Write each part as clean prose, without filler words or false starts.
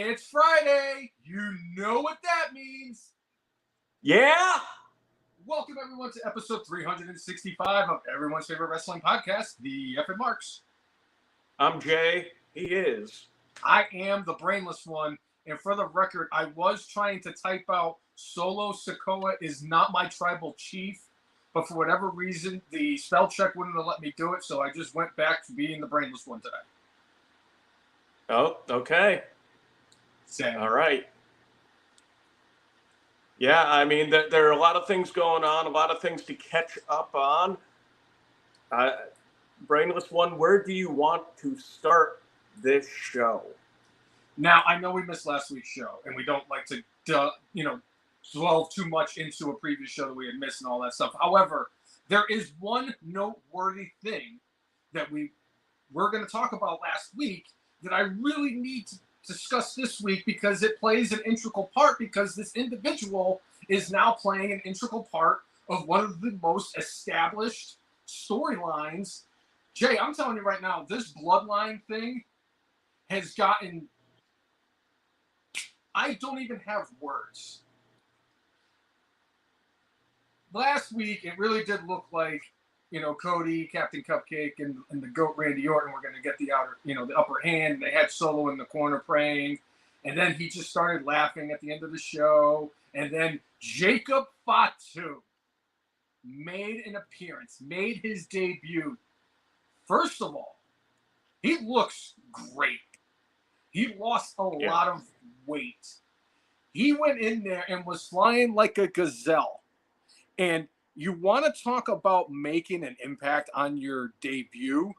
It's Friday. You know what that means. Yeah. Welcome, everyone, to episode 365 of everyone's favorite wrestling podcast, the F and Marks. I'm Jay. He is. I am the Brainless one. And for the record, I was trying to type out Solo Sikoa is not my tribal chief. But for whatever reason, the spell check wouldn't have let me do it. So I just went back to being the Brainless one today. Oh, okay. Sam. All right. Yeah, I mean, there are a lot of things going on, a lot of things to catch up on. Brainless one, where do you want to start this show? Now, I know we missed last week's show, and we don't like to, delve too much into a previous show that we had missed and all that stuff. However, there is one noteworthy thing that we were going to talk about last week that I really need to discuss this week because it plays an integral part, because this individual is now playing an integral part of one of the most established storylines. Jay, I'm telling you right now, this bloodline thing has gotten... I don't even have words. Last week, it really did look like, Cody, Captain Cupcake, and the GOAT Randy Orton were going to get the upper hand. They had Solo in the corner praying. And then he just started laughing at the end of the show. And then Jacob Fatu made an appearance, made his debut. First of all, he looks great. He lost a lot of weight. He went in there and was flying like a gazelle. And you want to talk about making an impact on your debut?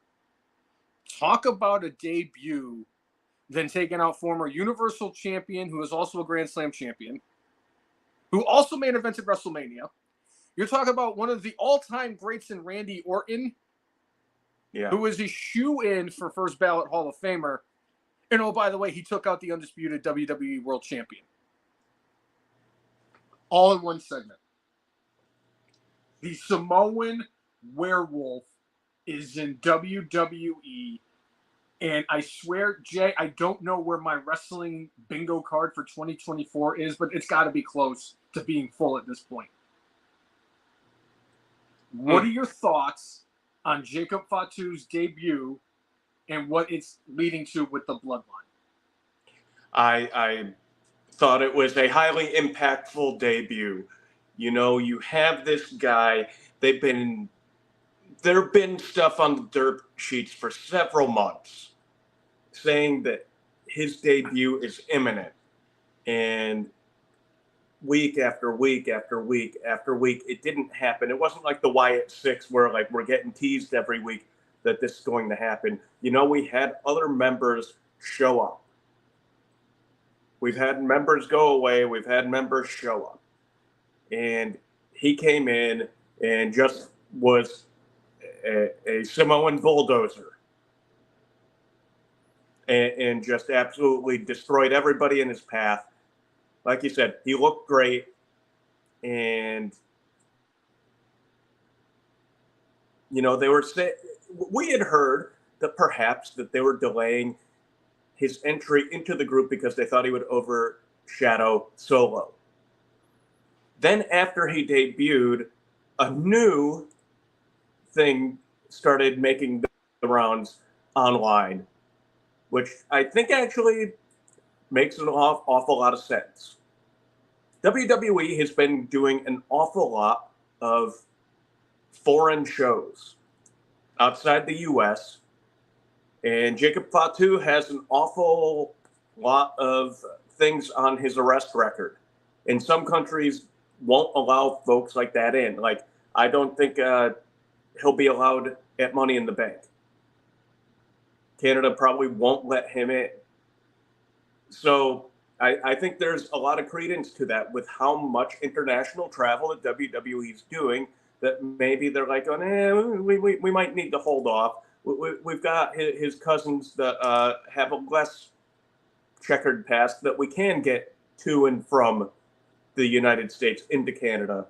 Talk about a debut than taking out former Universal Champion, who is also a Grand Slam champion, who also main evented WrestleMania. You're talking about one of the all-time greats in Randy Orton, who is a shoe-in for first ballot Hall of Famer. And oh, by the way, he took out the undisputed WWE World Champion. All in one segment. The Samoan Werewolf is in WWE. And I swear, Jay, I don't know where my wrestling bingo card for 2024 is, but it's got to be close to being full at this point. What are your thoughts on Jacob Fatu's debut and what it's leading to with the bloodline? I thought it was a highly impactful debut. You have this guy. There have been stuff on the dirt sheets for several months saying that his debut is imminent. And week after week after week after week, it didn't happen. It wasn't like the Wyatt Sicks where we're getting teased every week that this is going to happen. We had other members show up. We've had members go away. We've had members show up. And he came in and just was a Samoan bulldozer and just absolutely destroyed everybody in his path. Like you said, he looked great. And, they were we had heard that perhaps that they were delaying his entry into the group because they thought he would overshadow Solo. Then after he debuted, a new thing started making the rounds online, which I think actually makes an awful lot of sense. WWE has been doing an awful lot of foreign shows outside the U.S., and Jacob Fatu has an awful lot of things on his arrest record. And some countries won't allow folks like that in. I don't think he'll be allowed at Money in the Bank. Canada probably won't let him in. So I think there's a lot of credence to that with how much international travel that WWE is doing, that maybe they're like, we might need to hold off. We've got his cousins that have a less checkered past that we can get to and from the United States into Canada,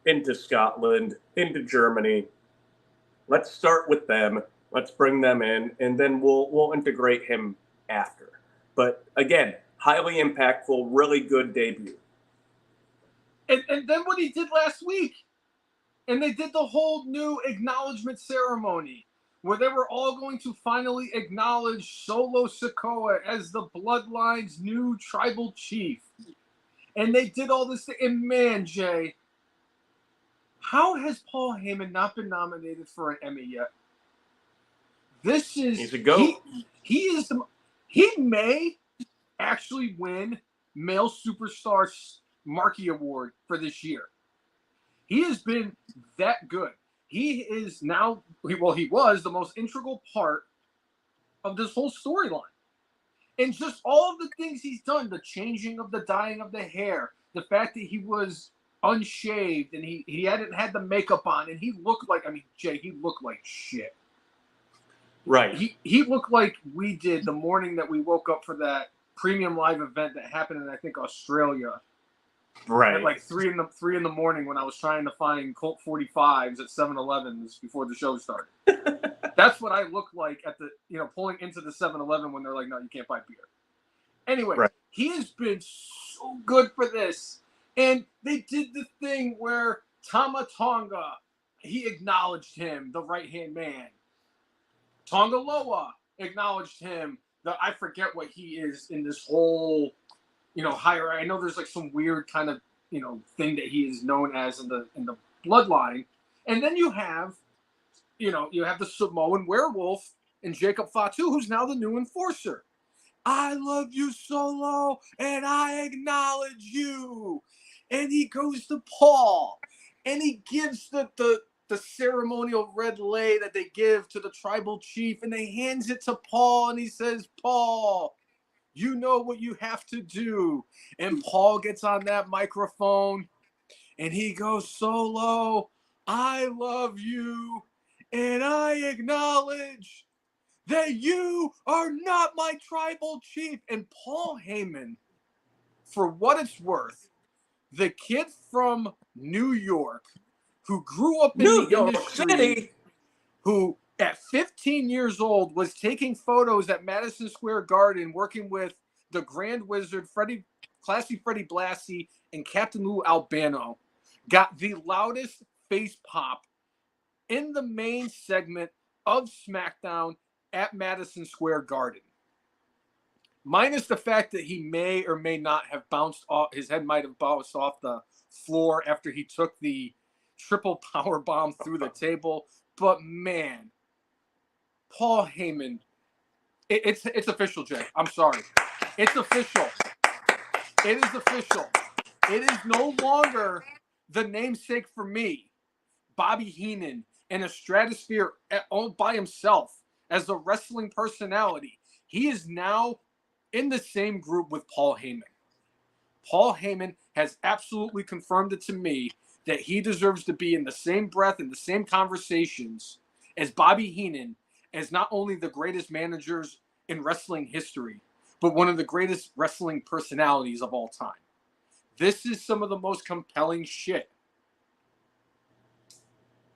into Scotland, into Germany. Let's start with them. Let's bring them in, and then we'll integrate him after. But again, highly impactful, really good debut. And then what he did last week, and they did the whole new acknowledgement ceremony where they were all going to finally acknowledge Solo Sikoa as the Bloodline's new tribal chief. And they did all this thing. And man, Jay, how has Paul Heyman not been nominated for an Emmy yet? This is He's a goat. He may actually win Male Superstar Marquee Award for this year. He has been that good. He is now, he was the most integral part of this whole storyline. And just all of the things he's done, the changing of the dyeing of the hair, the fact that he was unshaved and he hadn't had the makeup on, and he looked like, I mean, Jay, he looked like shit. Right. He looked like we did the morning that we woke up for that premium live event that happened in, I think, Australia. Right. At like 3 in the morning when I was trying to find Colt 45s at 7-Elevens before the show started. That's what I looked like at the, pulling into the 7-Eleven when they're like, no, you can't buy beer. Anyway, right. He has been so good for this. And they did the thing where Tama Tonga, he acknowledged him, the right-hand man. Tonga Loa acknowledged him. I forget what he is in this whole, hierarchy. I know there's like some weird kind of, thing that he is known as in the bloodline. And then you have the Samoan werewolf and Jacob Fatu, who's now the new enforcer. I love you, Solo, and I acknowledge you. And he goes to Paul, and he gives the ceremonial red lei that they give to the tribal chief, and they hands it to Paul, and he says, Paul, you know what you have to do. And Paul gets on that microphone, and he goes, Solo, I love you, and I acknowledge that you are not my tribal chief. And Paul Heyman, for what it's worth, the kid from New York who grew up in New the York industry, City, who at 15 years old was taking photos at Madison Square Garden working with the Grand Wizard, Classy Freddie Blassie, and Captain Lou Albano, got the loudest face pop in the main segment of SmackDown at Madison Square Garden. Minus the fact that he may or may not have bounced off, his head might have bounced off the floor after he took the triple power bomb through the table. But man, Paul Heyman, it's official, Jay. I'm sorry. It's official. It is official. It is no longer the namesake for me, Bobby Heenan, in a stratosphere all by himself as a wrestling personality. He is now in the same group with Paul Heyman. Paul Heyman has absolutely confirmed it to me that he deserves to be in the same breath, in the same conversations as Bobby Heenan, as not only the greatest managers in wrestling history, but one of the greatest wrestling personalities of all time. This is some of the most compelling shit.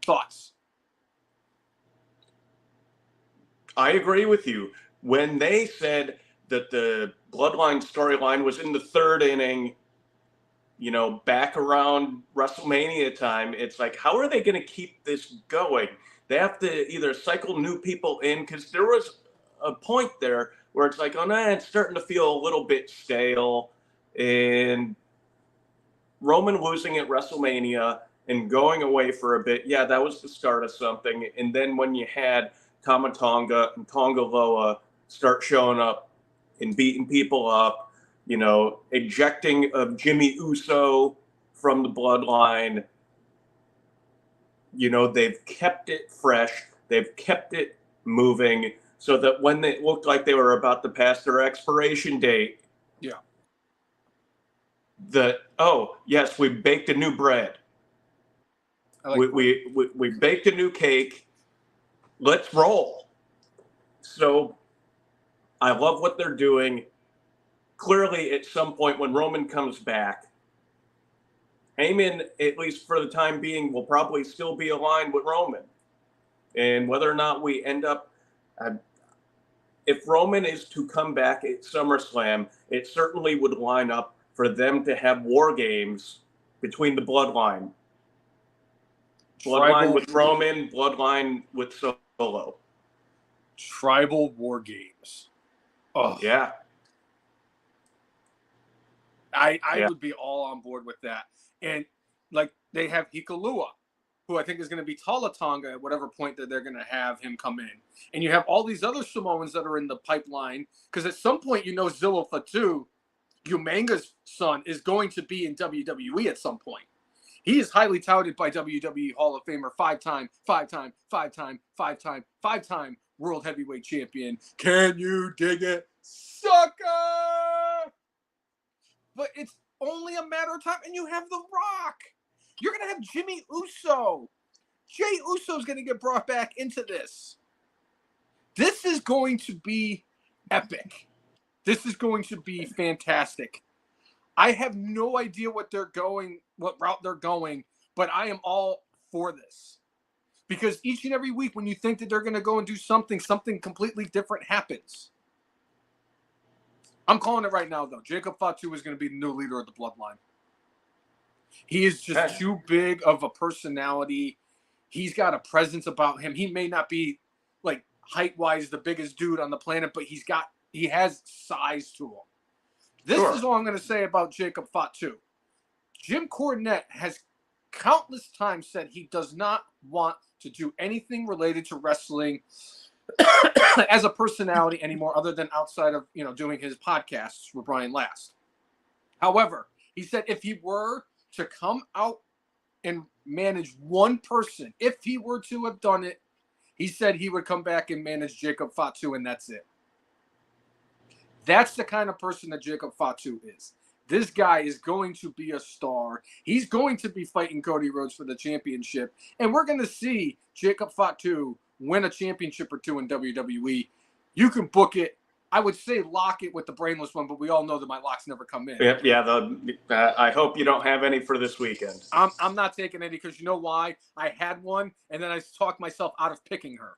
Thoughts? I agree with you. When they said that the Bloodline storyline was in the third inning, back around WrestleMania time, it's like, how are they going to keep this going? They have to either cycle new people in, because there was a point there where it's like, oh, no, it's starting to feel a little bit stale. And Roman losing at WrestleMania and going away for a bit, yeah, that was the start of something. And then when you had Tama Tonga and Tonga Loa start showing up and beating people up, ejecting of Jimmy Uso from the Bloodline, they've kept it fresh. They've kept it moving so that when they looked like they were about to pass their expiration date, oh, yes, we baked a new bread. We baked a new cake. Let's roll. So I love what they're doing. Clearly, at some point when Roman comes back, Heyman, at least for the time being, will probably still be aligned with Roman. And whether or not we end up, if Roman is to come back at SummerSlam, it certainly would line up for them to have war games between the bloodline. Bloodline with Roman, bloodline with Solo. Tribal war games. Oh yeah. I would be all on board with that. And like they have Hikalua, who I think is going to be Talatonga at whatever point that they're going to have him come in. And you have all these other Samoans that are in the pipeline, because at some point, Zillo Fatu, Umanga's son, is going to be in WWE at some point. He is highly touted by WWE Hall of Famer, five-time World Heavyweight Champion. Can you dig it, sucker? But it's only a matter of time, and you have The Rock. You're going to have Jimmy Uso. Jey Uso is going to get brought back into this. This is going to be epic. This is going to be fantastic. I have no idea what route they're going, but I am all for this. Because each and every week when you think that they're going to go and do something completely different happens. I'm calling it right now, though. Jacob Fatu is going to be the new leader of the Bloodline. He is just too big of a personality. He's got a presence about him. He may not be, like, height-wise the biggest dude on the planet, but he has size to him. This is all I'm going to say about Jacob Fatu. Jim Cornette has countless times said he does not want to do anything related to wrestling as a personality anymore, other than outside of, doing his podcasts with Brian Last. However, he said if he were to come out and manage one person, if he were to have done it, he said he would come back and manage Jacob Fatu, and that's it. That's the kind of person that Jacob Fatu is. This guy is going to be a star. He's going to be fighting Cody Rhodes for the championship, and we're going to see Jacob Fatu win a championship or two in WWE. You can book it. I would say lock it with the Brainless one, but we all know that my locks never come in. Yeah. I hope you don't have any for this weekend. I'm not taking any because you know why? I had one, and then I talked myself out of picking her.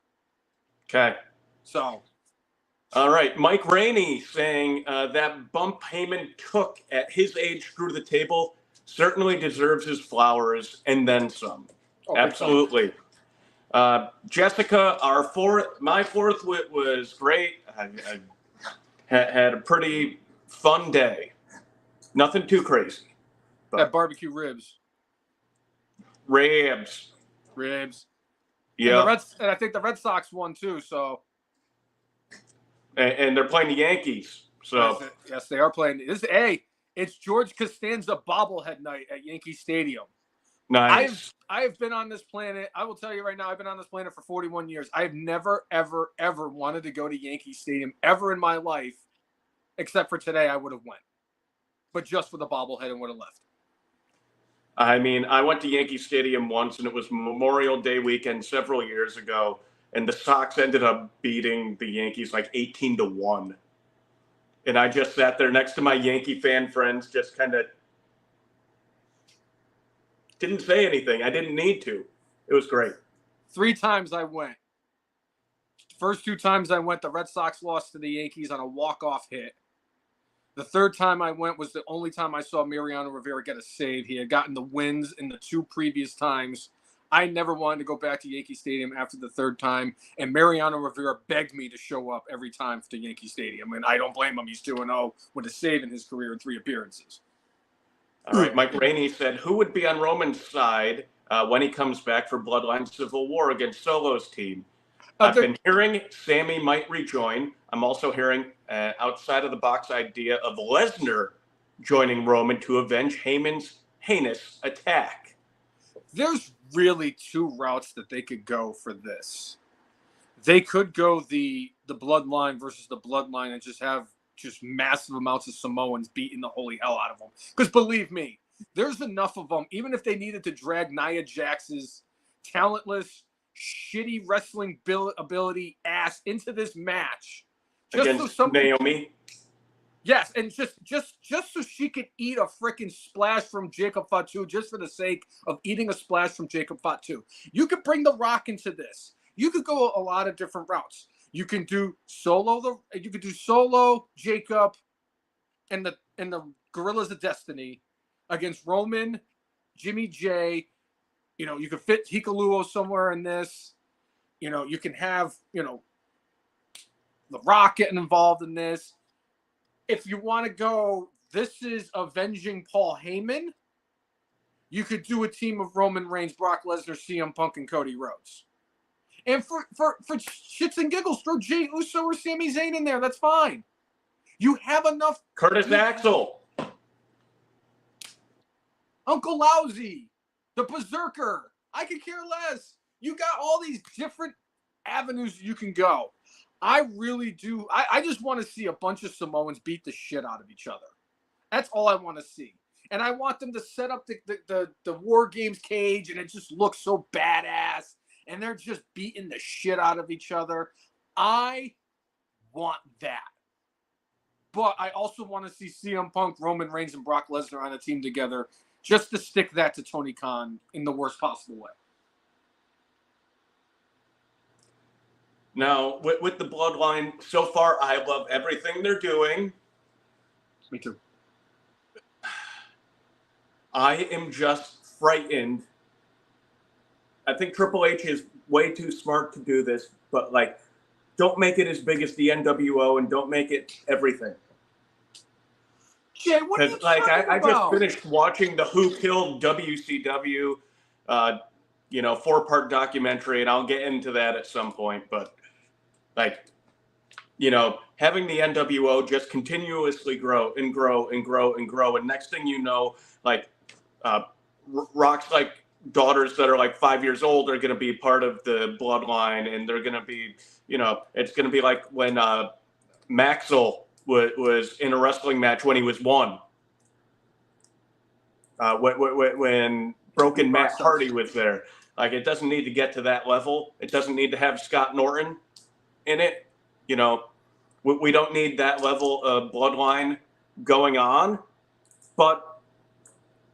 Okay. So. All right. Mike Rainey saying that bump Heyman took at his age through the table certainly deserves his flowers and then some. Oh, absolutely. Jessica, my fourth wit was great. I had a pretty fun day. Nothing too crazy. That barbecue ribs. Ribs. Yeah. And I think the Red Sox won too, so. And they're playing the Yankees. So yes, they are playing. It's George Costanza bobblehead night at Yankee Stadium. Nice. I have been on this planet. I will tell you right now, I've been on this planet for 41 years. I've never, ever, ever wanted to go to Yankee Stadium ever in my life, except for today. I would have went, but just for the bobblehead and would have left. I mean, I went to Yankee Stadium once, and it was Memorial Day weekend several years ago, and the Sox ended up beating the Yankees like 18-1. And I just sat there next to my Yankee fan friends, just kind of didn't say anything. I didn't need to. It was great. 3 times I went. First 2 times I went, the Red Sox lost to the Yankees on a walk-off hit. The 3rd time I went was the only time I saw Mariano Rivera get a save. He had gotten the wins in the 2 previous times. I never wanted to go back to Yankee Stadium after the 3rd time, and Mariano Rivera begged me to show up every time to Yankee Stadium, and I don't blame him. He's 2-0 with a save in his career in 3 appearances. All right, Mike Rainey said, who would be on Roman's side when he comes back for Bloodline Civil War against Solo's team? I've been hearing Sammy might rejoin. I'm also hearing outside of the box idea of Lesnar joining Roman to avenge Heyman's heinous attack. There's really 2 routes that they could go for this. They could go the Bloodline versus the Bloodline and just have massive amounts of Samoans beating the holy hell out of them. Because believe me, there's enough of them, even if they needed to drag Nia Jax's talentless, shitty wrestling ability ass into this match. Against Naomi? Yes, and just so she could eat a freaking splash from Jacob Fatu, just for the sake of eating a splash from Jacob Fatu. You could bring The Rock into this. You could go a lot of different routes. You can do Solo, Jacob, and the Gorillas of Destiny against Roman, Jimmy J. You know, you could fit Hikaluo somewhere in this. You know, you can have, you know, The Rock getting involved in this. If you want to go, this is avenging Paul Heyman, you could do a team of Roman Reigns, Brock Lesnar, CM Punk, and Cody Rhodes. And for shits and giggles, throw Jey Uso or Sami Zayn in there. That's fine. You have enough. Curtis Axel. Uncle Lousy. The Berserker. I could care less. You got all these different avenues you can go. I really do. I just want to see a bunch of Samoans beat the shit out of each other. That's all I want to see. And I want them to set up the War Games cage, and it just looks so badass. And they're just beating the shit out of each other. I want that. But I also want to see CM Punk, Roman Reigns, and Brock Lesnar on a team together just to stick that to Tony Khan in the worst possible way. Now, with the Bloodline, so far, I love everything they're doing. Me too. I am just frightened. I think Triple H is way too smart to do this, but, like, don't make it as big as the NWO and don't make it everything. Jay, what are you talking about? I just finished watching the Who Killed WCW, 4-part documentary, and I'll get into that at some point. But, like, having the NWO just continuously grow and grow and grow and grow, and next thing you know, like, Rock's, like, daughters that are like 5 years old are going to be part of the Bloodline, and they're going to be, it's going to be like when Maxwell was in a wrestling match when he was 1. When Broken Matt Hardy was there. Like, it doesn't need to get to that level. It doesn't need to have Scott Norton in it. We don't need that level of Bloodline going on. But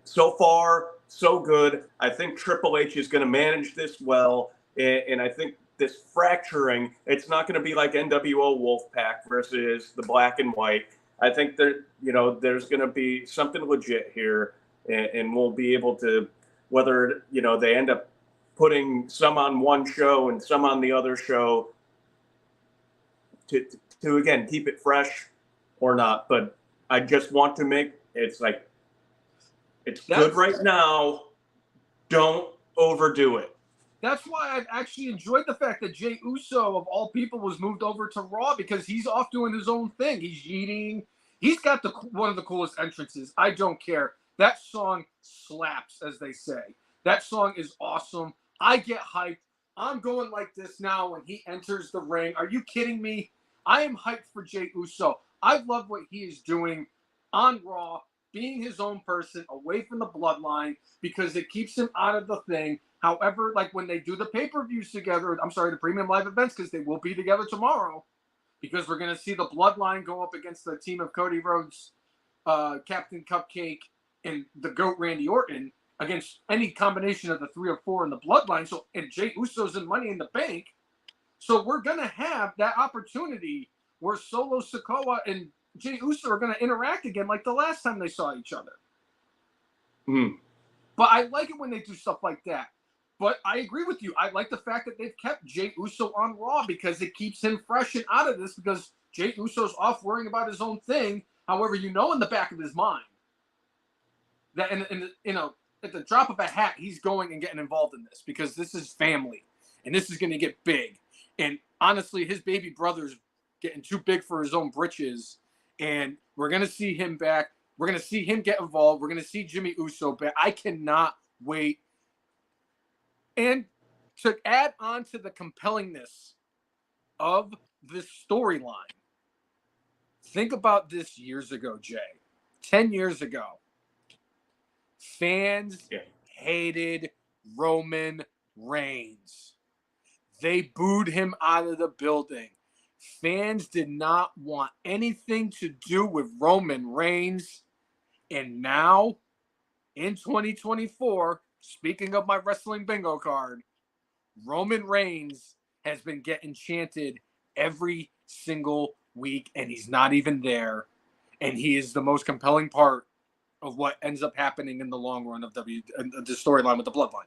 so far, so good. I think Triple H is going to manage this well, and I think this fracturing, it's not going to be like NWO Wolfpack versus the Black and White. I think there's going to be something legit here, and we'll be able to, whether they end up putting some on one show and some on the other show, to again keep it fresh or not. But I just want to make it's good right now. Don't overdo it. That's why I've actually enjoyed the fact that Jey Uso, of all people, was moved over to Raw, because he's off doing his own thing. He's yeeting. He's got one of the coolest entrances. I don't care. That song slaps, as they say. That song is awesome. I get hyped. I'm going like this now when he enters the ring. Are you kidding me? I am hyped for Jey Uso. I love what he is doing on Raw, being his own person, away from the Bloodline, because it keeps him out of the thing. However, like when they do the pay-per-views together, the premium live events, because they will be together tomorrow, because we're going to see the Bloodline go up against the team of Cody Rhodes, Captain Cupcake, and the GOAT Randy Orton, against any combination of the 3 or 4 in the Bloodline. So, and Jey Uso's in Money in the Bank. So we're going to have that opportunity where Solo Sikoa and Jey Uso are going to interact again like the last time they saw each other. But I like it when they do stuff like that. But I agree with you. I like the fact that they've kept Jey Uso on Raw, because it keeps him fresh and out of this, because Jey Uso's off worrying about his own thing. However, in the back of his mind that, at the drop of a hat, he's going and getting involved in this, because this is family and this is going to get big. And honestly, his baby brother's getting too big for his own britches. And we're going to see him back. We're going to see him get involved. We're going to see Jimmy Uso back. I cannot wait. And to add on to the compellingness of this storyline, think about this years ago, Jay. 10 years ago, fans hated Roman Reigns. They booed him out of the building. Fans did not want anything to do with Roman Reigns. And now, in 2024, speaking of my wrestling bingo card, Roman Reigns has been getting chanted every single week, and he's not even there. And he is the most compelling part of what ends up happening in the long run of the storyline with the Bloodline.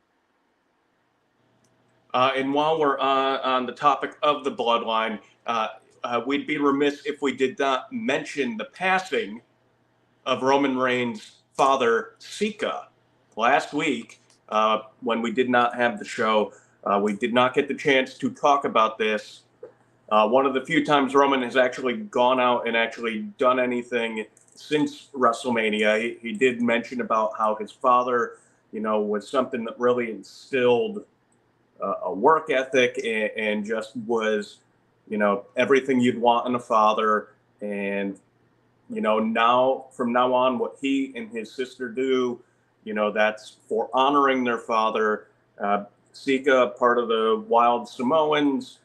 And while we're on the topic of the Bloodline, we'd be remiss if we did not mention the passing of Roman Reigns' father, Sika. Last week, when we did not have the show, we did not get the chance to talk about this. One of the few times Roman has actually gone out and actually done anything since WrestleMania. He did mention about how his father, was something that really instilled a work ethic and just was, everything you'd want in a father. And, now from now on, what he and his sister do, that's for honoring their father. Sika, part of the Wild Samoans,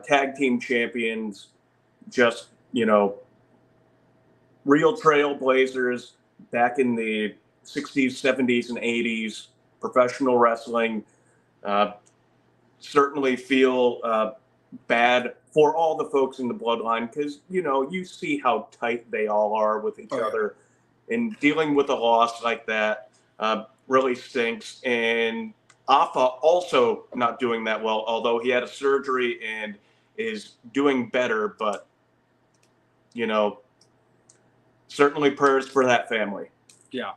tag team champions, just, real trailblazers back in the 60s, 70s, and 80s, professional wrestling. Certainly feel bad for all the folks in the Bloodline because, you see how tight they all are with each other. And dealing with a loss like that really stinks. And Afa also not doing that well, although he had a surgery and is doing better. But, certainly prayers for that family. Yeah.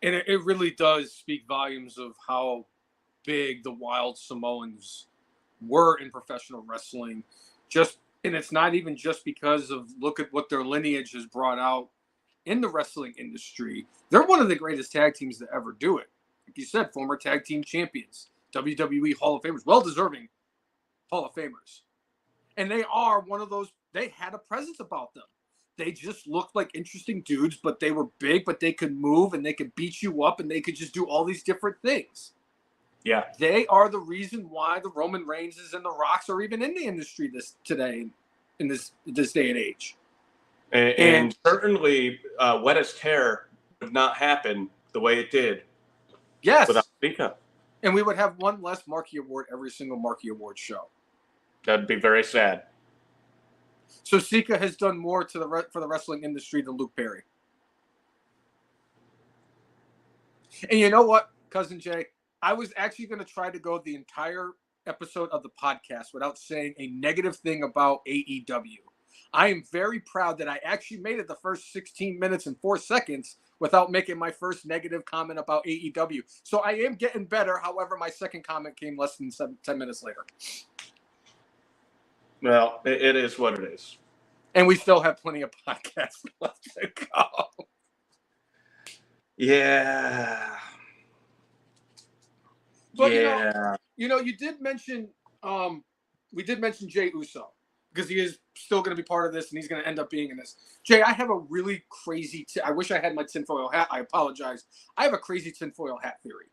And it really does speak volumes of how big the Wild Samoans were in professional wrestling. And it's not even just because of look at what their lineage has brought out in the wrestling industry. They're one of the greatest tag teams to ever do it. Like you said, former tag team champions, WWE Hall of Famers, well-deserving Hall of Famers. And they are one of those, they had a presence about them. They just looked like interesting dudes, but they were big, but they could move and they could beat you up and they could just do all these different things. Yeah. They are the reason why the Roman Reigns and the Rocks are even in the industry today, in this day and age. And certainly wettest hair would not happen the way it did. Yes. Without Sika. And we would have one less Marquee Award every single Marquee Award show. That'd be very sad. So Sika has done more for the wrestling industry than Luke Perry. And you know what, Cousin Jay? I was actually going to try to go the entire episode of the podcast without saying a negative thing about AEW. I am very proud that I actually made it the first 16 minutes and 4 seconds without making my first negative comment about AEW. So I am getting better. However, my second comment came less than 10 minutes later. Well, it is what it is. And we still have plenty of podcasts left to go. Yeah. But you did mention we did mention Jey Uso because he is still going to be part of this and he's going to end up being in this. Jay, I have a really crazy I wish I had my tinfoil hat. I apologize. I have a crazy tinfoil hat theory.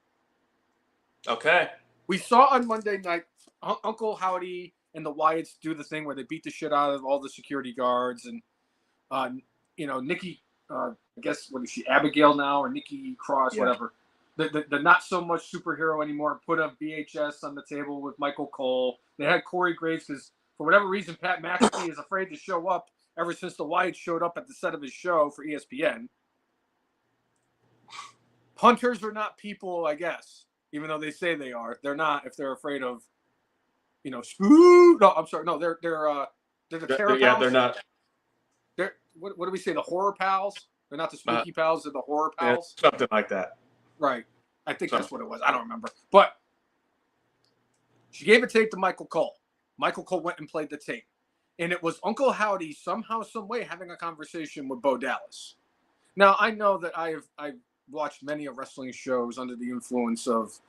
Okay. We saw on Monday night Uncle Howdy and the Wyatts do the thing where they beat the shit out of all the security guards and Nikki I guess what is she, Abigail now or Nikki Cross, whatever. The not so much superhero anymore, put a VHS on the table with Michael Cole. They had Corey Graves because for whatever reason Pat McAfee is afraid to show up ever since the Wyatts showed up at the set of his show for ESPN. Punters are not people, I guess, even though they say they are. They're not if they're afraid of, spook. No, I'm sorry. No, they're the terror pals. Yeah, they're not. They're what do we say? The horror pals? They're not the spooky pals. They're the horror pals. Yeah, something like that. Right. I think that's what it was. I don't remember. But she gave a tape to Michael Cole. Michael Cole went and played the tape. And it was Uncle Howdy somehow, some way having a conversation with Bo Dallas. Now, I know that I've watched many of wrestling shows under the influence of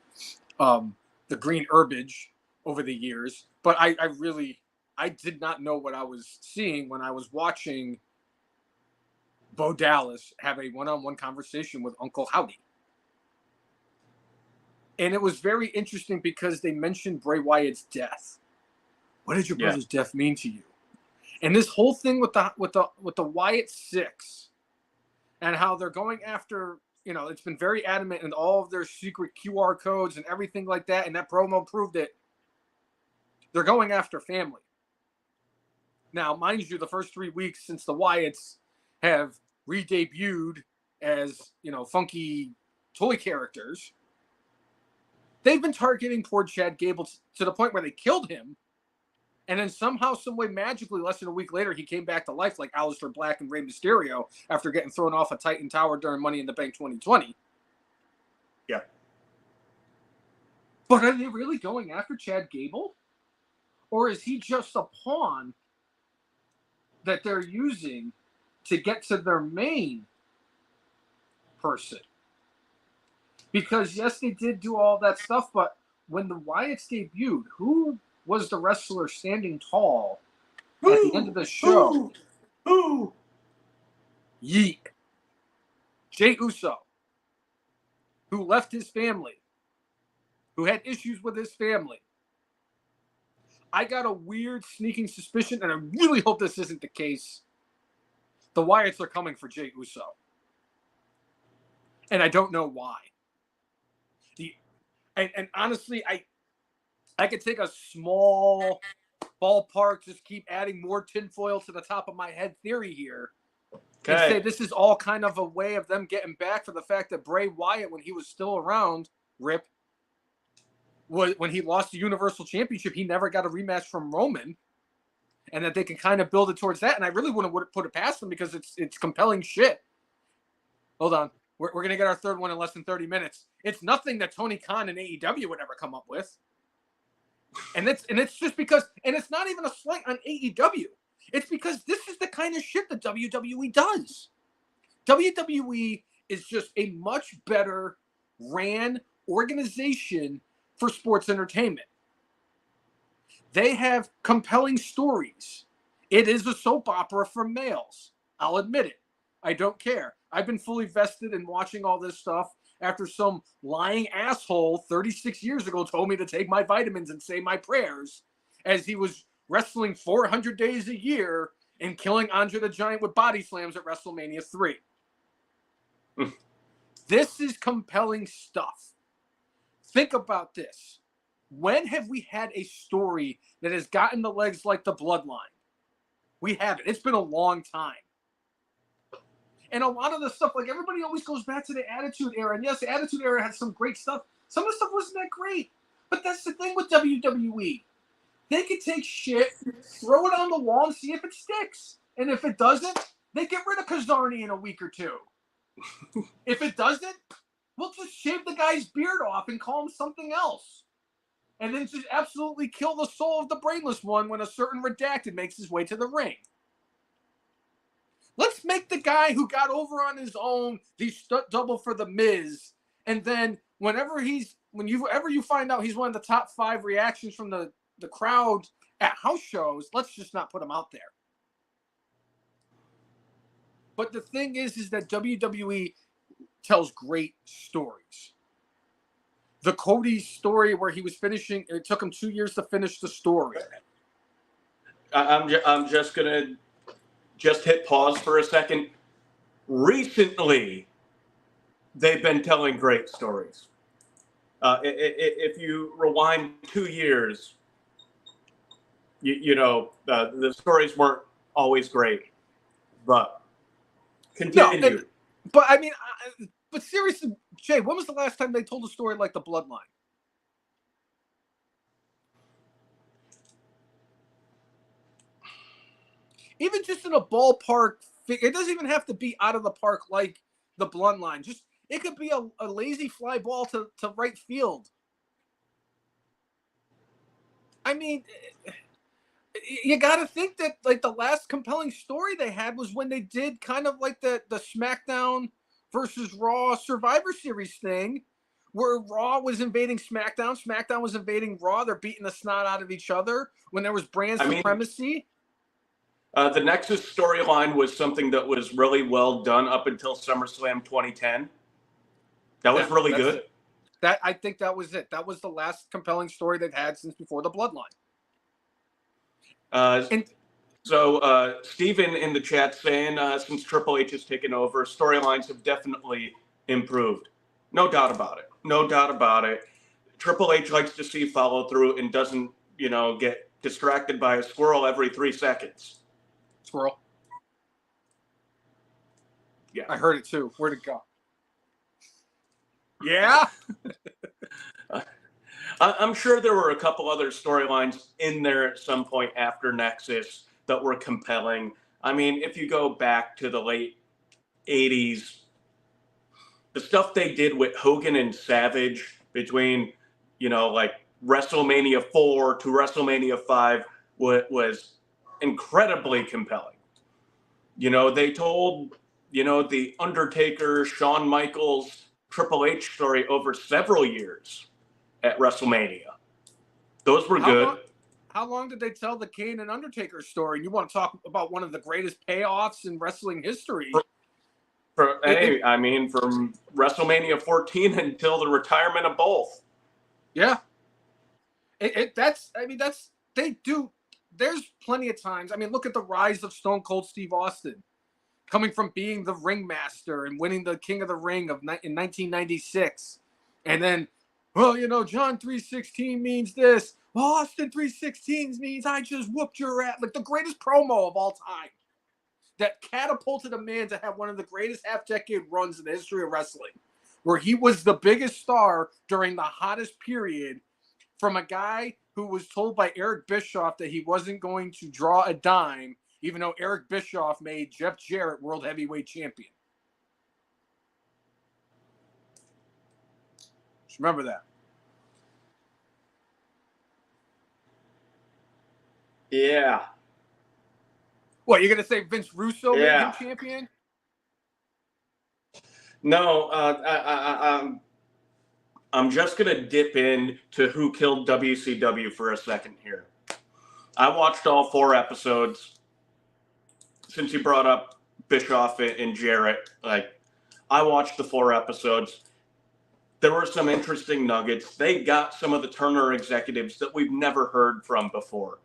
the green herbage over the years. But I did not know what I was seeing when I was watching Bo Dallas have a one-on-one conversation with Uncle Howdy. And it was very interesting because they mentioned Bray Wyatt's death. What did your brother's death mean to you? And this whole thing with the Wyatt Sicks and how they're going after, it's been very adamant in all of their secret QR codes and everything like that. And that promo proved it. They're going after family. Now, mind you, the first 3 weeks since the Wyatts have re-debuted as, funky toy characters, they've been targeting poor Chad Gable to the point where they killed him. And then somehow, some way, magically, less than a week later, he came back to life like Aleister Black and Rey Mysterio after getting thrown off a Titan Tower during Money in the Bank 2020. Yeah. But are they really going after Chad Gable? Or is he just a pawn that they're using to get to their main person? Because, yes, they did do all that stuff, but when the Wyatts debuted, who was the wrestler standing tall at the end of the show? Who? Yeet. Jey Uso, who left his family, who had issues with his family. I got a weird sneaking suspicion, and I really hope this isn't the case. The Wyatts are coming for Jey Uso. And I don't know why. And honestly, I could take a small ballpark, just keep adding more tinfoil to the top of my head theory here. Okay. And say this is all kind of a way of them getting back for the fact that Bray Wyatt, when he was still around, when he lost the Universal Championship, he never got a rematch from Roman. And that they can kind of build it towards that. And I really wouldn't put it past them because it's compelling shit. Hold on. We're going to get our third one in less than 30 minutes. It's nothing that Tony Khan and AEW would ever come up with. And it's just because, and it's not even a slight on AEW. It's because this is the kind of shit that WWE does. WWE is just a much better ran organization for sports entertainment. They have compelling stories. It is a soap opera for males. I'll admit it. I don't care. I've been fully vested in watching all this stuff after some lying asshole 36 years ago told me to take my vitamins and say my prayers as he was wrestling 400 days a year and killing Andre the Giant with body slams at WrestleMania 3. This is compelling stuff. Think about this. When have we had a story that has gotten the legs like the Bloodline? We haven't. It's been a long time. And a lot of the stuff, like everybody always goes back to the Attitude Era. And yes, the Attitude Era had some great stuff. Some of the stuff wasn't that great. But that's the thing with WWE. They can take shit, throw it on the wall, and see if it sticks. And if it doesn't, they get rid of Kazarni in a week or two. If it doesn't, we'll just shave the guy's beard off and call him something else. And then just absolutely kill the soul of the Brainless one when a certain redacted makes his way to the ring. Let's make the guy who got over on his own the stunt double for the Miz, and then whenever you find out he's one of the top 5 reactions from the crowd at house shows, let's just not put him out there. But the thing is that WWE tells great stories. The Cody story where he was finishing, it took him 2 years to finish the story. I'm just gonna hit pause for a second. Recently, they've been telling great stories. If you rewind 2 years, the stories weren't always great, but continue. But seriously, Jay, when was the last time they told a story like the Bloodline? Even just in a ballpark, it doesn't even have to be out of the park like the Bloodline. Just it could be a lazy fly ball to right field. I mean, you got to think that like the last compelling story they had was when they did kind of like the SmackDown versus Raw Survivor Series thing, where Raw was invading SmackDown, SmackDown was invading Raw. They're beating the snot out of each other when there was brand supremacy. The Nexus storyline was something that was really well done up until SummerSlam 2010. That was really good. I think that was it. That was the last compelling story they've had since before the Bloodline. So Steven in the chat saying since Triple H has taken over, storylines have definitely improved. No doubt about it. No doubt about it. Triple H likes to see follow through and doesn't, get distracted by a squirrel every 3 seconds. Squirrel. Yeah. I heard it too. Where'd it go? Yeah. I'm sure there were a couple other storylines in there at some point after Nexus that were compelling. I mean, if you go back to the late 80s, the stuff they did with Hogan and Savage between, like WrestleMania 4 to WrestleMania 5 was incredibly compelling. They told, the Undertaker, Shawn Michaels, Triple H story over several years at WrestleMania. Those were good. How long did they tell the Kane and Undertaker story? And you want to talk about one of the greatest payoffs in wrestling history? From WrestleMania 14 until the retirement of both. Yeah. They do. There's plenty of times. I mean, look at the rise of Stone Cold Steve Austin, coming from being the ringmaster and winning the King of the Ring in 1996. And then, John 3:16 means this. Well, Austin 3:16 means I just whooped your ass. Like the greatest promo of all time. That catapulted a man to have one of the greatest half-decade runs in the history of wrestling, where he was the biggest star during the hottest period from a guy who was told by Eric Bischoff that he wasn't going to draw a dime, even though Eric Bischoff made Jeff Jarrett world heavyweight champion. Just remember that. Yeah. What, you're going to say Vince Russo made him champion? No, I'm just going to dip in to who killed WCW for a second here. I watched all 4 episodes. Since you brought up Bischoff and Jarrett, I watched the 4 episodes. There were some interesting nuggets. They got some of the Turner executives that we've never heard from before.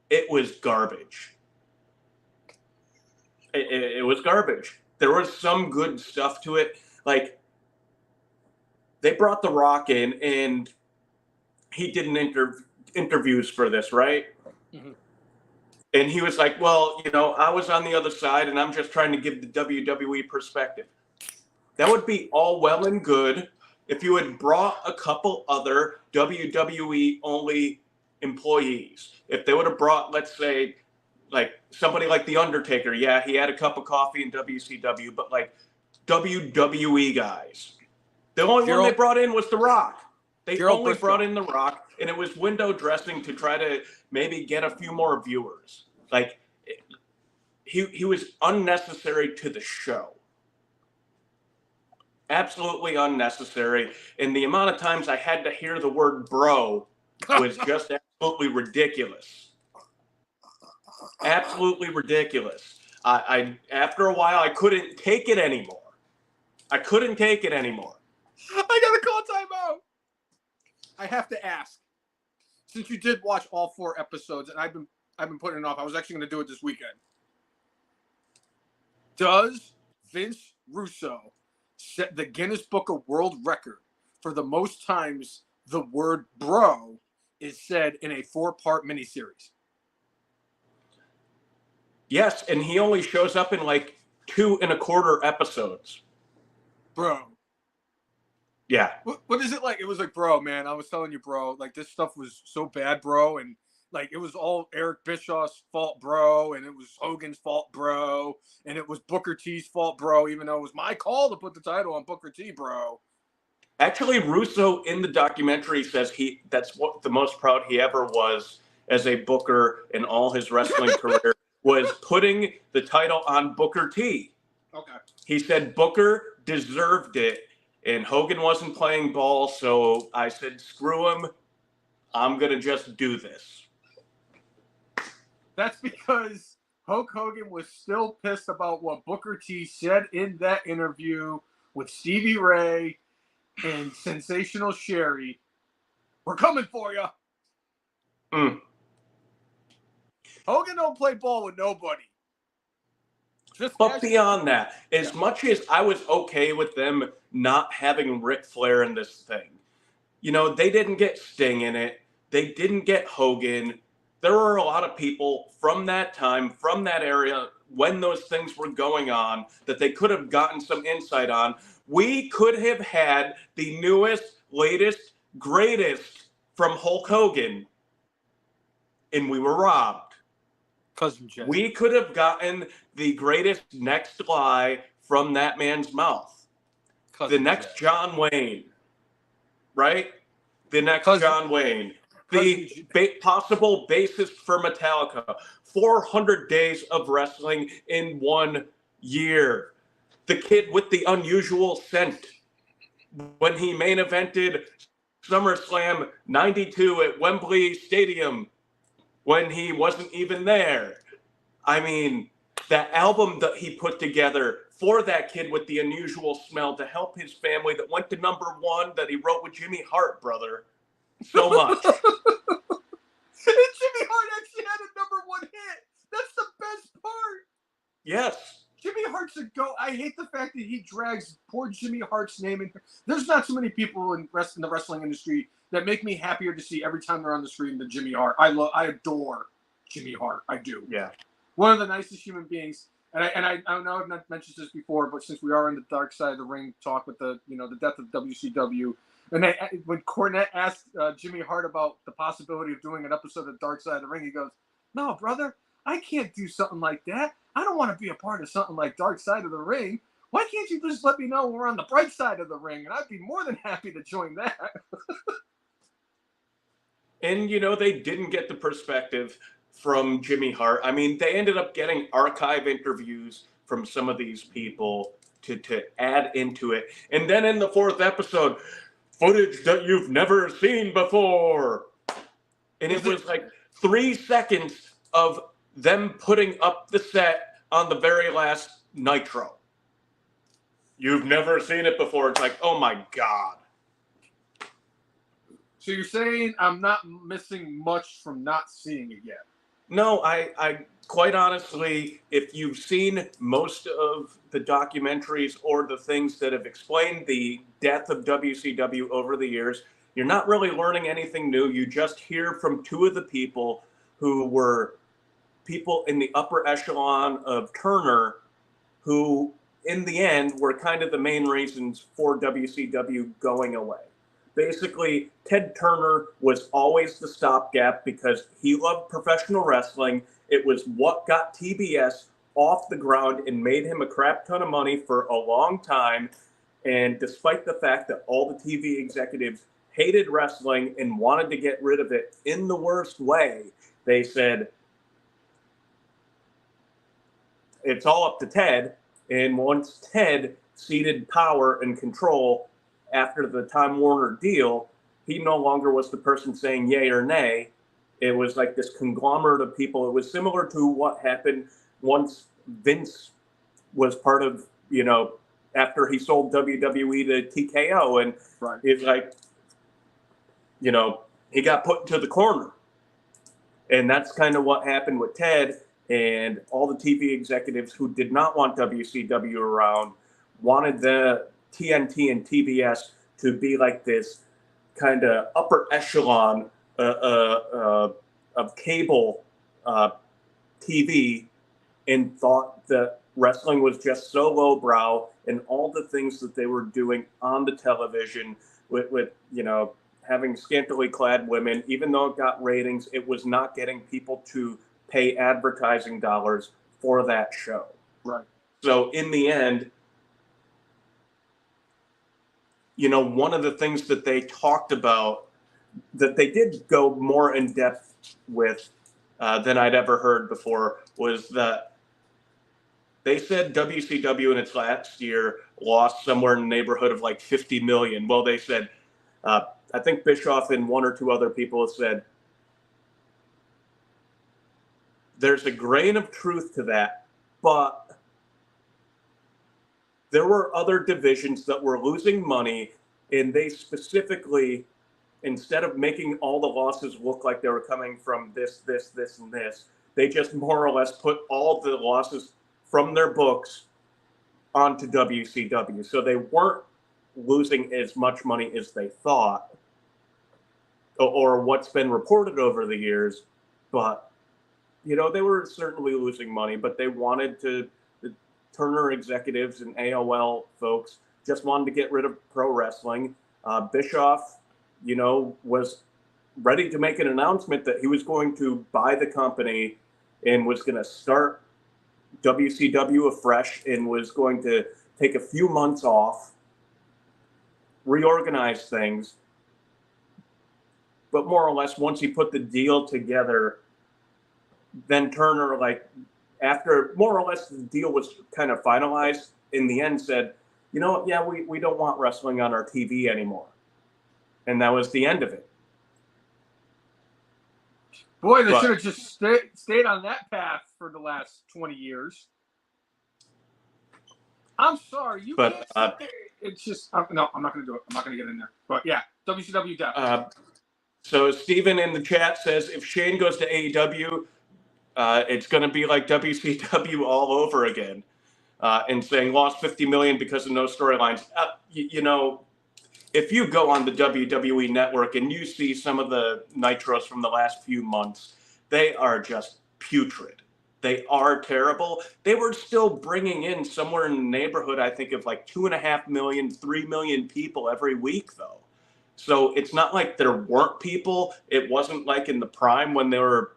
It was garbage. It was garbage. There was some good stuff to it. They brought The Rock in, and he did interviews for this, right? Mm-hmm. And he was like, well, I was on the other side, and I'm just trying to give the WWE perspective. That would be all well and good if you had brought a couple other WWE-only employees. If they would have brought, let's say, somebody like The Undertaker. Yeah, he had a cup of coffee in WCW, but WWE guys. The only one they brought in was The Rock. They only brought in The Rock, and it was window dressing to try to maybe get a few more viewers. He was unnecessary to the show. Absolutely unnecessary. And the amount of times I had to hear the word bro was just absolutely ridiculous. Absolutely ridiculous. I after a while, I couldn't take it anymore. I gotta call timeout. I have to ask, since you did watch all 4 episodes, and I've been putting it off. I was actually going to do it this weekend. Does Vince Russo set the Guinness Book of World Record for the most times the word bro is said in a 4-part miniseries? Yes, and he only shows up in 2 1/4 episodes. Bro. Yeah. What is it like? It was like, bro, man, I was telling you, bro, this stuff was so bad, bro. And it was all Eric Bischoff's fault, bro. And it was Hogan's fault, bro. And it was Booker T's fault, bro, even though it was my call to put the title on Booker T, bro. Actually, Russo in the documentary says that's what the most proud he ever was as a booker in all his wrestling career was putting the title on Booker T. Okay. He said Booker deserved it, and Hogan wasn't playing ball, so I said, screw him. I'm going to just do this. That's because Hulk Hogan was still pissed about what Booker T said in that interview with Stevie Ray and Sensational Sherry. We're coming for you. Hogan don't play ball with nobody. But beyond that, as much as I was okay with them not having Ric Flair in this thing, they didn't get Sting in it. They didn't get Hogan. There were a lot of people from that time, from that area, when those things were going on that they could have gotten some insight on, we could have had the newest, latest, greatest from Hulk Hogan, and we were robbed. Cousin Jeff. We could have gotten the greatest next lie from that man's mouth. Cousin the next Jeff. John Wayne, right? The next Cousin, John Wayne. The possible bassist for Metallica. 400 days of wrestling in 1 year. The kid with the unusual scent. When he main evented SummerSlam 92 at Wembley Stadium. When he wasn't even there. I mean, that album that he put together for that kid with the unusual smell to help his family that went to #1 that he wrote with Jimmy Hart, brother. So much. And Jimmy Hart actually had a #1 hit. That's the best part. Yes. Jimmy Hart's a go. I hate the fact that he drags poor Jimmy Hart's name in. There's not so many people in the wrestling industry that make me happier to see every time they're on the screen than Jimmy Hart. I adore Jimmy Hart. I do. Yeah. One of the nicest human beings. And I know I've not mentioned this before, but since we are in the dark side of the ring talk with the death of WCW, and when Cornette asked Jimmy Hart about the possibility of doing an episode of Dark Side of the Ring, he goes, "No, brother, I can't do something like that. I don't want to be a part of something like Dark Side of the Ring. Why can't you just let me know when we're on the bright side of the ring? And I'd be more than happy to join that." And, they didn't get the perspective from Jimmy Hart. I mean, they ended up getting archive interviews from some of these people to add into it. And then in the 4th episode, footage that you've never seen before. And it was like 3 seconds of them putting up the set on the very last Nitro. You've never seen it before. It's like, oh my God. So you're saying I'm not missing much from not seeing it yet? No, I quite honestly, if you've seen most of the documentaries or the things that have explained the death of WCW over the years, you're not really learning anything new. You just hear from 2 of the people who were people in the upper echelon of Turner who, in the end, were kind of the main reasons for WCW going away. Basically, Ted Turner was always the stopgap because he loved professional wrestling. It was what got TBS off the ground and made him a crap ton of money for a long time. And despite the fact that all the TV executives hated wrestling and wanted to get rid of it in the worst way, they said, it's all up to Ted. And once Ted ceded power and control after the Time Warner deal, he no longer was the person saying yay or nay. It was like this conglomerate of people. It was similar to what happened once Vince was part of, after he sold WWE to TKO. And right. It's like, he got put into the corner. And that's kind of what happened with Ted. And all the TV executives who did not want WCW around wanted the TNT and TBS to be like this kind of upper echelon of cable TV, and thought that wrestling was just so lowbrow, and all the things that they were doing on the television with having scantily clad women, even though it got ratings, it was not getting people to pay advertising dollars for that show. Right. So in the end, one of the things that they talked about that they did go more in depth with than I'd ever heard before was that they said WCW in its last year lost somewhere in the neighborhood of like 50 million. Well, they said, I think Bischoff and 1 or 2 other people have said, there's a grain of truth to that, but there were other divisions that were losing money, and they specifically, instead of making all the losses look like they were coming from this, and this, they just more or less put all the losses from their books onto WCW. So they weren't losing as much money as they thought, or what's been reported over the years, but they were certainly losing money, but they wanted to, the Turner executives and AOL folks just wanted to get rid of pro wrestling. Bischoff, was ready to make an announcement that he was going to buy the company and was going to start WCW afresh and was going to take a few months off, reorganize things. But more or less, once he put the deal together, then Turner, after more or less the deal was kind of finalized, in the end said, we don't want wrestling on our TV anymore. And that was the end of it. Boy, they should have just stayed on that path for the last 20 years. I'm sorry. Can't sit there. It's just, no, I'm not going to do it. I'm not going to get in there. But yeah, WCW definitely. So Steven in the chat says, if Shane goes to AEW, it's going to be like WCW all over again. And saying lost $50 million because of no storylines. If you go on the WWE network and you see some of the nitros from the last few months, they are just putrid. They are terrible. They were still bringing in somewhere in the neighborhood, I think, of like 2.5 million, 3 million people every week, though. So it's not like there weren't people. It wasn't like in the prime when they were,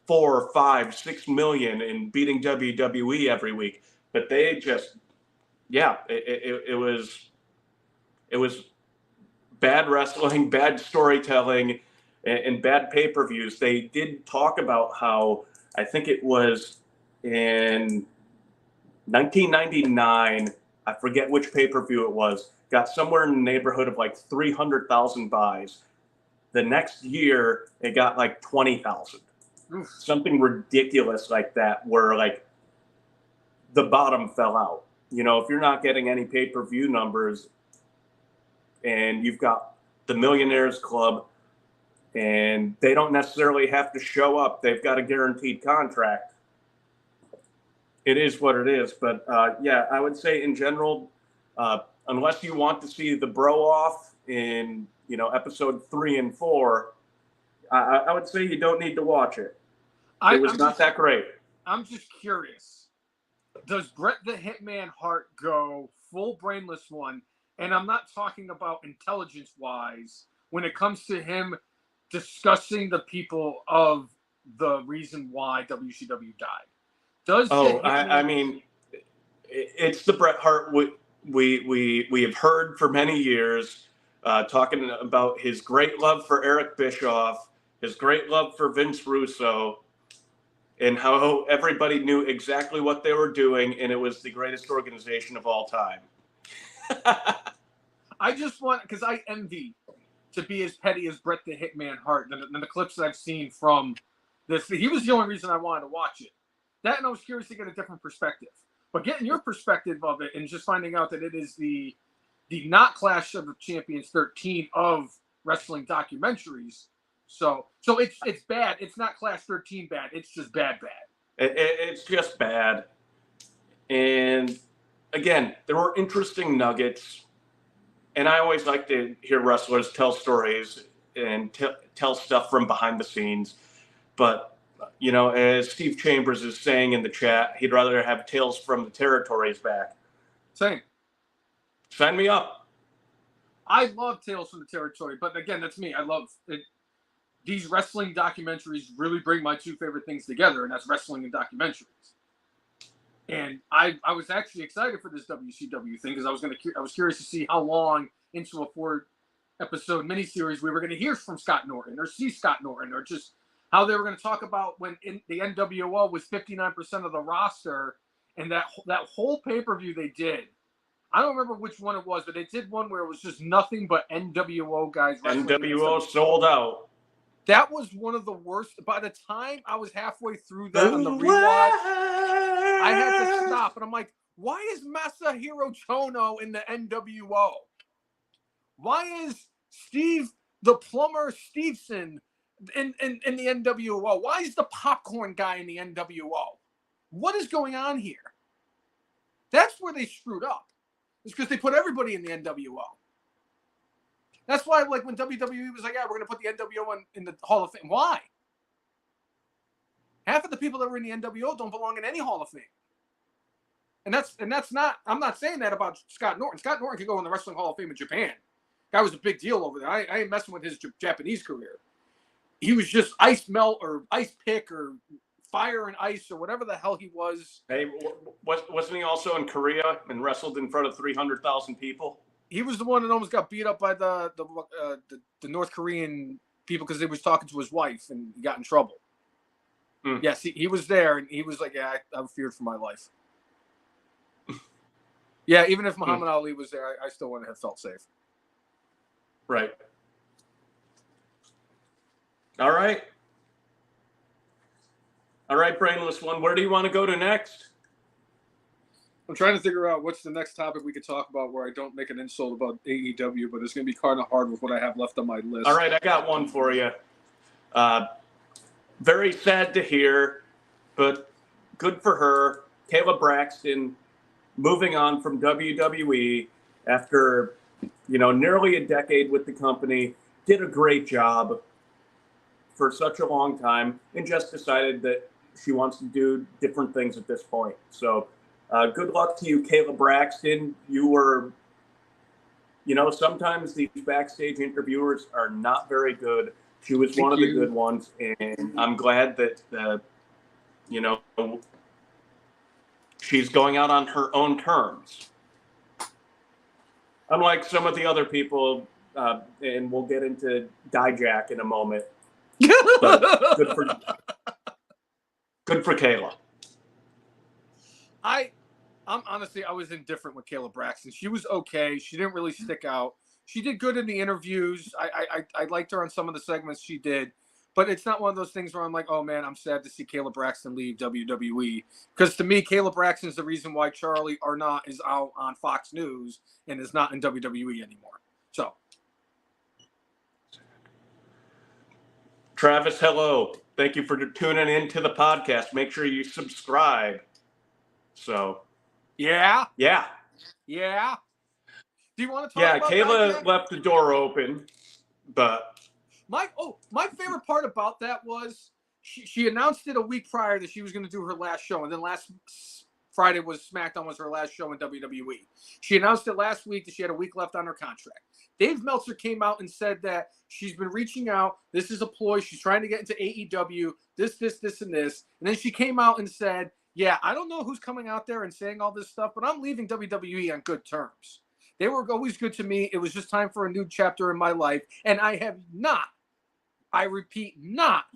4, 5, 6 million and beating WWE every week. But they just, it was bad wrestling, bad storytelling, and bad pay-per-views. They did talk about how, I think it was in 1999, I forget which pay-per-view it was, got somewhere in the neighborhood of like 300,000 buys. The next year, it got like 20,000. Something ridiculous like that, where like the bottom fell out. If you're not getting any pay-per-view numbers and you've got the Millionaires Club and they don't necessarily have to show up, they've got a guaranteed contract. It is what it is. But I would say in general, unless you want to see the bro off in, episode 3 and 4, I would say you don't need to watch it. It was not that great. I'm just curious. Does Bret the Hitman Hart go full brainless one? And I'm not talking about intelligence-wise when it comes to him discussing the people of the reason why WCW died. It's the Bret Hart we have heard for many years, talking about his great love for Eric Bischoff, his great love for Vince Russo, and how everybody knew exactly what they were doing, and it was the greatest organization of all time. I just want, because I envy to be as petty as Bret the Hitman Hart than the clips that I've seen from this. He was the only reason I wanted to watch it. That, and I was curious to get a different perspective. But getting your perspective of it and just finding out that it is the not Clash of the Champions 13 of wrestling documentaries. So it's bad. It's not Clash 13 bad. It's just bad. It's just bad. And again, there were interesting nuggets. And I always like to hear wrestlers tell stories and tell stuff from behind the scenes. But, as Steve Chambers is saying in the chat, he'd rather have Tales from the Territories back. Same. Sign me up. I love Tales from the Territory. But again, that's me. I love it. These wrestling documentaries really bring my two favorite things together, and that's wrestling and documentaries. And I was actually excited for this WCW thing because I was curious to see how long into a 4-episode miniseries we were going to hear from Scott Norton or see Scott Norton, or just how they were going to talk about when the NWO was 59% of the roster, and that whole pay-per-view they did. I don't remember which one it was, but they did one where it was just nothing but NWO guys wrestling. NWO sold out. That was one of the worst. By the time I was halfway through that on the rewatch, I had to stop. And I'm like, why is Masahiro Chono in the NWO? Why is Steve the Plumber Stevenson in the NWO? Why is the popcorn guy in the NWO? What is going on here? That's where they screwed up. It's because they put everybody in the NWO. That's why, like, when WWE was like, yeah, we're going to put the NWO in the Hall of Fame. Why? Half of the people that were in the NWO don't belong in any Hall of Fame. And that's not, I'm not saying that about Scott Norton. Scott Norton could go in the Wrestling Hall of Fame in Japan. Guy was a big deal over there. I ain't messing with his Japanese career. He was just ice melt or ice pick or fire and ice or whatever the hell he was. Hey, wasn't he also in Korea and wrestled in front of 300,000 people? He was the one that almost got beat up by the North Korean people because they was talking to his wife and he got in trouble. Mm. Yes, he was there and he was like, yeah, I'm feared for my life. Yeah, even if Muhammad Ali was there, I still wouldn't have felt safe. Right. All right. All right, Brainless One. Where do you want to go to next? I'm trying to figure out what's the next topic we could talk about where I don't make an insult about AEW, but it's going to be kind of hard with what I have left on my list. All right, I got one for you. Very sad to hear, but good for her. Kayla Braxton moving on from WWE after, nearly a decade with the company, did a great job for such a long time and just decided that she wants to do different things at this point. So good luck to you, Kayla Braxton. You were, sometimes these backstage interviewers are not very good. She was one of the good ones, and I'm glad that, she's going out on her own terms. Unlike some of the other people, and we'll get into Dijak in a moment. But good for Kayla. I'm honestly, I was indifferent with Kayla Braxton. She was okay. She didn't really stick out. She did good in the interviews. I liked her on some of the segments she did. But it's not one of those things where I'm like, oh, man, I'm sad to see Kayla Braxton leave WWE. Because to me, Kayla Braxton is the reason why Charlie Arnott is out on Fox News and is not in WWE anymore. So. Travis, hello. Thank you for tuning in to the podcast. Make sure you subscribe. So. Yeah? Yeah. Yeah? Do you want to talk about Kayla that? left the door open, but. My favorite part about that was she announced it a week prior that she was going to do her last show, and then last Friday was SmackDown was her last show in WWE. She announced it last week that she had a week left on her contract. Dave Meltzer came out and said that she's been reaching out. This is a ploy. She's trying to get into AEW, this, and this. And then she came out and said, yeah, I don't know who's coming out there and saying all this stuff, but I'm leaving WWE on good terms. They were always good to me. It was just time for a new chapter in my life. And I have not, I repeat, not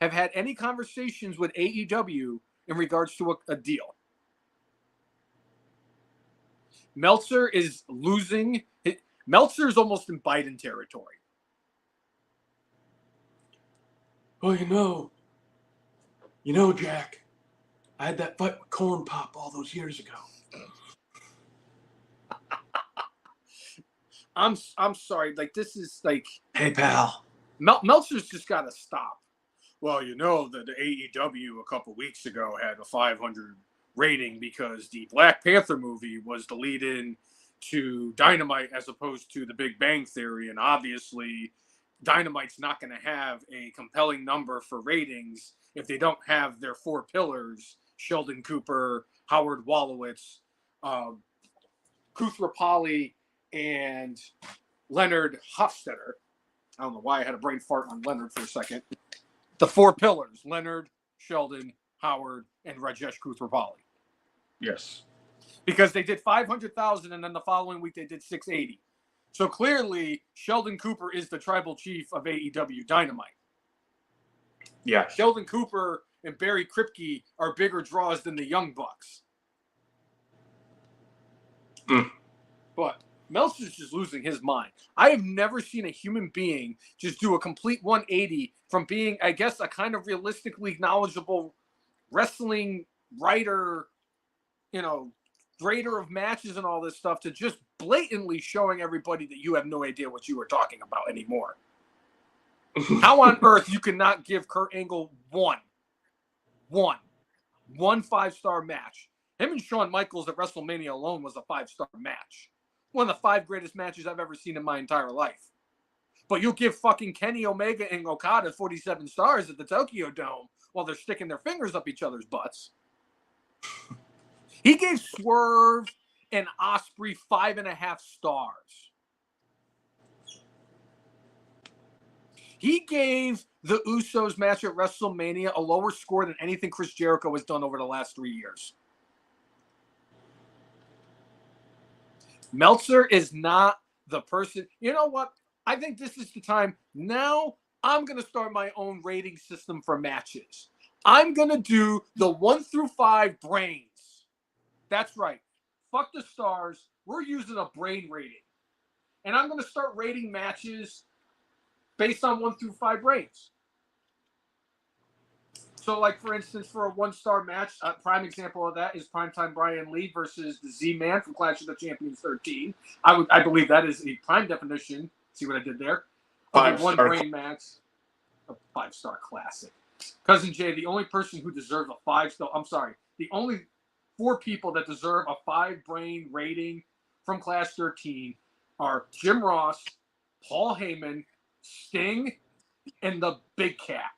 have had any conversations with AEW in regards to a deal. Meltzer is losing. Meltzer is almost in Biden territory. Oh, Jack, I had that fight with Corn Pop all those years ago. I'm sorry. Like, this is like, hey, pal. Meltzer's just got to stop. Well, that the AEW a couple weeks ago had a 500 rating because the Black Panther movie was the lead-in to Dynamite as opposed to the Big Bang Theory. And obviously, Dynamite's not going to have a compelling number for ratings if they don't have their four pillars, Sheldon Cooper, Howard Wolowitz, Koothrappali, and Leonard Hofstetter. I don't know why I had a brain fart on Leonard for a second. The four pillars, Leonard, Sheldon, Howard, and Rajesh Koothrappali. Yes. Because they did 500,000 and then the following week they did 680. So clearly, Sheldon Cooper is the tribal chief of AEW Dynamite. Yeah. Sheldon Cooper and Barry Kripke are bigger draws than the Young Bucks. But Meltzer's just losing his mind. I have never seen a human being just do a complete 180 from being, I guess, a kind of realistically knowledgeable wrestling writer, grader of matches and all this stuff to just blatantly showing everybody that you have no idea what you are talking about anymore. How on earth you cannot give Kurt Angle one 5-star match? Him and Shawn Michaels at WrestleMania alone was a 5-star match. One of the 5 greatest matches I've ever seen in my entire life. But you'll give fucking Kenny Omega and Okada 47 stars at the Tokyo Dome while they're sticking their fingers up each other's butts. He gave Swerve and Ospreay 5.5 stars. He gave the Usos match at WrestleMania a lower score than anything Chris Jericho has done over the last 3 years. Meltzer is not the person. You know what? I think this is the time. Now I'm going to start my own rating system for matches. I'm going to do the 1 through 5 brains. That's right. Fuck the stars. We're using a brain rating. And I'm going to start rating matches based on 1 through 5 brains. So, like, for instance, for a 1-star match, a prime example of that is Primetime Brian Lee versus the Z-Man from Clash of the Champions 13. I believe that is a prime definition. See what I did there? Of a 1 brain match. A 5-star classic. Cousin Jay, the only person who deserves a 5-star, I'm sorry, the only 4 people that deserve a 5 brain rating from Clash 13 are Jim Ross, Paul Heyman, Sting, and the Big Cat.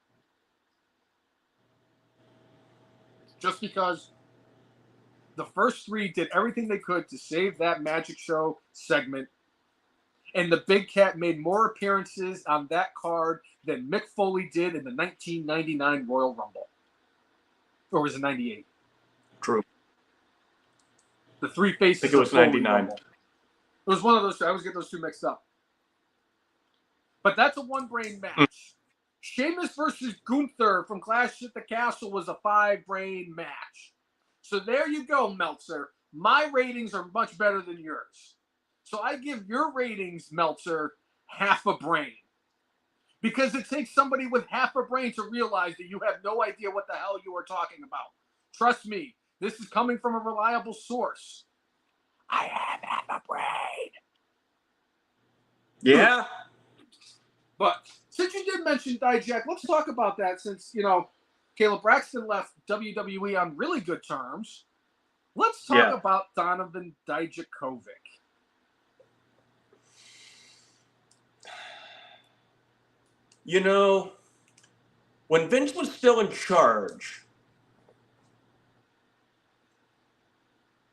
Just because the first 3 did everything they could to save that Magic Show segment. And the Big Cat made more appearances on that card than Mick Foley did in the 1999 Royal Rumble. Or was it 98? True. The 3 faces. I think it was 99. It was one of those 2. I always get those 2 mixed up. But that's a 1-brain match. Sheamus versus Gunther from Clash at the Castle was a 5-brain match. So there you go, Meltzer. My ratings are much better than yours. So I give your ratings, Meltzer, half a brain. Because it takes somebody with half a brain to realize that you have no idea what the hell you are talking about. Trust me, this is coming from a reliable source. I have half a brain. Yeah. But since you did mention Dijak, let's talk about that since, Caleb Braxton left WWE on really good terms. Let's talk about Donovan Dijakovic. When Vince was still in charge,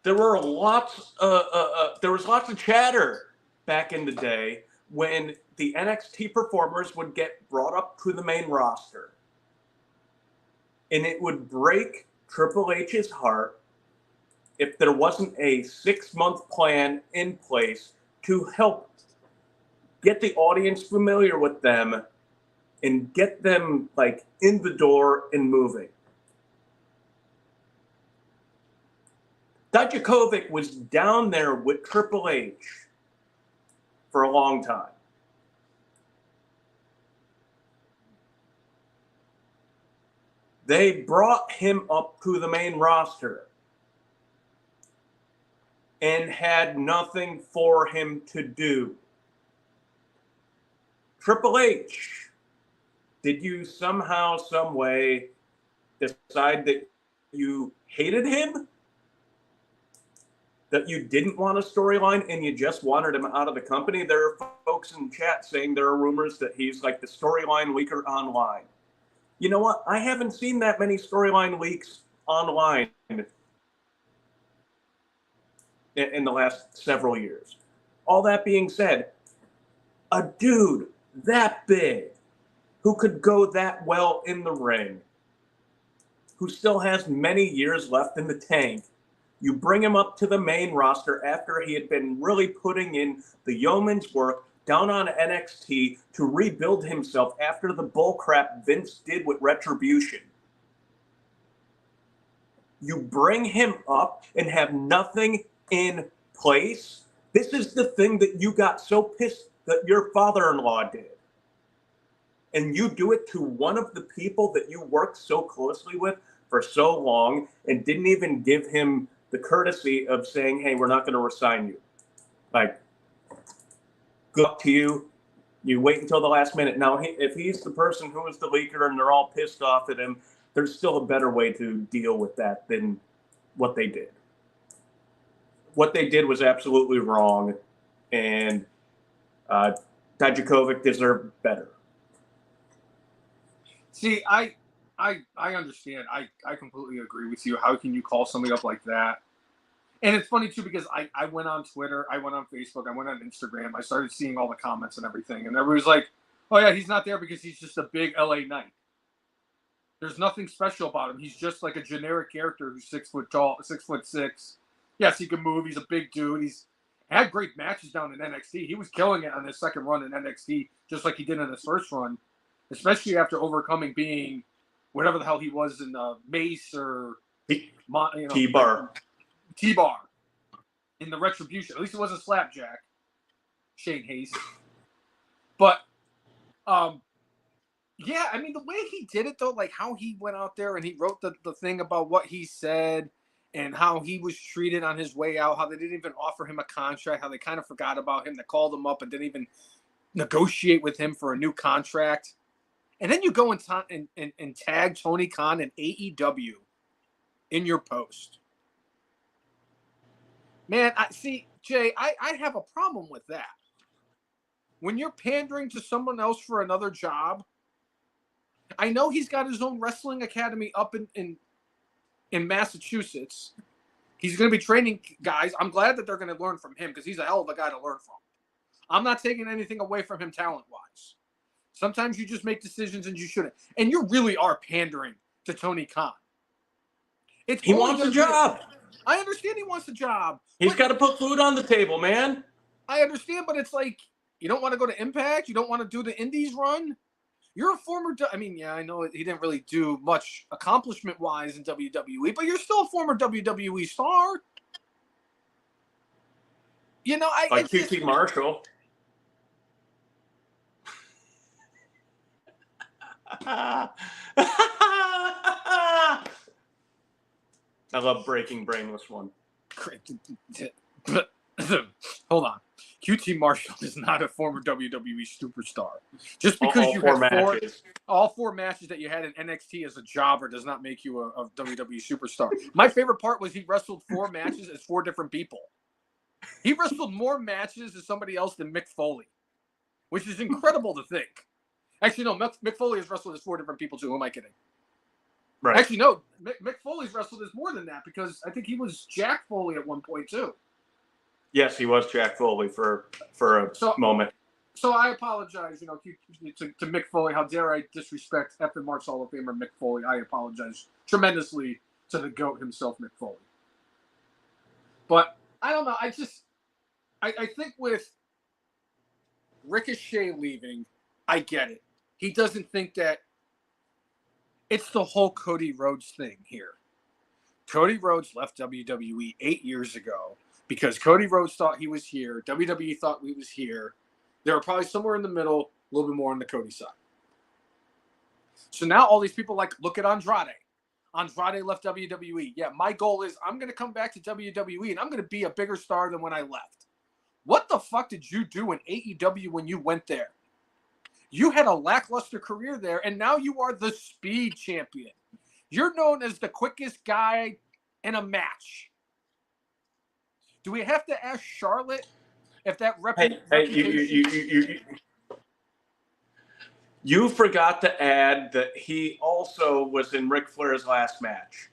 there was lots of chatter back in the day when the NXT performers would get brought up to the main roster. And it would break Triple H's heart if there wasn't a 6-month plan in place to help get the audience familiar with them and get them in the door and moving. Dijakovic was down there with Triple H for a long time. They brought him up to the main roster and had nothing for him to do. Triple H, did you somehow, some way decide that you hated him? That you didn't want a storyline and you just wanted him out of the company? There are folks in chat saying there are rumors that he's like the storyline leaker online. You know what? I haven't seen that many storyline leaks online in the last several years. All that being said, a dude that big, who could go that well in the ring, who still has many years left in the tank, you bring him up to the main roster after he had been really putting in the yeoman's work down on NXT to rebuild himself after the bullcrap Vince did with Retribution. You bring him up and have nothing in place. This is the thing that you got so pissed that your father-in-law did. And you do it to one of the people that you worked so closely with for so long and didn't even give him the courtesy of saying, hey, we're not going to resign you. Good luck to you. You wait until the last minute. Now, if he's the person who is the leaker and they're all pissed off at him, there's still a better way to deal with that than what they did. What they did was absolutely wrong, and Dijakovic deserved better. See, I I understand. I completely agree with you. How can you call somebody up like that? And it's funny too because I went on Twitter, I went on Facebook, I went on Instagram, I started seeing all the comments and everything, and everybody's like, "Oh yeah, he's not there because he's just a big LA Knight. There's nothing special about him. He's just like a generic character who's 6 foot tall, 6'6". Yes, he can move. He's a big dude. He's had great matches down in NXT. He was killing it on his second run in NXT, just like he did in his first run, especially after overcoming being whatever the hell he was in Mace or T-Bar. T-Bar in the Retribution. At least it wasn't Slapjack, Shane Hayes. But, yeah, I mean, the way he did it, though, like how he went out there and he wrote the thing about what he said and how he was treated on his way out, how they didn't even offer him a contract, how they kind of forgot about him, they called him up and didn't even negotiate with him for a new contract. And then you go and tag Tony Khan and AEW in your post. Man, Jay, I have a problem with that. When you're pandering to someone else for another job, I know he's got his own wrestling academy up in Massachusetts. He's going to be training guys. I'm glad that they're going to learn from him because he's a hell of a guy to learn from. I'm not taking anything away from him talent-wise. Sometimes you just make decisions and you shouldn't. And you really are pandering to Tony Khan. He wants a job. I understand he wants a job. He's got to put food on the table, man. I understand, but it's like, you don't want to go to Impact? You don't want to do the Indies run? You're a former, I mean, yeah, I know he didn't really do much accomplishment-wise in WWE, but you're still a former WWE star. You know, like QT Marshall. I love breaking Brainless one. Hold on. QT Marshall is not a former WWE superstar. Just because you had all four matches that you had in NXT as a jobber does not make you a WWE superstar. My favorite part was he wrestled 4 matches as 4 different people. He wrestled more matches as somebody else than Mick Foley, which is incredible to think. Actually, no, Mick Foley has wrestled as 4 different people too. Who am I kidding? Right. Actually, no, Mick Foley's wrestled as more than that because I think he was Jack Foley at one point too. Yes, he was Jack Foley for a moment. So I apologize, to Mick Foley. How dare I disrespect F and Marks Hall of Famer Mick Foley? I apologize tremendously to the GOAT himself, Mick Foley. But I don't know. I think with Ricochet leaving, I get it. He doesn't think that it's the whole Cody Rhodes thing here. Cody Rhodes left WWE 8 years ago because Cody Rhodes thought he was here. WWE thought we was here. They were probably somewhere in the middle, a little bit more on the Cody side. So now all these people look at Andrade. Andrade left WWE. Yeah, my goal is I'm going to come back to WWE and I'm going to be a bigger star than when I left. What the fuck did you do in AEW when you went there? You had a lackluster career there, and now you are the speed champion. You're known as the quickest guy in a match. Do we have to ask Charlotte if that reputation? You forgot to add that he also was in Ric Flair's last match.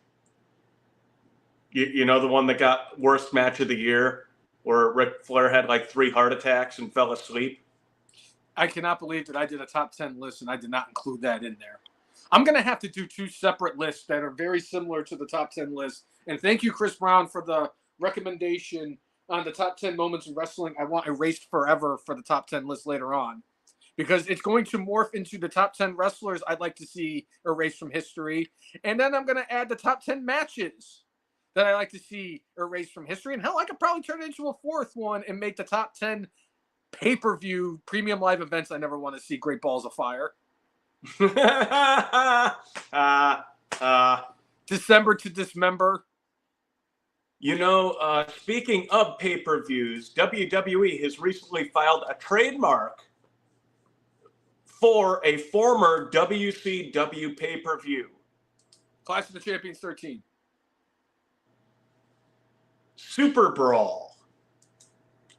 You know, the one that got worst match of the year, where Ric Flair had 3 heart attacks and fell asleep. I cannot believe that I did a top 10 list and I did not include that in there. I'm going to have to do 2 separate lists that are very similar to the top 10 list. And thank you, Chris Brown, for the recommendation on the top 10 moments in wrestling I want erased forever for the top 10 list later on. Because it's going to morph into the top 10 wrestlers I'd like to see erased from history. And then I'm going to add the top 10 matches that I like to see erased from history. And hell, I could probably turn it into a 4th one and make the top 10 pay-per-view premium live events I never want to see. Great Balls of Fire. December to Dismember. Speaking of pay-per-views, WWE has recently filed a trademark for a former WCW pay-per-view. Clash of the Champions 13. Super Brawl.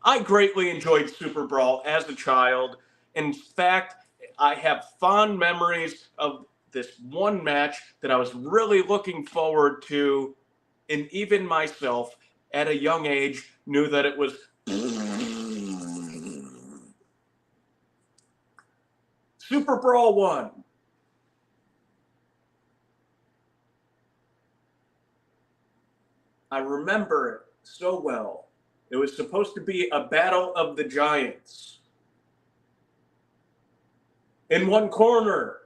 I greatly enjoyed Super Brawl as a child. In fact, I have fond memories of this one match that I was really looking forward to, and even myself at a young age knew that it was Super Brawl 1. I remember it so well. It was supposed to be a battle of the giants. In one corner,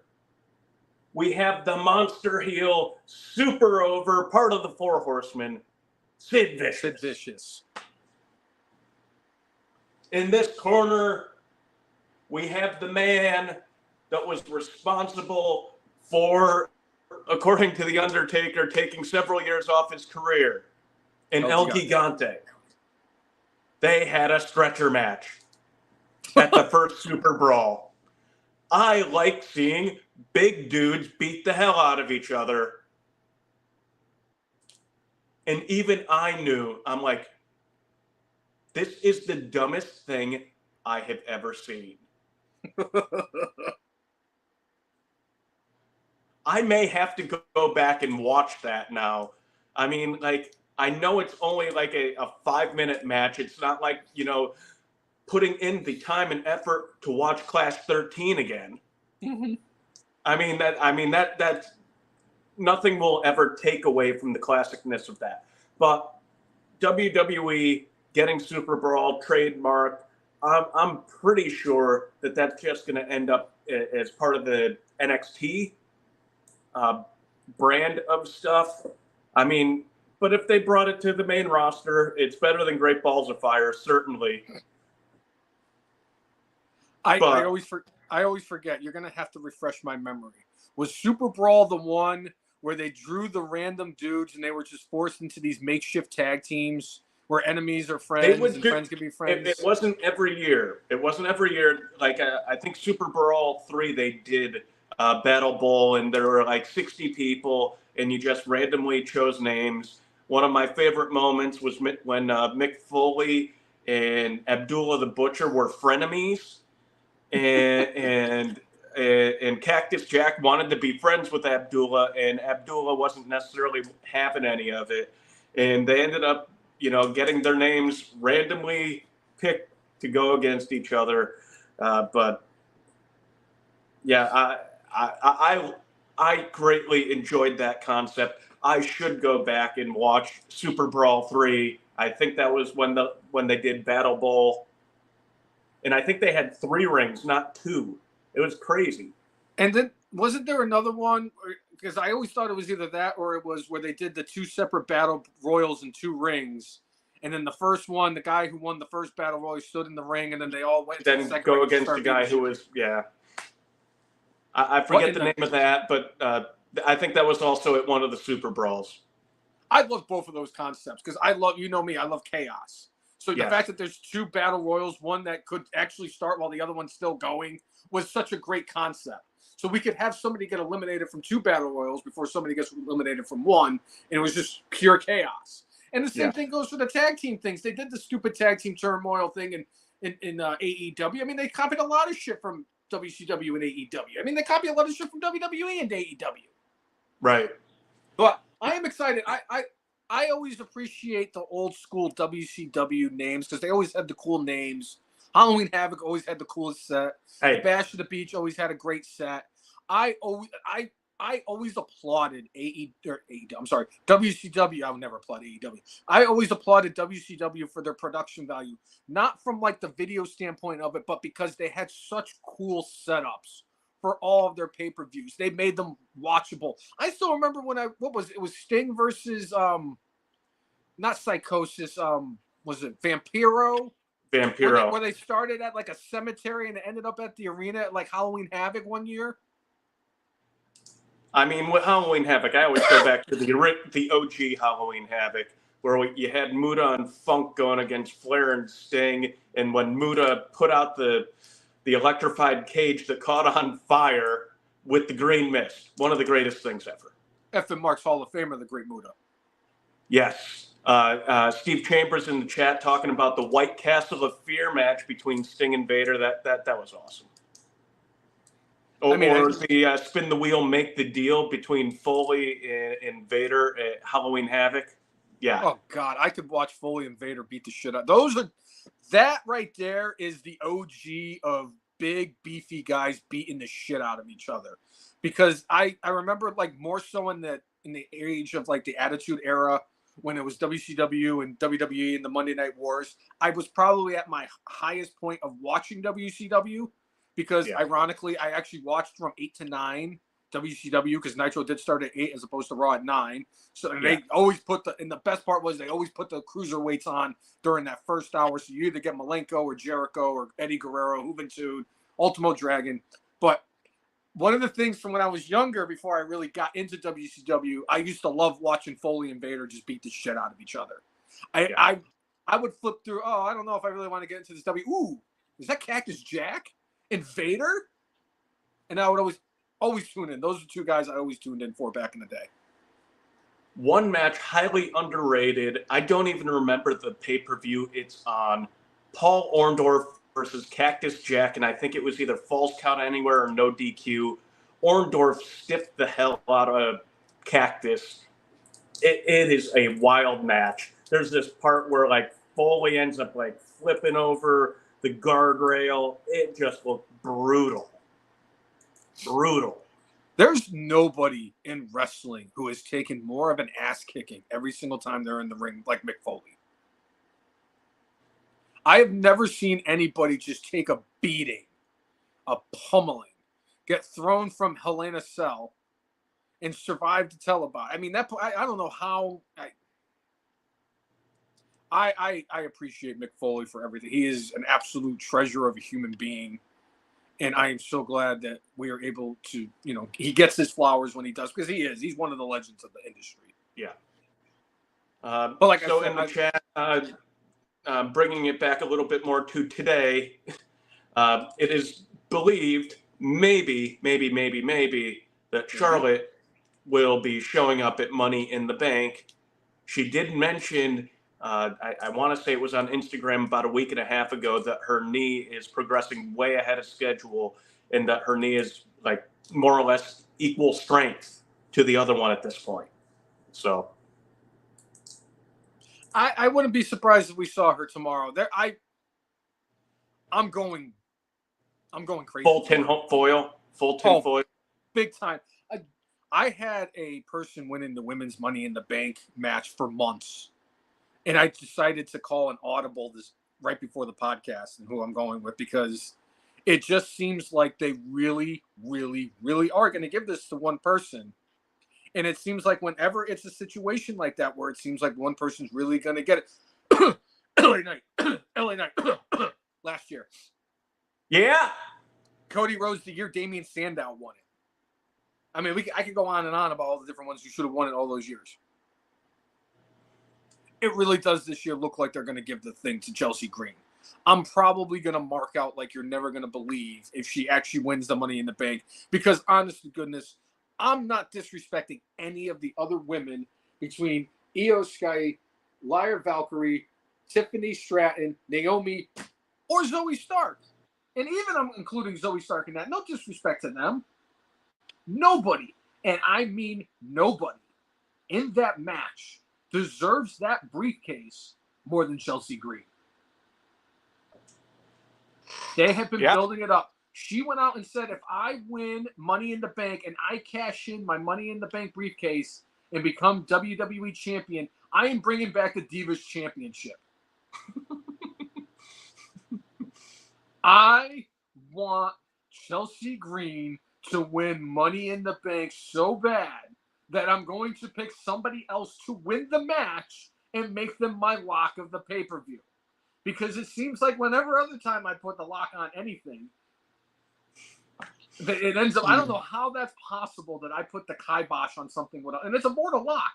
we have the monster heel, super over, part of the Four Horsemen, Sid Vicious. Sid Vicious. In this corner, we have the man that was responsible for, according to The Undertaker, taking several years off his career, in El Gigante. They had a stretcher match at the first Super Brawl. I like seeing big dudes beat the hell out of each other. And even I knew, I'm like, this is the dumbest thing I have ever seen. I may have to go back and watch that now. I mean, like, I know it's only like a 5-minute match. It's not like, you know, putting in the time and effort to watch Clash 13 again. Mm-hmm. I mean, that's nothing will ever take away from the classicness of that. But WWE getting Super Brawl trademark, I'm pretty sure that that's just going to end up as part of the NXT brand of stuff. I mean, but if they brought it to the main roster, it's better than Great Balls of Fire, certainly. I always forget. You're gonna have to refresh my memory. Was Super Brawl the one where they drew the random dudes and they were just forced into these makeshift tag teams where enemies are friends and friends can be friends? It wasn't every year. It wasn't every year. Like I think Super Brawl 3, they did Battle Bowl, and there were like 60 people, and you just randomly chose names. One of my favorite moments was when Mick Foley and Abdullah the Butcher were frenemies, and Cactus Jack wanted to be friends with Abdullah, and Abdullah wasn't necessarily having any of it, and they ended up, you know, getting their names randomly picked to go against each other. But yeah, I greatly enjoyed that concept. I should go back and watch Super Brawl 3. I think that was when they did Battle Bowl. And I think they had 3 rings, not 2. It was crazy. And then wasn't there another one? Because I always thought it was either that or it was where they did the 2 separate battle royals in 2 rings. And then the first one, the guy who won the first battle royal stood in the ring, and then they all went. Then go against the guy who was, yeah. I forget the name of that, but I think that was also at one of the Super Brawls. I love both of those concepts because I love, you know me, I love chaos. So the fact that there's 2 battle royals, one that could actually start while the other one's still going, was such a great concept. So we could have somebody get eliminated from 2 battle royals before somebody gets eliminated from 1, and it was just pure chaos. And the same thing goes for the tag team things. They did the stupid tag team turmoil thing in AEW. I mean, they copied a lot of shit from WCW and AEW. I mean, they copy a lot of shit from WWE and AEW. Right. But I am excited. I always appreciate the old school WCW names because they always had the cool names. Halloween Havoc always had the coolest set. The Bash of the Beach always had a great set. I always applauded WCW. I would never applaud AEW. I always applauded WCW for their production value, not from like the video standpoint of it, but because they had such cool setups for all of their pay-per-views. They made them watchable. I still remember when it was Sting versus not Psychosis, was it Vampiro? Where they started at like a cemetery and it ended up at the arena at like Halloween Havoc one year. I mean, with Halloween Havoc, I always go back to the OG Halloween Havoc, where you had Muta and Funk going against Flair and Sting, and when Muta put out the electrified cage that caught on fire with the green mist, one of the greatest things ever. F. Mark's Hall of Famer, the Great Muta. Yes. Steve Chambers in the chat talking about the White Castle of Fear match between Sting and Vader. That was awesome. Or, I mean, or the spin the wheel, make the deal between Foley and Vader at Halloween Havoc. Yeah. oh God, I could watch Foley and Vader beat the shit out. That right there is the OG of big beefy guys beating the shit out of each other. Because I remember like more so in the age of like the Attitude Era when it was WCW and WWE and the Monday Night Wars. I was probably at my highest point of watching WCW because ironically I actually watched from 8 to 9 WCW because Nitro did start at 8 as opposed to Raw at 9. So they always put and the best part was they always put the cruiserweights on during that first hour. So you either get Malenko or Jericho or Eddie Guerrero, Juventud, Ultimo Dragon. But one of the things from when I was younger, before I really got into WCW, I used to love watching Foley and Vader just beat the shit out of each other. I would flip through, I don't know if I really want to get into this Ooh, is that Cactus Jack and Vader? And I would always tune in. Those are two guys I always tuned in for back in the day. One match highly underrated. I don't even remember the pay-per-view it's on. Paul Orndorff versus Cactus Jack, and I think it was either Falls Count Anywhere or No DQ. Orndorff stiffed the hell out of Cactus. It is a wild match. There's this part where like Foley ends up like flipping over the guardrail. It just looked brutal. Brutal. There's nobody in wrestling who has taken more of an ass kicking every single time they're in the ring like Mick Foley. I have never seen anybody just take a beating, a pummeling, get thrown from Hell in a Cell, and survive to tell about. I mean, I don't know how. I appreciate Mick Foley for everything. He is an absolute treasure of a human being, and I am so glad that we are able to, he gets his flowers when he does, because he's one of the legends of the industry. Yeah. But like so I said, in the chat. Bringing it back a little bit more to today, it is believed, maybe, that Charlotte will be showing up at Money in the Bank. She did mention, I want to say it was on Instagram about a week and a half ago, that her knee is progressing way ahead of schedule and that her knee is like more or less equal strength to the other one at this point. So I wouldn't be surprised if we saw her tomorrow. I'm going crazy. Full tin foil. Big time. I had a person winning the women's Money in the Bank match for months, and I decided to call an audible this right before the podcast and who I'm going with, because it just seems like they really, really, really are going to give this to one person. And it seems like whenever it's a situation like that where it seems like one person's really going to get it. LA Knight last year. Yeah. Cody Rhodes the year Damian Sandow won it. I mean, I could go on and on about all the different ones who should have won it all those years. It really does this year look like they're going to give the thing to Chelsea Green. I'm probably going to mark out like you're never going to believe if she actually wins the Money in the Bank, because honest to goodness, I'm not disrespecting any of the other women between Io Sky, Lyra Valkyrie, Tiffany Stratton, Naomi, or Zoe Stark. And even I'm including Zoe Stark in that. No disrespect to them. Nobody, and I mean nobody, in that match deserves that briefcase more than Chelsea Green. They have been building it up. She went out and said, if I win Money in the Bank and I cash in my Money in the Bank briefcase and become WWE champion, I am bringing back the Divas Championship. I want Chelsea Green to win Money in the Bank so bad that I'm going to pick somebody else to win the match and make them my lock of the pay-per-view. Because it seems like whenever other time I put the lock on anything, it ends up, I don't know how that's possible that I put the kibosh on something without, and it's a mortal lock.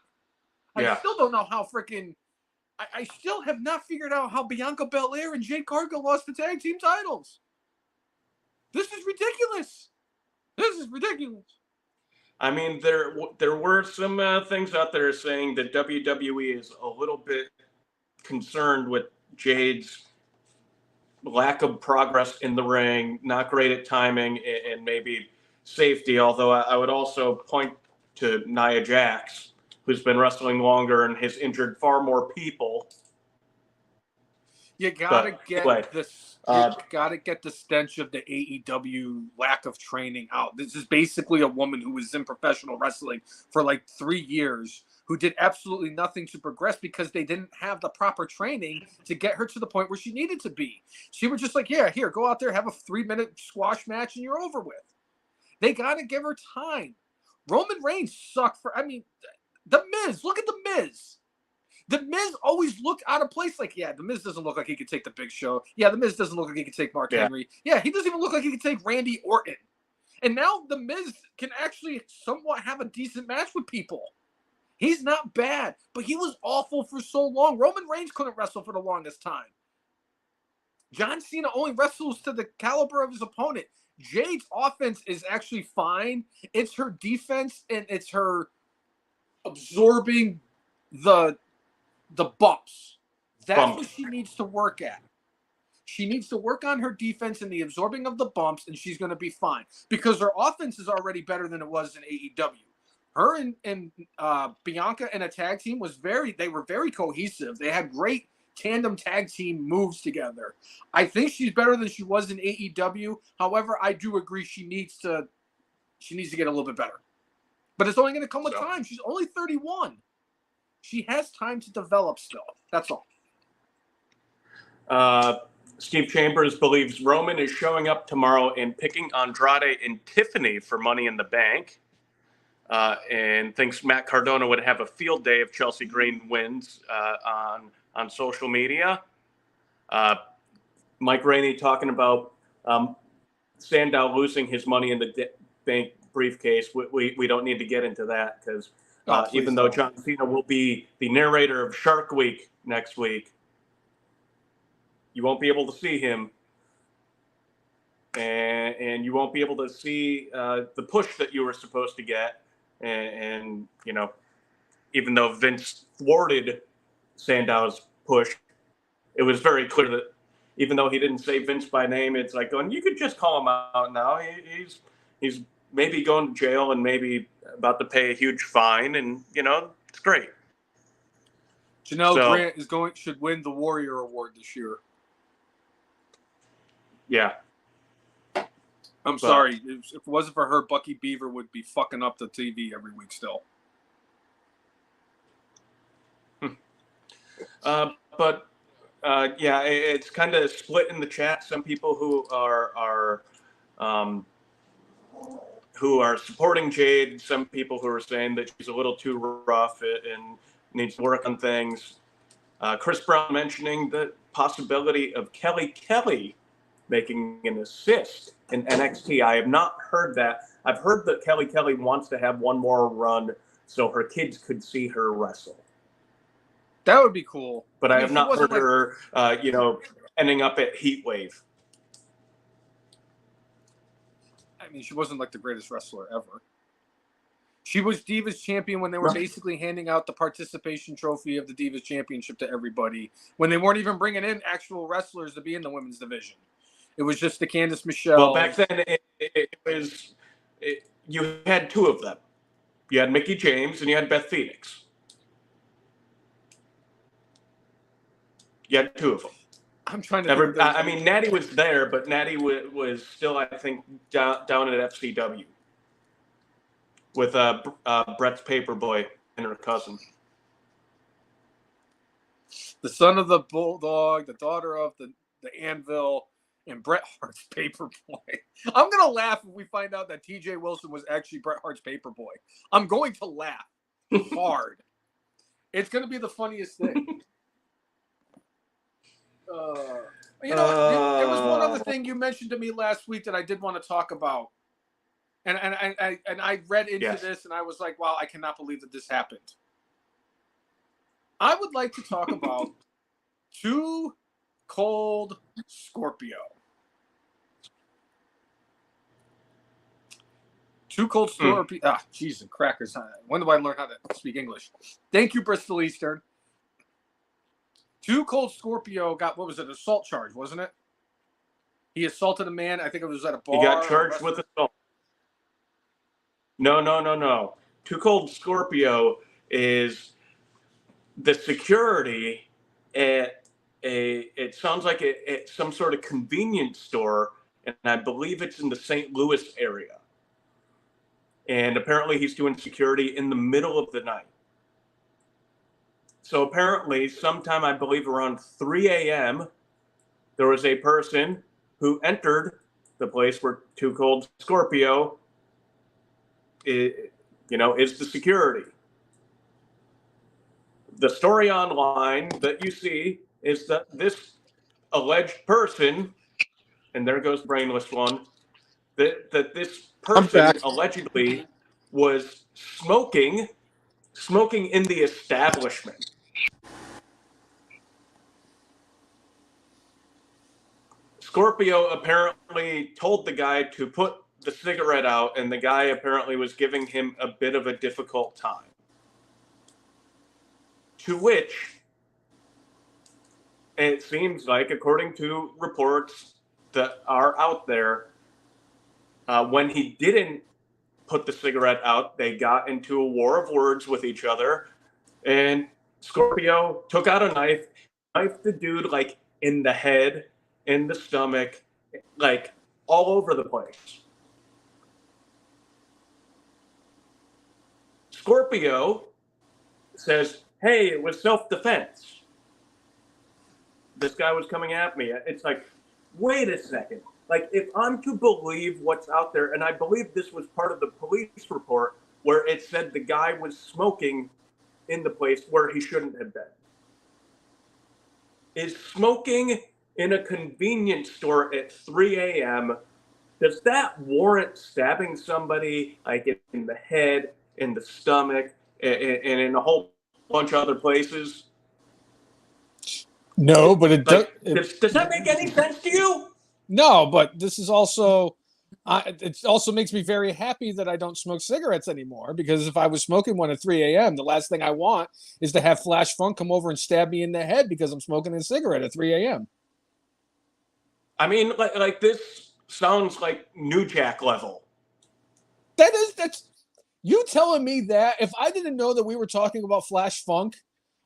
I still don't know how freaking, I still have not figured out how Bianca Belair and Jade Cargill lost the tag team titles. This is ridiculous. I mean, there were some things out there saying that WWE is a little bit concerned with Jade's lack of progress in the ring, not great at timing, and maybe safety, although I would also point to Nia Jax, who's been wrestling longer and has injured far more people. You gotta anyway, get the stench of the AEW lack of training out. This is basically a woman who was in professional wrestling for like 3 years, who did absolutely nothing to progress because they didn't have the proper training to get her to the point where she needed to be. She was just like, yeah, here, go out there, have a 3-minute squash match, and you're over with. They gotta give her time. Roman Reigns sucked The Miz. Look at The Miz. The Miz always looked out of place. Like, yeah, The Miz doesn't look like he could take the Big Show. Yeah, The Miz doesn't look like he could take Mark Henry. Yeah, he doesn't even look like he could take Randy Orton. And now The Miz can actually somewhat have a decent match with people. He's not bad, but he was awful for so long. Roman Reigns couldn't wrestle for the longest time. John Cena only wrestles to the caliber of his opponent. Jade's offense is actually fine. It's her defense and it's her absorbing the bumps. That's what she needs to work at. She needs to work on her defense and the absorbing of the bumps, and she's going to be fine because her offense is already better than it was in AEW. Her and Bianca in a tag team they were very cohesive. They had great tandem tag team moves together. I think she's better than she was in AEW. However, I do agree she needs to get a little bit better. But it's only going to come with time. She's only 31. She has time to develop still. That's all. Steve Chambers believes Roman is showing up tomorrow and picking Andrade and Tiffany for Money in the Bank. And thinks Matt Cardona would have a field day if Chelsea Green wins on social media. Mike Rainey talking about Sandow losing his Money in the Bank briefcase. We don't need to get into that because even though John Cena will be the narrator of Shark Week next week, you won't be able to see him. And you won't be able to see the push that you were supposed to get. And you know, even though Vince thwarted Sandow's push, it was very clear that even though he didn't say Vince by name, it's like going, you could just call him out now. He's maybe going to jail and maybe about to pay a huge fine, and you know, it's great. Janelle Grant should win the Warrior Award this year. Yeah. I'm sorry. If it wasn't for her, Bucky Beaver would be fucking up the TV every week still. Yeah, it's kind of split in the chat. Some people who are supporting Jade. Some people who are saying that she's a little too rough and needs to work on things. Chris Brown mentioning the possibility of Kelly making an assist in NXT. I have not heard that. I've heard that Kelly wants to have one more run so her kids could see her wrestle. That would be cool. But I have not heard her, ending up at Heatwave. I mean, she wasn't like the greatest wrestler ever. She was Divas Champion when they were basically handing out the participation trophy of the Divas Championship to everybody, when they weren't even bringing in actual wrestlers to be in the women's division. It was just the Candice Michelle. Well, back then you had two of them. You had Mickie James and you had Beth Phoenix. You had two of them. I'm trying to. I mean, Natty was there, but Natty was still, I think, down at FCW with Brett's Paperboy and her cousin. The son of the Bulldog, the daughter of the Anvil, and Bret Hart's Paperboy. I'm going to laugh if we find out that TJ Wilson was actually Bret Hart's Paperboy. I'm going to laugh hard. It's going to be the funniest thing. There was one other thing you mentioned to me last week that I did want to talk about. And I read into this and I was like, wow, I cannot believe that this happened. I would like to talk about Too Cold Scorpio. Too Cold Scorpio. Jeez and crackers. When do I learn how to speak English? Thank you, Bristol Eastern. Too Cold Scorpio got, what was it, assault charge, wasn't it? He assaulted a man. I think it was at a bar. He got charged with assault. No. Too Cold Scorpio is the security at it sounds like it's some sort of convenience store, and I believe it's in the St. Louis area. And apparently he's doing security in the middle of the night. So apparently sometime, I believe around 3 a.m., there was a person who entered the place where Too Cold Scorpio is the security. The story online that you see is that this alleged person, and there goes Brainless one, that this person allegedly was smoking in the establishment. Scorpio apparently told the guy to put the cigarette out, and the guy apparently was giving him a bit of a difficult time. To which it seems like, according to reports that are out there, when he didn't put the cigarette out, they got into a war of words with each other, and Scorpio took out a knife, knifed the dude like in the head, in the stomach, like all over the place. Scorpio says, hey, it was self-defense. This guy was coming at me. It's like, wait a second. Like, if I'm to believe what's out there, and I believe this was part of the police report where it said the guy was smoking in the place where he shouldn't have been. Is smoking in a convenience store at 3 a.m., does that warrant stabbing somebody like in the head, in the stomach, and in a whole bunch of other places? No, but it does that make any sense to you? No, but this is also it also makes me very happy that I don't smoke cigarettes anymore, because if I was smoking one at 3 a.m., the last thing I want is to have Flash Funk come over and stab me in the head because I'm smoking a cigarette at 3 a.m. I mean, like this sounds like New Jack level. That's you telling me that. If I didn't know that we were talking about Flash Funk,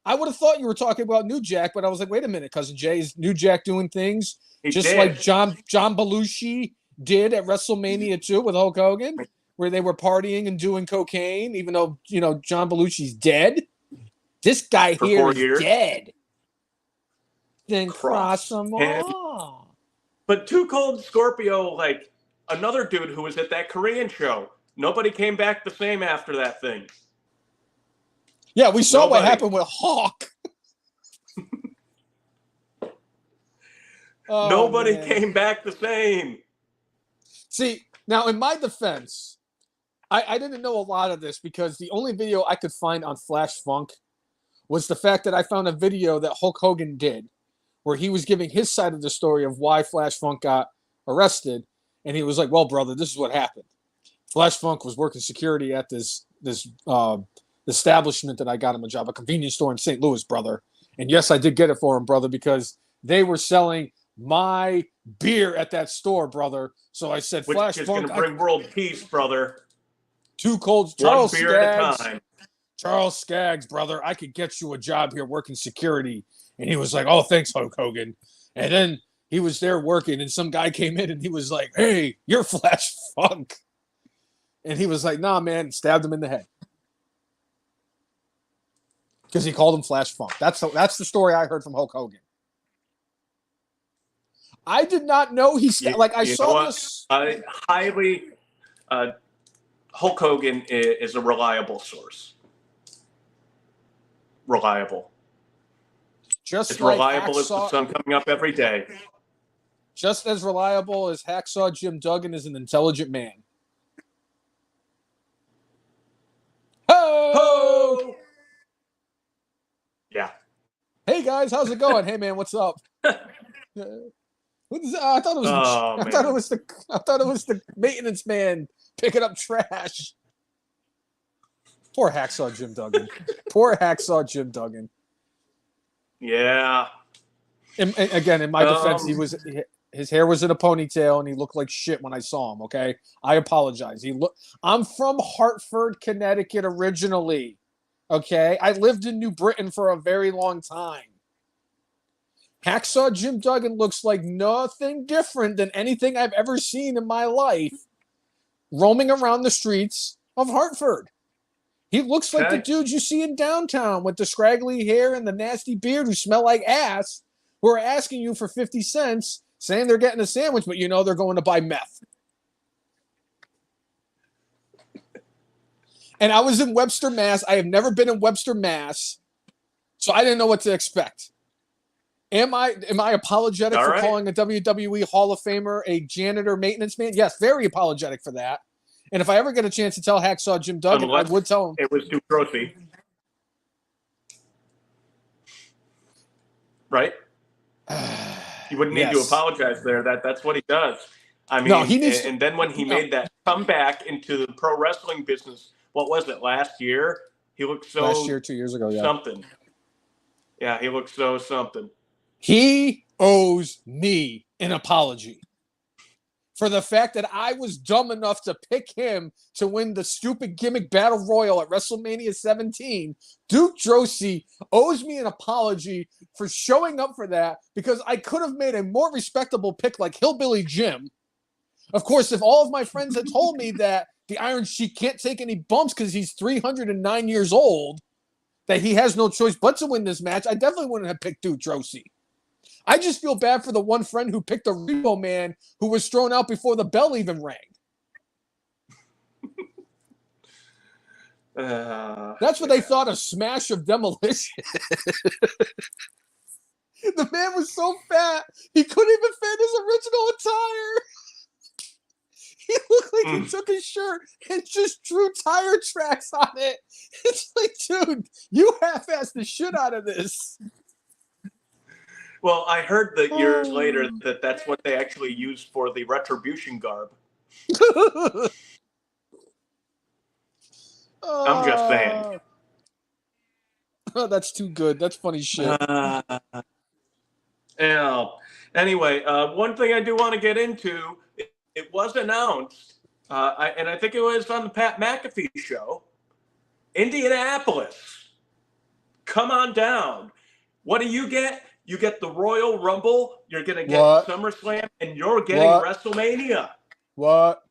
I would have thought you were talking about New Jack, but I was like, wait a minute, Cousin Jay, is New Jack doing things like John Belushi did at WrestleMania 2 with Hulk Hogan, where they were partying and doing cocaine, even though, John Belushi's dead? This guy here is dead. Then cross them off. But Too Cold Scorpio, like another dude who was at that Korean show, nobody came back the same after that thing. Yeah, we saw what happened with Hawk. Nobody came back the same. See, now in my defense, I didn't know a lot of this because the only video I could find on Flash Funk was the fact that I found a video that Hulk Hogan did where he was giving his side of the story of why Flash Funk got arrested. And he was like, well, brother, this is what happened. Flash Funk was working security at this establishment that I got him a job, a convenience store in St. Louis, brother. And yes, I did get it for him, brother, because they were selling my beer at that store, brother. So I said, Flash Funk, which is going to bring world peace, brother. Too Cold. One beer at a time. Charles Skaggs, brother, I could get you a job here working security. And he was like, oh, thanks, Hulk Hogan. And then he was there working, and some guy came in, and he was like, hey, you're Flash Funk. And he was like, nah, man, and stabbed him in the head. Because he called him Flash Funk. That's the story I heard from Hulk Hogan. I did not know he I saw this. Hulk Hogan is a reliable source. Reliable. Just like reliable as the sun coming up every day. Just as reliable as Hacksaw Jim Duggan is an intelligent man. Ho! Yeah. Hey guys, how's it going? Hey man, what's up? I thought it was the maintenance man picking up trash. Poor Hacksaw Jim Duggan. Poor Hacksaw Jim Duggan. Yeah. And again, in my defense, His hair was in a ponytail, and he looked like shit when I saw him. Okay, I apologize. I'm from Hartford, Connecticut originally. Okay, I lived in New Britain for a very long time. Hacksaw Jim Duggan looks like nothing different than anything I've ever seen in my life roaming around the streets of Hartford. He looks like the dudes you see in downtown with the scraggly hair and the nasty beard who smell like ass, who are asking you for 50 cents, saying they're getting a sandwich, but you know they're going to buy meth. And I was in Webster, Mass. I have never been in Webster, Mass, so I didn't know what to expect. Am I apologetic for calling a WWE Hall of Famer a janitor maintenance man? Yes, very apologetic for that. And if I ever get a chance to tell Hacksaw Jim Duggan, I would tell him. It was too grossy. Right? You wouldn't need to apologize there. That's what he does. I mean, no, he needs and then when he made that comeback into the pro wrestling business, what was it, last year? He looked so... Last year, 2 years ago, yeah. Something. Yeah, he looked so something. He owes me an apology for the fact that I was dumb enough to pick him to win the stupid gimmick battle royal at WrestleMania 17. Duke Droese owes me an apology for showing up for that because I could have made a more respectable pick like Hillbilly Jim. Of course, if all of my friends had told me that the Iron Sheik can't take any bumps because he's 309 years old, that he has no choice but to win this match, I definitely wouldn't have picked Duke Droese. I just feel bad for the one friend who picked a Repo Man who was thrown out before the bell even rang. That's what they thought of Smash of Demolition. The man was so fat, he couldn't even fit his original attire. He looked like he took his shirt and just drew tire tracks on it. It's like, dude, you half-assed the shit out of this. Well, I heard that years later that that's what they actually used for the Retribution garb. I'm just saying. Oh, that's too good. That's funny shit. Yeah. Anyway, one thing I do want to get into, it was announced, and I think it was on the Pat McAfee show, Indianapolis. Come on down. What do you get? You get the Royal Rumble, you're going to get SummerSlam, and you're getting WrestleMania. What?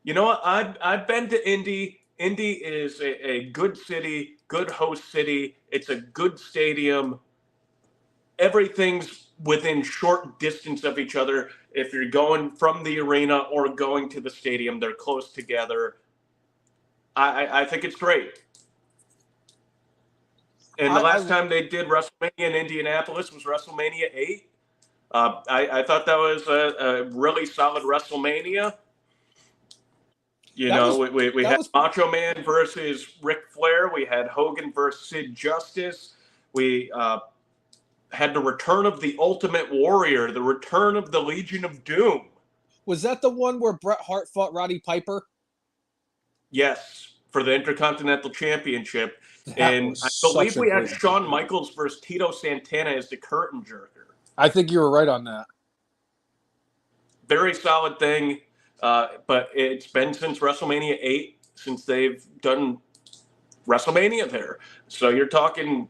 You know what? I've been to Indy. Indy is a good city, good host city. It's a good stadium. Everything's within short distance of each other. If you're going from the arena or going to the stadium, they're close together. I think it's great. And the last time they did WrestleMania in Indianapolis was WrestleMania 8. I thought that was a really solid WrestleMania. We had Macho Man versus Ric Flair. We had Hogan versus Sid Justice. We had the return of the Ultimate Warrior, the return of the Legion of Doom. Was that the one where Bret Hart fought Roddy Piper? Yes, for the Intercontinental Championship. And I believe we had Shawn Michaels versus Tito Santana as the curtain jerker. I think you were right on that. Very solid thing. But it's been since WrestleMania 8 since they've done WrestleMania there. So you're talking,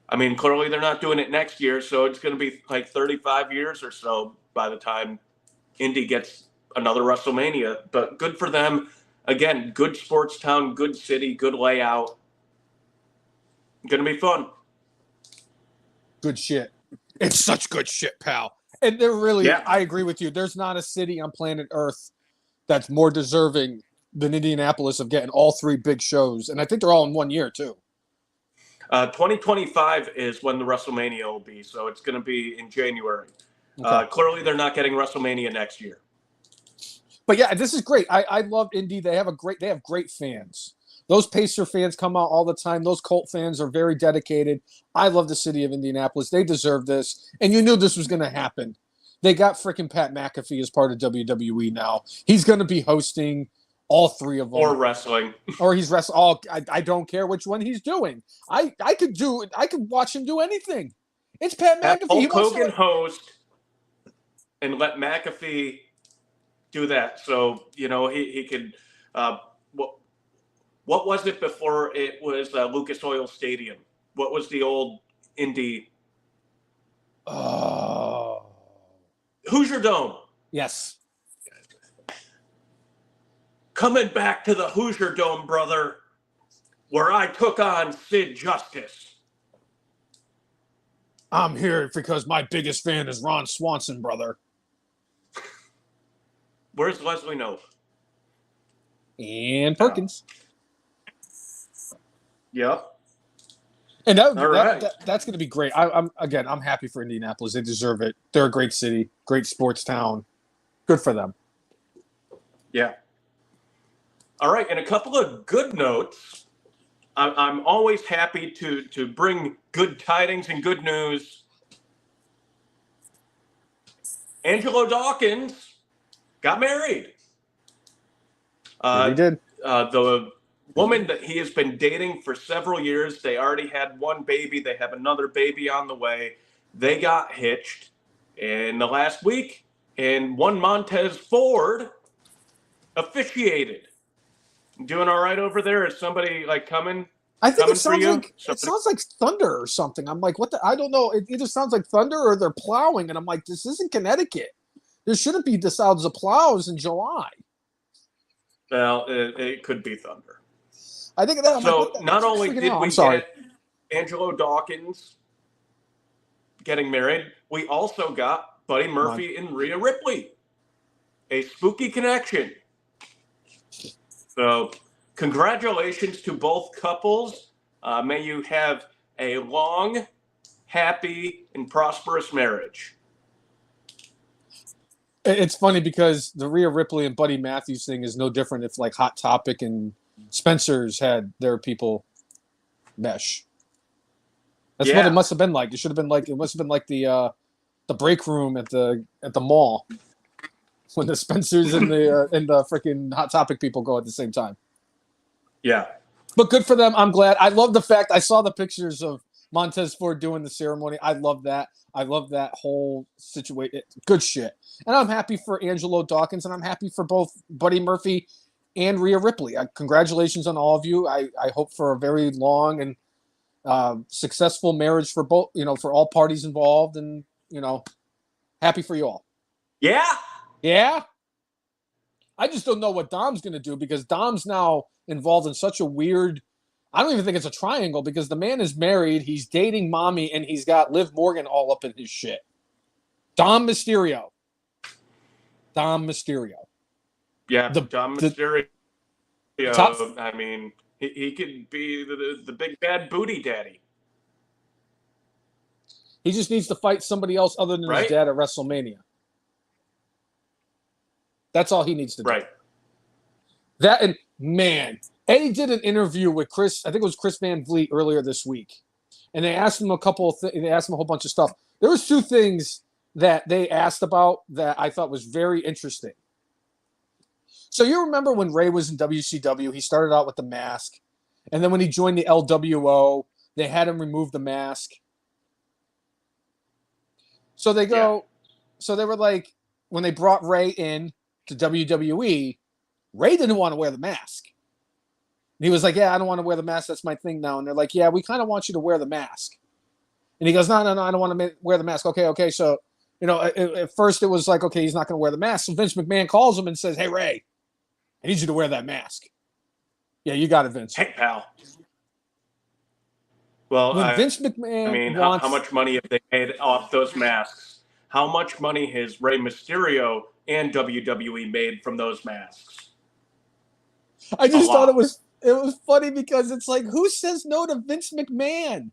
I mean, clearly they're not doing it next year. So it's going to be like 35 years or so by the time Indy gets another WrestleMania. But good for them. Again, good sports town, good city, good layout. Going to be fun. Good shit. It's such good shit, pal. And they're really, I agree with you. There's not a city on planet Earth that's more deserving than Indianapolis of getting all three big shows. And I think they're all in 1 year, too. 2025 is when the WrestleMania will be. So it's going to be in January. Okay. Clearly, they're not getting WrestleMania next year. But yeah, this is great. I love Indy. They have great fans. Those Pacer fans come out all the time. Those Colt fans are very dedicated. I love the city of Indianapolis. They deserve this. And you knew this was going to happen. They got freaking Pat McAfee as part of WWE now. He's going to be hosting all three of them. Or wrestling. Or he's wrestling. I don't care which one he's doing. I could watch him do anything. It's Pat McAfee. Hulk Hogan host. and let McAfee do that. So, he could, what was it before it was Lucas Oil Stadium? What was the old Indy? Oh. Hoosier Dome. Yes. Coming back to the Hoosier Dome, brother, where I took on Sid Justice. I'm here because my biggest fan is Ron Swanson, brother. Where's Leslie Knope? And Perkins. Yep. And All right. that's going to be great. I'm happy for Indianapolis. They deserve it. They're a great city, great sports town. Good for them. Yeah. All right, and a couple of good notes. I'm always happy to bring good tidings and good news. Angelo Dawkins got married. He did. The woman that he has been dating for several years, they already had one baby. They have another baby on the way. They got hitched in the last week, and one Montez Ford officiated. Doing all right over there? Is somebody coming? I think it coming sounds like thunder or something. I'm like, what the? I don't know. It either sounds like thunder or they're plowing, and I'm like, this isn't Connecticut. There shouldn't be the sounds of plows in July. Well, it could be thunder. I think that. So not only did we get Angelo Dawkins getting married, we also got Buddy Murphy and Rhea Ripley. A spooky connection. So congratulations to both couples. May you have a long, happy, and prosperous marriage. It's funny because the Rhea Ripley and Buddy Matthews thing is no different if Hot Topic and Spencer's had their people mesh. That's what it must have been like. It should have been like the break room at the mall when the Spencers and the freaking Hot Topic people go at the same time. Yeah. But good for them. I'm glad. I love the fact I saw the pictures of Montez Ford doing the ceremony. I love that. I love that whole situation. Good shit. And I'm happy for Angelo Dawkins, and I'm happy for both Buddy Murphy and Rhea Ripley. Congratulations on all of you. I hope for a very long and successful marriage for both, for all parties involved, and happy for you all. Yeah. Yeah. I just don't know what Dom's going to do because Dom's now involved in such a weird. I don't even think it's a triangle because the man is married, he's dating mommy, and he's got Liv Morgan all up in his shit. Dom Mysterio. Yeah, Dom Mysterio. I mean, he could be the big bad booty daddy. He just needs to fight somebody else other than his dad at WrestleMania. That's all he needs to do. Right. That, and man, Eddie did an interview with Chris. I think it was Chris Van Vliet earlier this week, and they asked him they asked him a whole bunch of stuff. There was two things that they asked about that I thought was very interesting. So you remember when Ray was in WCW, he started out with the mask, and then when he joined the LWO, they had him remove the mask. So they were like, when they brought Ray in to WWE, Ray didn't want to wear the mask. And he was like, yeah, I don't want to wear the mask. That's my thing now. And they're like, yeah, we kind of want you to wear the mask. And he goes, no, I don't want to wear the mask. Okay. So, at first it was like, okay, he's not going to wear the mask. So Vince McMahon calls him and says, hey, Ray, I need you to wear that mask. Yeah, you got it, Vince. Hey, pal. Well, Vince McMahon how much money have they made off those masks? How much money has Rey Mysterio and WWE made from those masks? I just thought it was funny because it's like, who says no to Vince McMahon?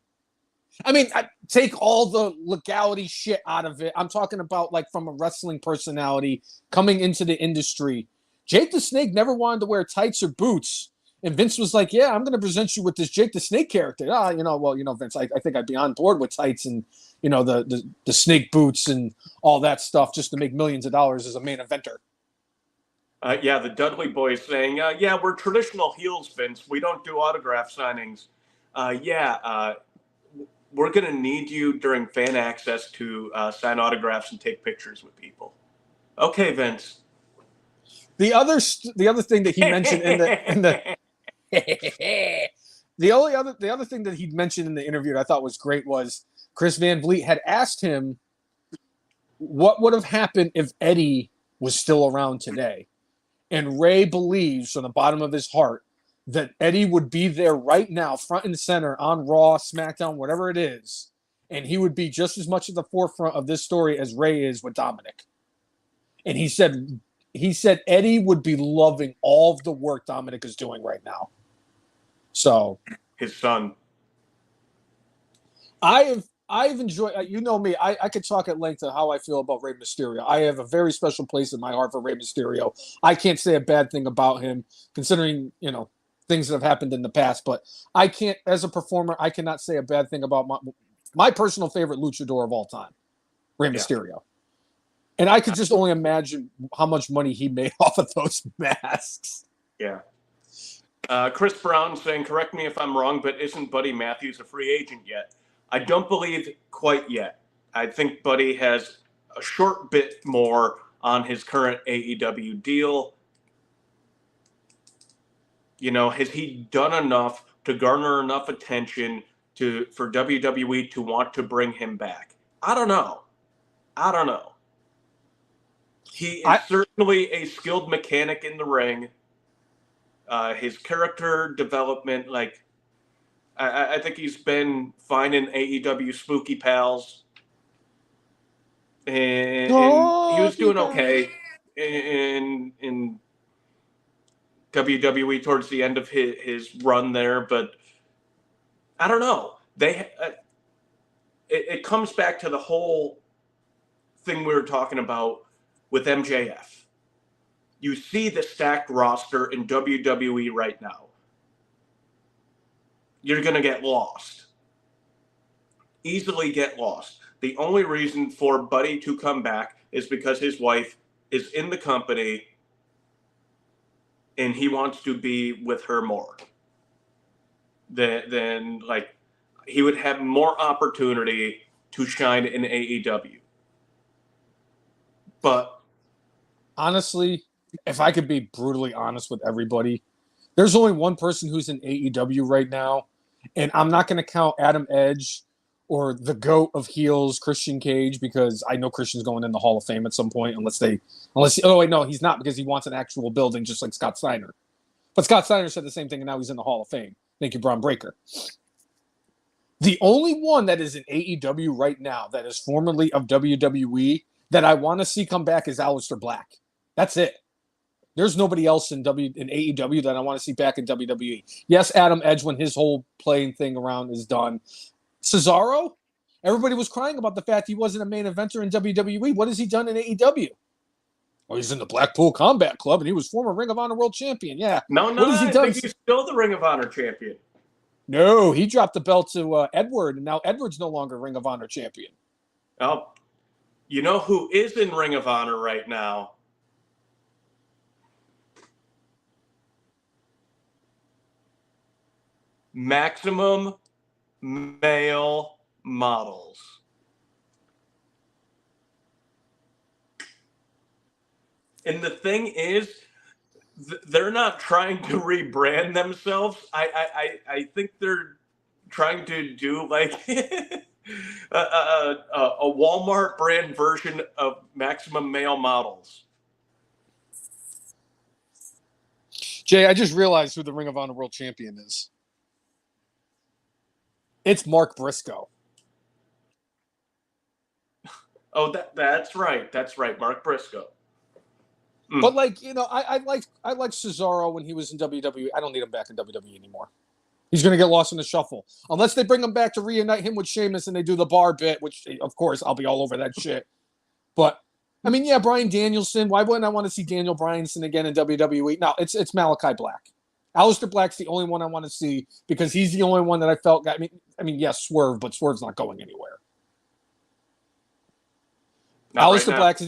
I mean, I take all the legality shit out of it. I'm talking about from a wrestling personality coming into the industry. Jake the Snake never wanted to wear tights or boots. And Vince was like, yeah, I'm going to present you with this Jake the Snake character. Vince, I think I'd be on board with tights and, the snake boots and all that stuff just to make millions of dollars as a main eventer. The Dudley boys saying, we're we're going to need you during fan access to sign autographs and take pictures with people. Okay, Vince. The other thing that he mentioned in the the other thing that he mentioned in the interview that I thought was great was Chris Van Vliet had asked him what would have happened if Eddie was still around today. And Ray believes from the bottom of his heart that Eddie would be there right now, front and center on Raw, SmackDown, whatever it is. And he would be just as much at the forefront of this story as Ray is with Dominic. And he said Eddie would be loving all of the work Dominic is doing right now. So his son. I've enjoyed, you know me, I could talk at length of how I feel about Rey Mysterio. I have a very special place in my heart for Rey Mysterio. I can't say a bad thing about him, considering, things that have happened in the past, but I can't, as a performer, I cannot say a bad thing about my personal favorite luchador of all time, Rey Mysterio. And I could just only imagine how much money he made off of those masks. Yeah. Chris Brown saying, correct me if I'm wrong, but isn't Buddy Matthews a free agent yet? I don't believe quite yet. I think Buddy has a short bit more on his current AEW deal. Has he done enough to garner enough attention for WWE to want to bring him back? I don't know. He is certainly a skilled mechanic in the ring. His character development, I think he's been fine in AEW Spooky Pals. And he was doing okay in WWE towards the end of his run there, but I don't know. It comes back to the whole thing we were talking about with MJF. You see the stacked roster in WWE right now. You're going to get lost. Easily get lost. The only reason for Buddy to come back is because his wife is in the company and he wants to be with her more. Then he would have more opportunity to shine in AEW. But honestly, if I could be brutally honest with everybody, there's only one person who's in AEW right now, and I'm not going to count Adam Edge or the GOAT of heels, Christian Cage, because I know Christian's going in the Hall of Fame at some point, he's not, because he wants an actual building just like Scott Steiner. But Scott Steiner said the same thing, and now he's in the Hall of Fame. Thank you, Braun Breaker. The only one that is in AEW right now that is formerly of WWE that I want to see come back is Aleister Black. That's it. There's nobody else in AEW that I want to see back in WWE. Yes, Adam Edge, when his whole playing thing around is done. Cesaro, everybody was crying about the fact he wasn't a main eventer in WWE. What has he done in AEW? Oh, he's in the Blackpool Combat Club, and he was former Ring of Honor World Champion. Yeah. No, what has he done? I think he's still the Ring of Honor champion. No, he dropped the belt to Edward, and now Edward's no longer Ring of Honor champion. Oh, you know who is in Ring of Honor right now? Maximum Male Models. And the thing is, they're not trying to rebrand themselves. I think they're trying to do a Walmart brand version of Maximum Male Models. Jay, I just realized who the Ring of Honor World Champion is. It's Mark Briscoe. Oh, that's right. That's right, Mark Briscoe. But I like Cesaro when he was in WWE. I don't need him back in WWE anymore. He's going to get lost in the shuffle unless they bring him back to reunite him with Sheamus and they do the bar bit, which of course I'll be all over that shit. But I mean, yeah, Bryan Danielson. Why wouldn't I want to see Daniel Bryanson again in WWE? No, it's Malachi Black. Aleister Black's the only one I want to see because he's the only one that I felt got. I mean, yes, Swerve, but Swerve's not going anywhere. Aleister Black,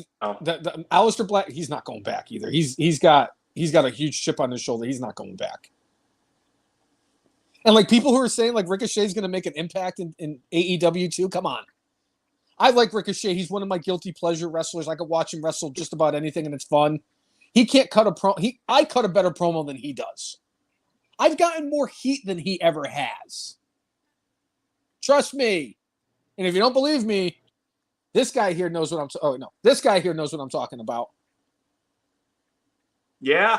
Aleister Black, he's not going back either. He's got a huge chip on his shoulder. He's not going back. And like people who are saying like Ricochet's going to make an impact in AEW too. Come on. I like Ricochet. He's one of my guilty pleasure wrestlers. I could watch him wrestle just about anything and it's fun. He can't cut a promo. I cut a better promo than he does. I've gotten more heat than he ever has. Trust me. And if you don't believe me, this guy here knows what this guy here knows what I'm talking about. Yeah.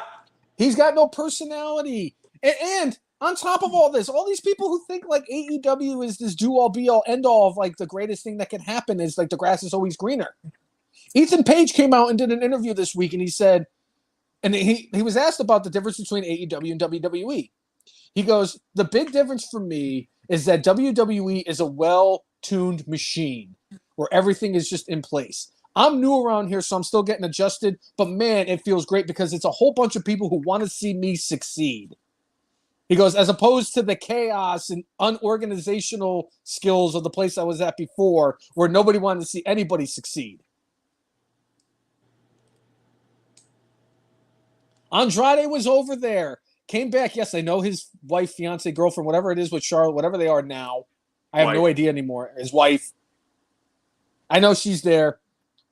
He's got no personality. And on top of all this, all these people who think like AEW is this do-all, be-all, end-all of like the greatest thing that can happen is like the grass is always greener. Ethan Page came out and did an interview this week and he said, and he was asked about the difference between AEW and WWE. He goes, the big difference for me is that WWE is a well-tuned machine where everything is just in place. I'm new around here, so I'm still getting adjusted, but man, it feels great because it's a whole bunch of people who want to see me succeed. He goes, as opposed to the chaos and unorganizational skills of the place I was at before, where nobody wanted to see anybody succeed. Andrade was over there, came back. Yes, I know his wife, fiance, girlfriend, whatever it is with Charlotte, whatever they are now. I have no idea anymore. His wife. I know she's there,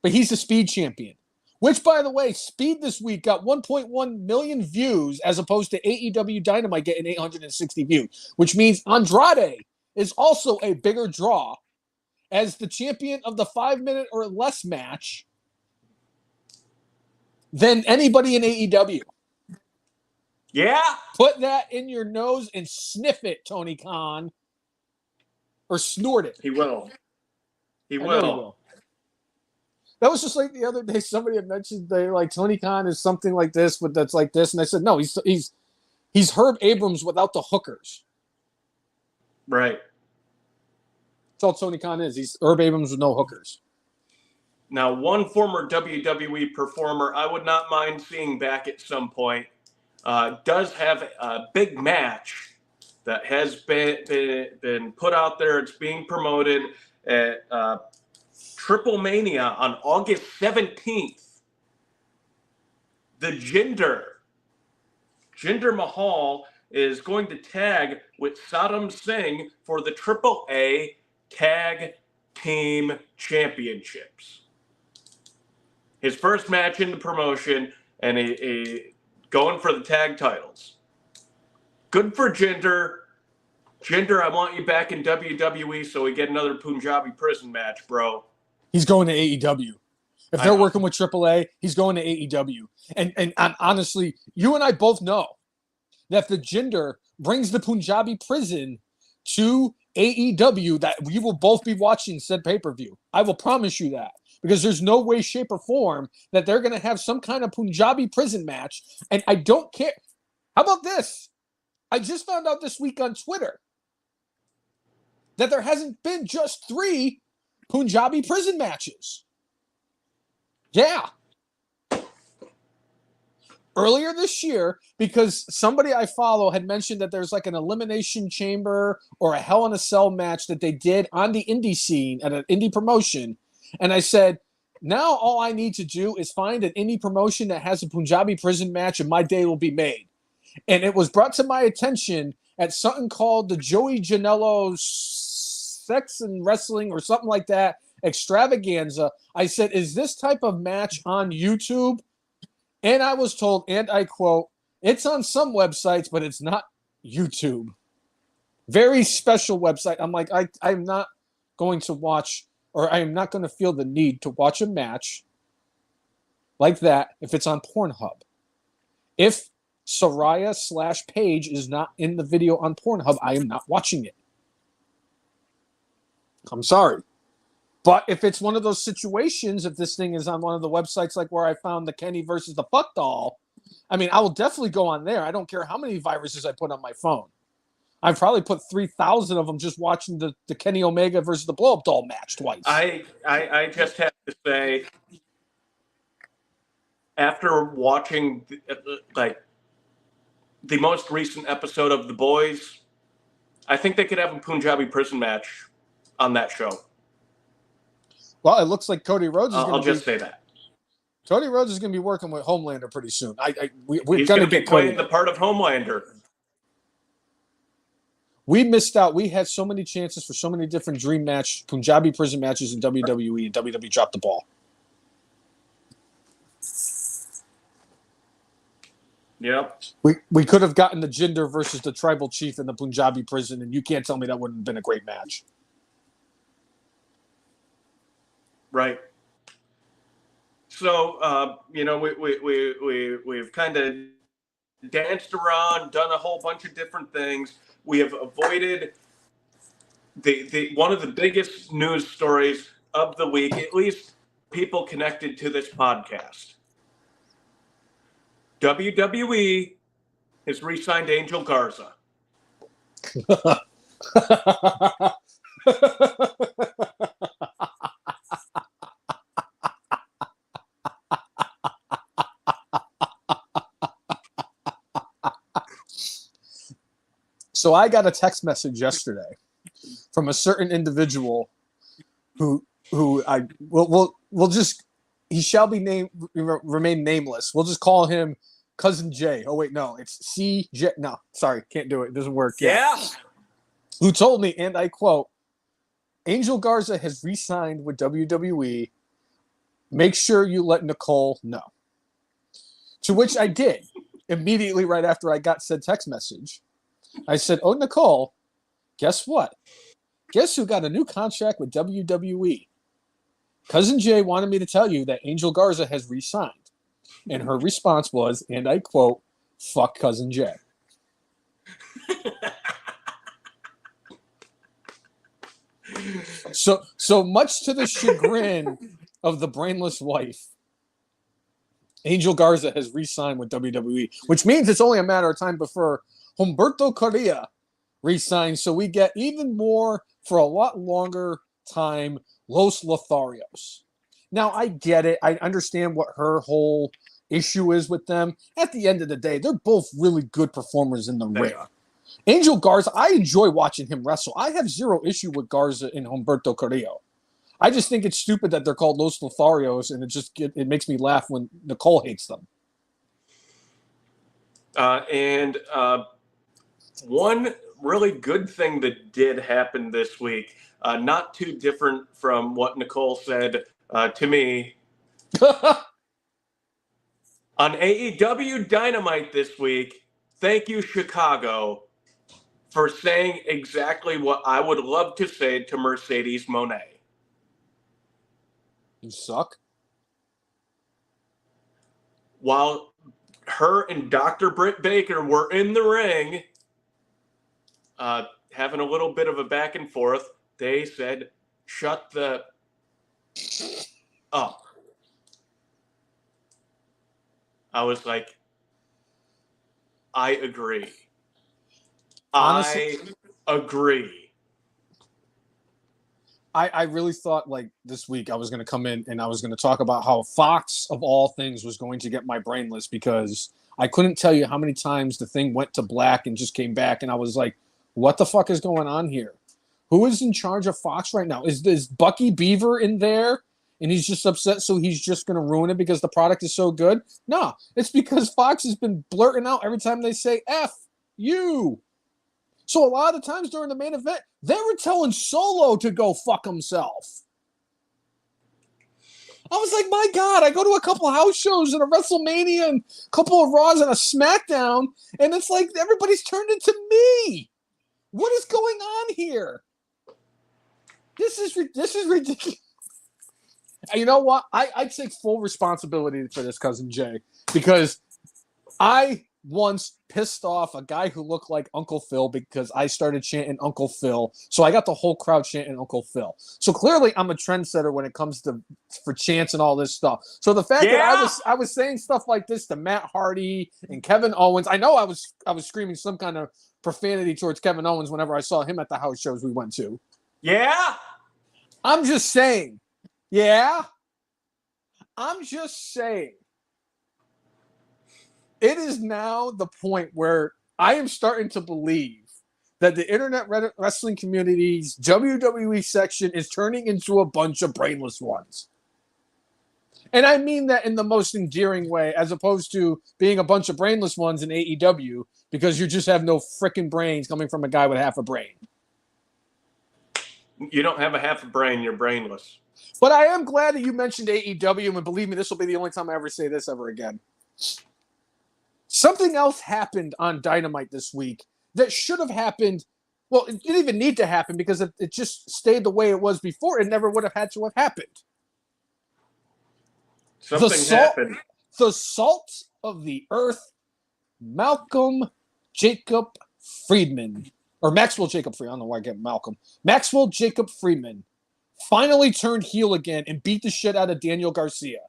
but he's the Speed champion. Which, by the way, Speed this week got 1.1 million views as opposed to AEW Dynamite getting 860 views, which means Andrade is also a bigger draw as the champion of the 5-minute or less match than anybody in AEW. Yeah. Put that in your nose and sniff it, Tony Khan. Or snort it. He will. He will. That was just like the other day. Somebody had mentioned they like Tony Khan is something like this, but that's like this, and I said no. He's Herb Abrams without the hookers. Right. That's all Tony Khan is. He's Herb Abrams with no hookers. Now, one former WWE performer I would not mind seeing back at some point does have a big match that has been put out there. It's being promoted at Triple Mania on August 17th. The Jinder Mahal is going to tag with Saddam Singh for the AAA Tag Team Championships. His first match in the promotion, and he going for the tag titles. Good for Jinder. Jinder, I want you back in WWE so we get another Punjabi prison match, bro. He's going to AEW. If they're working with AAA, he's going to AEW. And honestly, you and I both know that if the Jinder brings the Punjabi prison to AEW, that we will both be watching said pay-per-view. I will promise you that. Because there's no way, shape, or form that they're going to have some kind of Punjabi prison match. And I don't care. How about this? I just found out this week on Twitter that there hasn't been just 3 Punjabi prison matches. Yeah. Earlier this year, because somebody I follow had mentioned that there's like an elimination chamber or a Hell in a Cell match that they did on the indie scene at an indie promotion. And I said, now all I need to do is find an indie promotion that has a Punjabi prison match and my day will be made. And it was brought to my attention at something called the Joey Janela Sex and Wrestling or something like that extravaganza. I said, is this type of match on YouTube? And I was told, and I quote, it's on some websites, but it's not YouTube. Very special website. I'm like, I'm not going to watch, or I am not going to feel the need to watch a match like that if it's on Pornhub. If Soraya/Paige is not in the video on Pornhub, I am not watching it. I'm sorry. But if it's one of those situations, if this thing is on one of the websites like where I found the Kenny versus the Fuck Doll, I mean, I will definitely go on there. I don't care how many viruses I put on my phone. I've probably put 3,000 of them just watching the Kenny Omega versus the Blow-Up Doll match twice. I just have to say, after watching the most recent episode of The Boys, I think they could have a Punjabi prison match on that show. Well, it looks like Cody Rhodes is going to I'll just say that. Cody Rhodes is going to be working with Homelander pretty soon. We're He's going to to be playing the part of Homelander. We missed out. We had so many chances for so many different dream match, Punjabi prison matches in WWE, and WWE dropped the ball. Yep. We could have gotten the Jinder versus the tribal chief in the Punjabi prison, and you can't tell me that wouldn't have been a great match. Right. So, we've kind of danced around, done a whole bunch of different things. We have avoided the one of the biggest news stories of the week, at least people connected to this podcast. WWE has re-signed Angel Garza. So I got a text message yesterday from a certain individual who we'll just, he shall be named, remain nameless. We'll just call him Cousin Jay. Oh wait, no, it's CJ. No, sorry, can't do it. It doesn't work. Yeah. Who told me, and I quote, Angel Garza has re-signed with WWE. Make sure you let Nicole know. To which I did immediately right after I got said text message. I said, oh, Nicole, guess what? Guess who got a new contract with WWE? Cousin Jay wanted me to tell you that Angel Garza has re-signed. And her response was, and I quote, fuck Cousin Jay. So much to the chagrin of the brainless wife, Angel Garza has re-signed with WWE, which means it's only a matter of time before Humberto Correa re-signs, so we get even more for a lot longer time, Los Lotharios. Now, I get it. I understand what her whole issue is with them. At the end of the day, they're both really good performers in the ring. Angel Garza, I enjoy watching him wrestle. I have zero issue with Garza and Humberto Carrillo. I just think it's stupid that they're called Los Lotharios, and it makes me laugh when Nicole hates them. One really good thing that did happen this week, not too different from what Nicole said to me. On AEW Dynamite this week, thank you, Chicago, for saying exactly what I would love to say to Mercedes Moné. You suck. While her and Dr. Britt Baker were in the ring, having a little bit of a back and forth, they said, shut the up. I was like, I agree. Honestly, I agree. I really thought like this week I was going to come in and I was going to talk about how Fox of all things was going to get my brainless, because I couldn't tell you how many times the thing went to black and just came back. And I was like, what the fuck is going on here? Who is in charge of Fox right now? Is Bucky Beaver in there? And he's just upset, so he's just going to ruin it because the product is so good? No, it's because Fox has been blurting out every time they say F you. So a lot of the times during the main event, they were telling Solo to go fuck himself. I was like, my God, I go to a couple house shows and a WrestleMania and a couple of Raws and a SmackDown, and it's like everybody's turned into me. What is going on here? This is ridiculous. You know what? I take full responsibility for this, Cousin Jay, because I once pissed off a guy who looked like Uncle Phil because I started chanting Uncle Phil. So I got the whole crowd chanting Uncle Phil. So clearly I'm a trendsetter when it comes for chants and all this stuff. So the fact that I was saying stuff like this to Matt Hardy and Kevin Owens, I know I was screaming some kind of profanity towards Kevin Owens whenever I saw him at the house shows we went to. Yeah. I'm just saying. Yeah. I'm just saying. It is now the point where I am starting to believe that the internet wrestling community's WWE section is turning into a bunch of brainless ones. And I mean that in the most endearing way, as opposed to being a bunch of brainless ones in AEW, because you just have no freaking brains coming from a guy with half a brain. You don't have a half a brain, you're brainless. But I am glad that you mentioned AEW, and believe me, this will be the only time I ever say this ever again. Something else happened on Dynamite this week that should have happened. Well, it didn't even need to happen because it just stayed the way it was before. It never would have had to have happened. Something happened. The salt of the earth, Malcolm Jacob Friedman. Or Maxwell Jacob Friedman. I don't know why I get Malcolm. Maxwell Jacob Friedman finally turned heel again and beat the shit out of Daniel Garcia.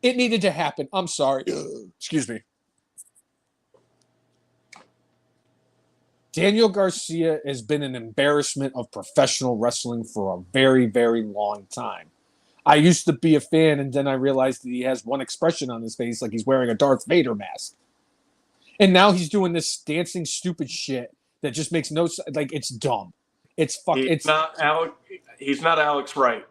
It needed to happen. I'm sorry. Excuse me. Daniel Garcia has been an embarrassment of professional wrestling for a very, very long time. I used to be a fan, and then I realized that he has one expression on his face like he's wearing a Darth Vader mask. And now he's doing this dancing stupid shit that just makes no sense. Like, it's dumb. It's fucking. He's not Alex Wright.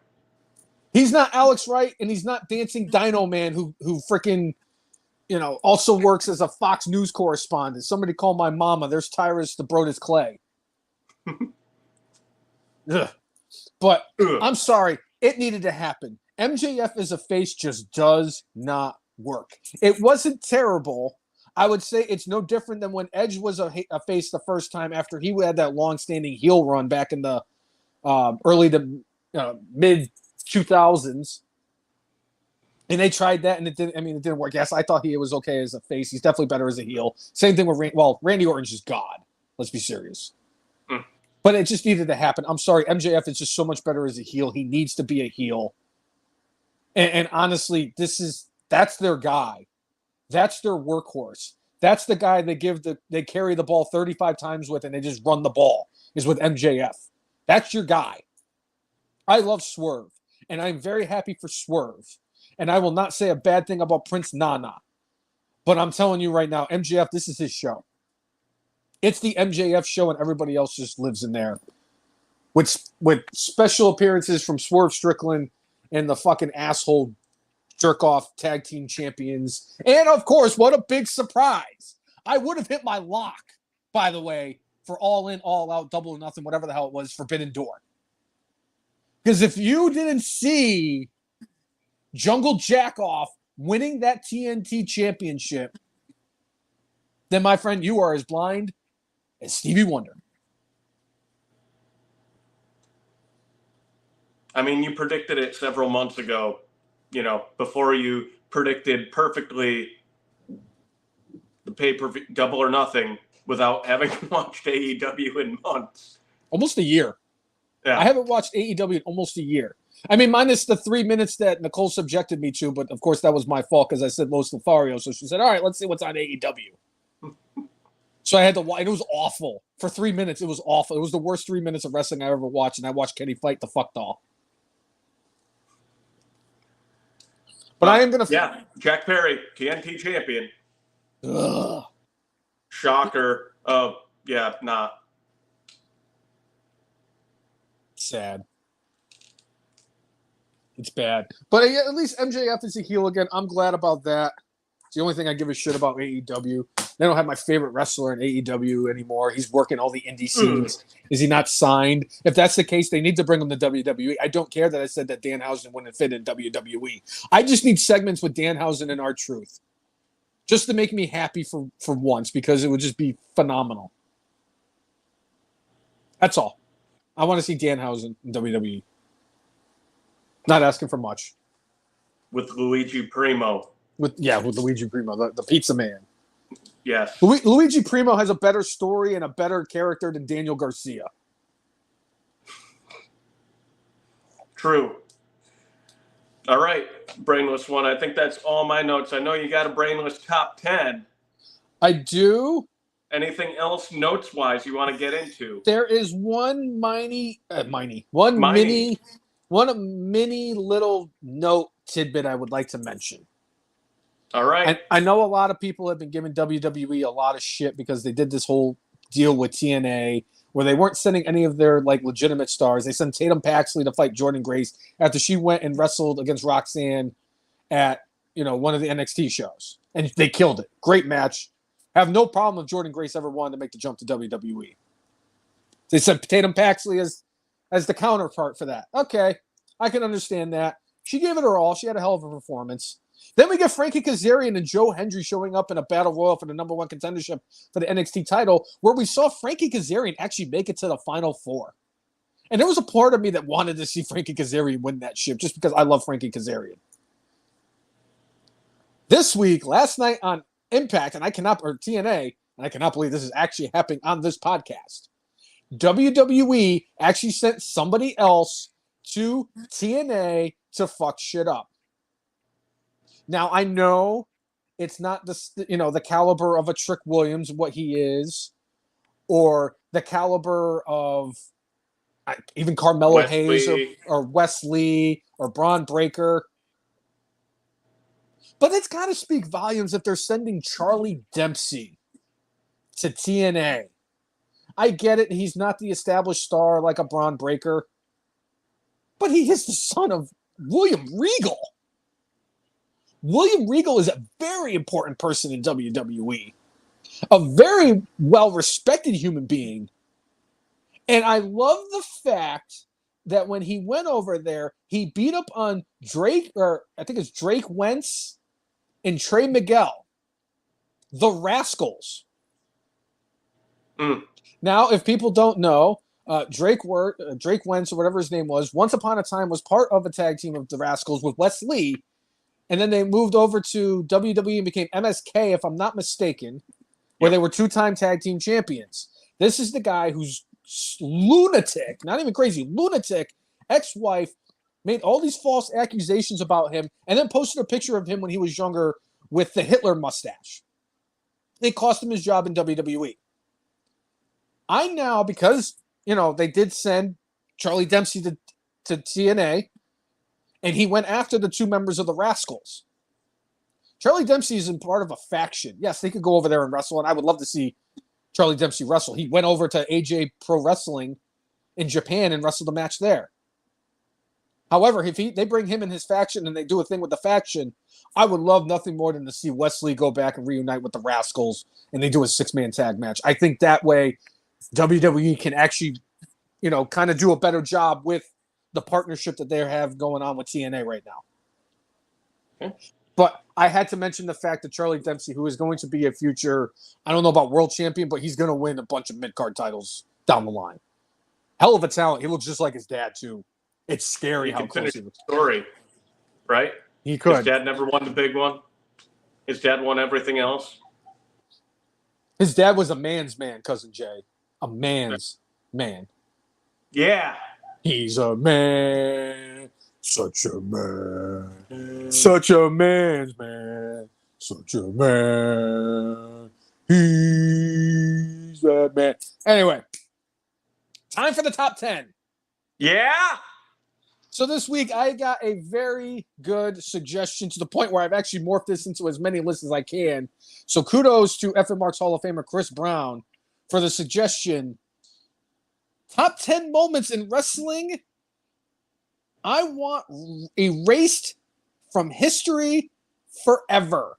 He's not Alex Wright, and he's not dancing Dino Man, who freaking, also works as a Fox News correspondent. Somebody call my mama. There's Tyrus the Brodus Clay. Ugh. But I'm sorry. It needed to happen. MJF as a face just does not work. It wasn't terrible. I would say it's no different than when Edge was a face the first time after he had that long-standing heel run back in the early to mid 2000s. And they tried that, and it didn't work. Yes, I thought he was okay as a face. He's definitely better as a heel. Same thing with Randy Orton's just God. Let's be serious. But it just needed to happen. I'm sorry, MJF is just so much better as a heel. He needs to be a heel. And honestly, that's their guy. That's their workhorse. That's the guy they carry the ball 35 times with, and they just run the ball, is with MJF. That's your guy. I love Swerve, and I'm very happy for Swerve. And I will not say a bad thing about Prince Nana. But I'm telling you right now, MJF, this is his show. It's the MJF show, and everybody else just lives in there. With special appearances from Swerve Strickland and the fucking asshole jerk-off tag team champions. And, of course, what a big surprise. I would have hit my lock, by the way, for All In, All Out, Double or Nothing, whatever the hell it was, Forbidden Door. Because if you didn't see Jungle Jackoff winning that TNT championship, then, my friend, you are as blind as Stevie Wonder. I mean, you predicted it several months ago, before you predicted perfectly the pay-per-view Double or Nothing without having watched AEW in months. Almost a year. Yeah. I haven't watched AEW in almost a year. I mean, minus the 3 minutes that Nicole subjected me to, but of course that was my fault because I said Los Lothario. So she said, all right, let's see what's on AEW. So I had to watch. It was awful. For 3 minutes, it was awful. It was the worst 3 minutes of wrestling I ever watched, and I watched Kenny fight the fuck doll. But I am going to... Yeah, Jack Perry, TNT champion. Ugh. Shocker. Yeah, not. Sad. It's bad. But at least MJF is a heel again. I'm glad about that. It's the only thing I give a shit about AEW. They don't have my favorite wrestler in AEW anymore. He's working all the indie scenes. Is he not signed? If that's the case, they need to bring him to WWE. I don't care that I said that Danhausen wouldn't fit in WWE. I just need segments with Danhausen and R-Truth. Just to make me happy for once, because it would just be phenomenal. That's all. I want to see Danhausen in WWE. Not asking for much. With Luigi Primo. With Luigi Primo, the pizza man. Yes. Luigi Primo has a better story and a better character than Daniel Garcia. True. All right, Brainless one. I think that's all my notes. I know you got a Brainless top 10. I do. Anything else notes-wise you want to get into? There is one mini little note tidbit I would like to mention. All right. I know a lot of people have been giving WWE a lot of shit because they did this whole deal with TNA where they weren't sending any of their like legitimate stars. They sent Tatum Paxley to fight Jordan Grace after she went and wrestled against Roxanne at one of the NXT shows, and they killed it. Great match. Have no problem if Jordan Grace ever wanted to make the jump to WWE. They sent Tatum Paxley as the counterpart for that. Okay, I can understand that. She gave it her all. She had a hell of a performance. Then we get Frankie Kazarian and Joe Hendry showing up in a battle royal for the number one contendership for the NXT title, where we saw Frankie Kazarian actually make it to the Final Four. And there was a part of me that wanted to see Frankie Kazarian win that ship just because I love Frankie Kazarian. This week, last night on Impact, or TNA, and I cannot believe this is actually happening on this podcast, WWE actually sent somebody else to TNA to fuck shit up. Now, I know it's not the caliber of a Trick Williams, what he is, or the caliber of even Carmelo Hayes or Wesley or Braun Breaker. But it's got to speak volumes if they're sending Charlie Dempsey to TNA. I get it. He's not the established star like a Braun Breaker. But he is the son of William Regal. William Regal is a very important person in WWE. A very well-respected human being. And I love the fact that when he went over there, he beat up on Drake Wentz and Trey Miguel, the Rascals. Now, if people don't know, Drake Wentz, or whatever his name was, once upon a time was part of a tag team of the Rascals with Wes Lee, and then they moved over to WWE and became MSK, if I'm not mistaken, where they were two-time tag team champions. This is the guy who's lunatic, not even crazy, lunatic ex-wife made all these false accusations about him and then posted a picture of him when he was younger with the Hitler mustache. It cost him his job in WWE. I now, because, they did send Charlie Dempsey to TNA, and he went after the two members of the Rascals. Charlie Dempsey is in part of a faction. Yes, they could go over there and wrestle, and I would love to see Charlie Dempsey wrestle. He went over to AJ Pro Wrestling in Japan and wrestled a match there. However, if they bring him in his faction and they do a thing with the faction, I would love nothing more than to see Wesley go back and reunite with the Rascals and they do a 6-man tag match. I think that way WWE can actually, kind of do a better job with the partnership that they have going on with TNA right now. Okay. But I had to mention the fact that Charlie Dempsey, who is going to be a future, I don't know about world champion, but he's going to win a bunch of mid-card titles down the line. Hell of a talent. He looks just like his dad, too. It's scary how close he looks. Story, right? He could. His dad never won the big one. His dad won everything else. His dad was a man's man, Cousin Jay. A man's man. Yeah. He's a man. Such a man. Such a man's man. Such a man. He's a man. Anyway, time for the top 10. Yeah. So this week, I got a very good suggestion to the point where I've actually morphed this into as many lists as I can. So kudos to FM Marks Hall of Famer Chris Brown for the suggestion. Top 10 moments in wrestling I want erased from history forever.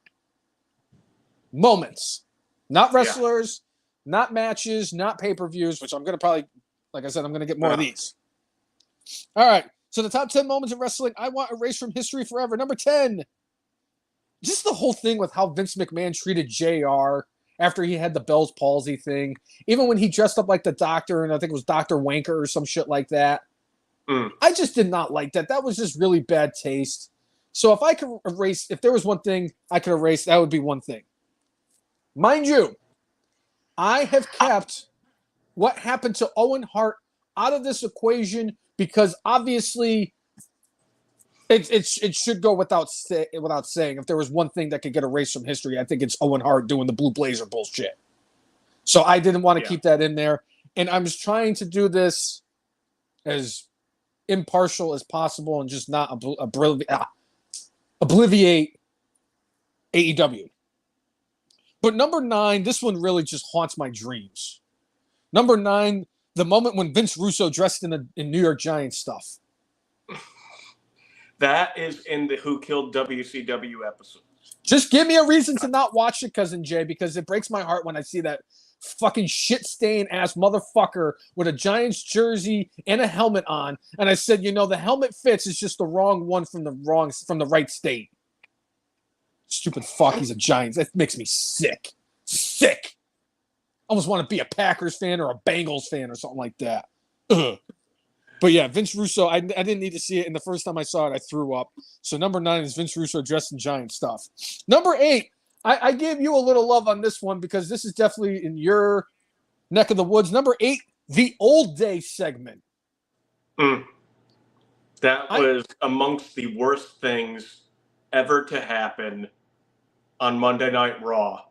Moments. Not wrestlers, not matches, not pay-per-views, which I'm going to probably, like I said, I'm going to get more of these. All right. So the top 10 moments in wrestling I want erased from history forever. Number 10. Just the whole thing with how Vince McMahon treated JR after he had the Bell's palsy thing. Even when he dressed up like the doctor, and I think it was Dr. Wanker or some shit like that. I just did not like that. That was just really bad taste. So if I could erase, if there was one thing I could erase, that would be one thing. Mind you, I have kept what happened to Owen Hart out of this equation because obviously it should go without saying. If there was one thing that could get erased from history, I think it's Owen Hart doing the Blue Blazer bullshit. So I didn't want to keep that in there. And I'm just trying to do this as impartial as possible and just not obliviate AEW. But number 9, this one really just haunts my dreams. Number 9, The moment when Vince Russo dressed in New York Giants stuff. That is in the Who Killed WCW episode. Just give me a reason to not watch it, Cousin Jay, because it breaks my heart when I see that fucking shit-stained ass motherfucker with a Giants jersey and a helmet on. And I said, the helmet fits. It's just the wrong one from the right state. Stupid fuck. He's a Giants. That makes me sick. Sick. I almost want to be a Packers fan or a Bengals fan or something like that. Ugh. But yeah, Vince Russo, I didn't need to see it. And the first time I saw it, I threw up. So number 9 is Vince Russo dressed in Giant stuff. Number 8, I gave you a little love on this one because this is definitely in your neck of the woods. Number 8, the Old Day segment. That was amongst the worst things ever to happen on Monday Night Raw.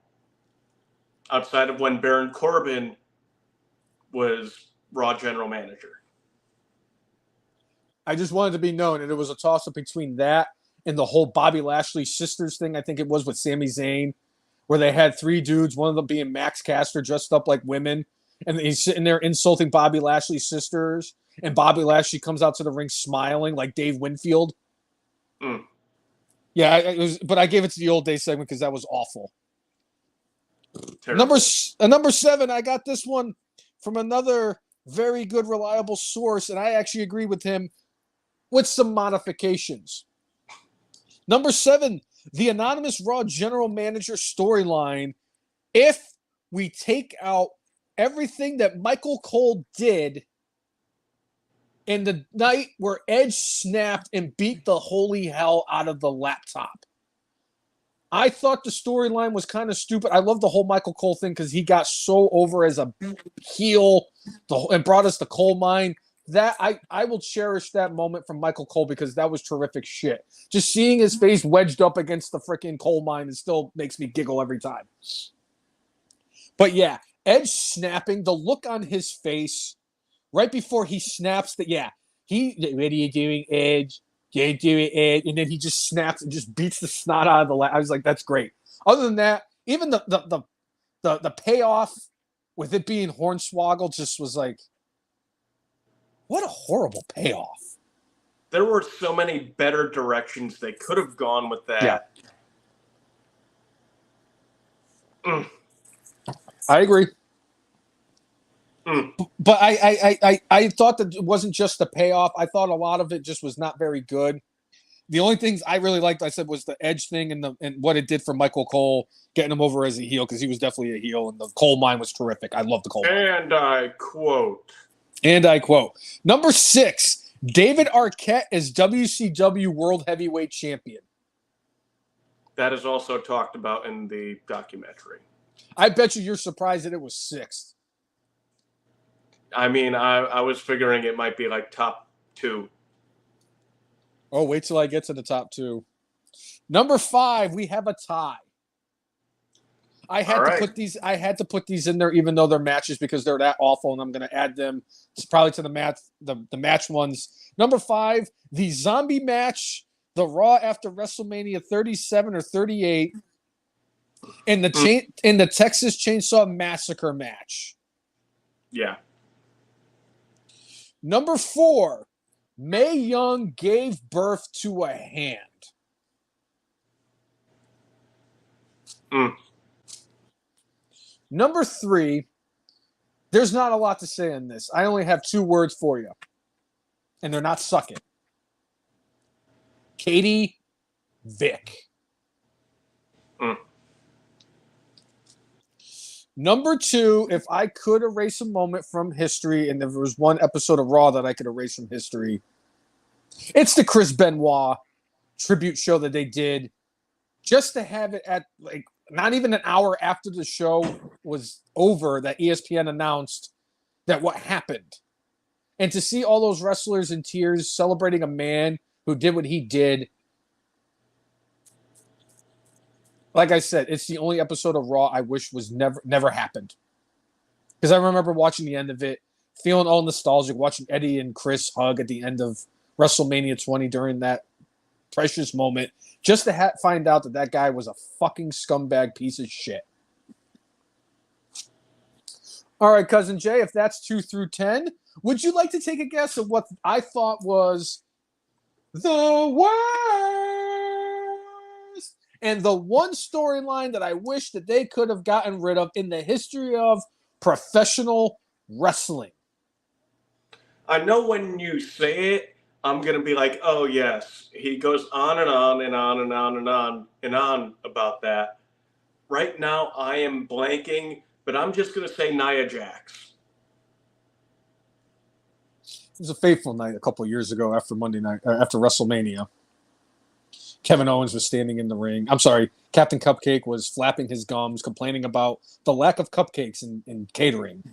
Outside of when Baron Corbin was Raw general manager. I just wanted to be known, and it was a toss-up between that and the whole Bobby Lashley sisters thing, I think it was, with Sami Zayn, where they had 3 dudes, one of them being Max Caster dressed up like women, and he's sitting there insulting Bobby Lashley's sisters, and Bobby Lashley comes out to the ring smiling like Dave Winfield. Yeah, but I gave it to the Old Day segment because that was awful. Number 7, I got this one from another very good, reliable source, and I actually agree with him with some modifications. Number 7, the anonymous Raw general manager storyline. If we take out everything that Michael Cole did in the night where Edge snapped and beat the holy hell out of the laptop. I thought the storyline was kind of stupid. I love the whole Michael Cole thing because he got so over as a heel and brought us the coal mine. That I will cherish that moment from Michael Cole because that was terrific shit. Just seeing his face wedged up against the freaking coal mine, it still makes me giggle every time. But yeah, Edge snapping, the look on his face right before he snaps that, what are you doing, Edge? Can't do it, Ed. And then he just snaps and just beats the snot out of the I was like, that's great. Other than that, even the payoff with it being Hornswoggle just was like, what a horrible payoff. There were so many better directions they could have gone with that. Yeah. I agree. But I thought that it wasn't just the payoff. I thought a lot of it just was not very good. The only things I really liked, I said, was the Edge thing and what it did for Michael Cole, getting him over as a heel because he was definitely a heel, and the coal mine was terrific. I love the coal mine. And I quote, number 6, David Arquette as WCW World Heavyweight Champion. That is also talked about in the documentary. I bet you're surprised that it was 6th. I mean, I was figuring it might be like top 2. Oh, wait till I get to the top 2. Number 5, we have a tie. I had to put these in there, even though they're matches, because they're that awful, and I'm going to add them probably to the match ones. Number 5, the zombie match, the Raw after WrestleMania 37 or 38, and the Texas Chainsaw Massacre match. Yeah. Number 4, Mae Young gave birth to a hand. Number 3, there's not a lot to say on this. I only have 2 words for you, and they're not sucking. Katie Vick. Number 2, if I could erase a moment from history, and there was one episode of Raw that I could erase from history, it's the Chris Benoit tribute show that they did just to have it at, like, not even an hour after the show was over, that ESPN announced that what happened. And to see all those wrestlers in tears celebrating a man who did what he did. Like I said, it's the only episode of Raw I wish was never happened. Because I remember watching the end of it, feeling all nostalgic, watching Eddie and Chris hug at the end of WrestleMania 20 during that precious moment, just to find out that guy was a fucking scumbag piece of shit. All right, Cousin Jay, if that's 2 through 10, would you like to take a guess at what I thought was the worst and the one storyline that I wish that they could have gotten rid of in the history of professional wrestling? I know when you say it, I'm going to be like, oh, yes. He goes on and on and on and on and on and on about that. Right now, I am blanking, but I'm just going to say Nia Jax. It was a fateful night a couple of years ago after after WrestleMania. Kevin Owens was standing in the ring. I'm sorry, Captain Cupcake was flapping his gums, complaining about the lack of cupcakes in catering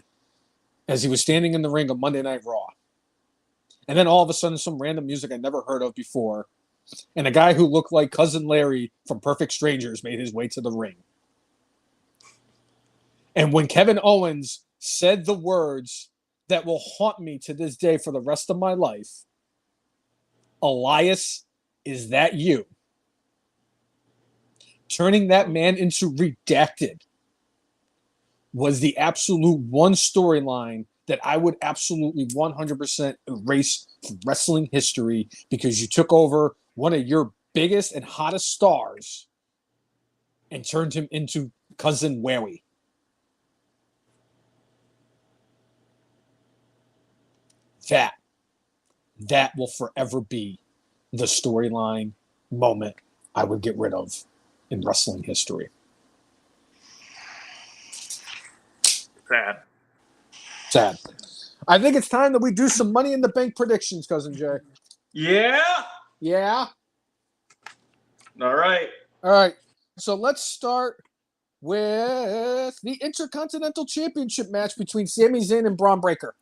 as he was standing in the ring of Monday Night Raw. And then all of a sudden, some random music I never heard of before, and a guy who looked like Cousin Larry from Perfect Strangers made his way to the ring. And when Kevin Owens said the words that will haunt me to this day for the rest of my life, Elias, is that you? Turning that man into redacted was the absolute one storyline that I would absolutely 100% erase from wrestling history because you took over one of your biggest and hottest stars and turned him into Cousin Larry. That will forever be the storyline moment I would get rid of in wrestling history. Sad. I think it's time that we do some Money in the Bank predictions, Cousin Jay. Yeah? Yeah? All right. All right. So let's start with the Intercontinental Championship match between Sami Zayn and Braun Breaker.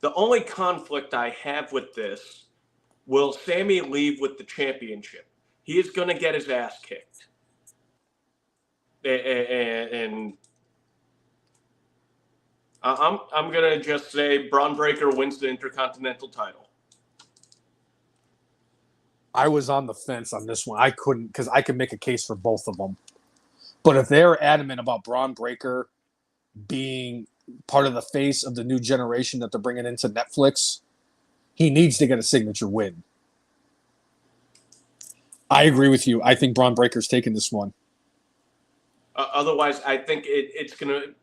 The only conflict I have with this, will Sammy leave with the championship? He is going to get his ass kicked. And I'm going to just say Braun Breaker wins the Intercontinental title. I was on the fence on this one. I couldn't, because I could make a case for both of them. But if they're adamant about Braun Breaker being part of the face of the new generation that they're bringing into Netflix, he needs to get a signature win. I agree with you. I think Braun Breaker's taking this one. Otherwise, I think it's going to...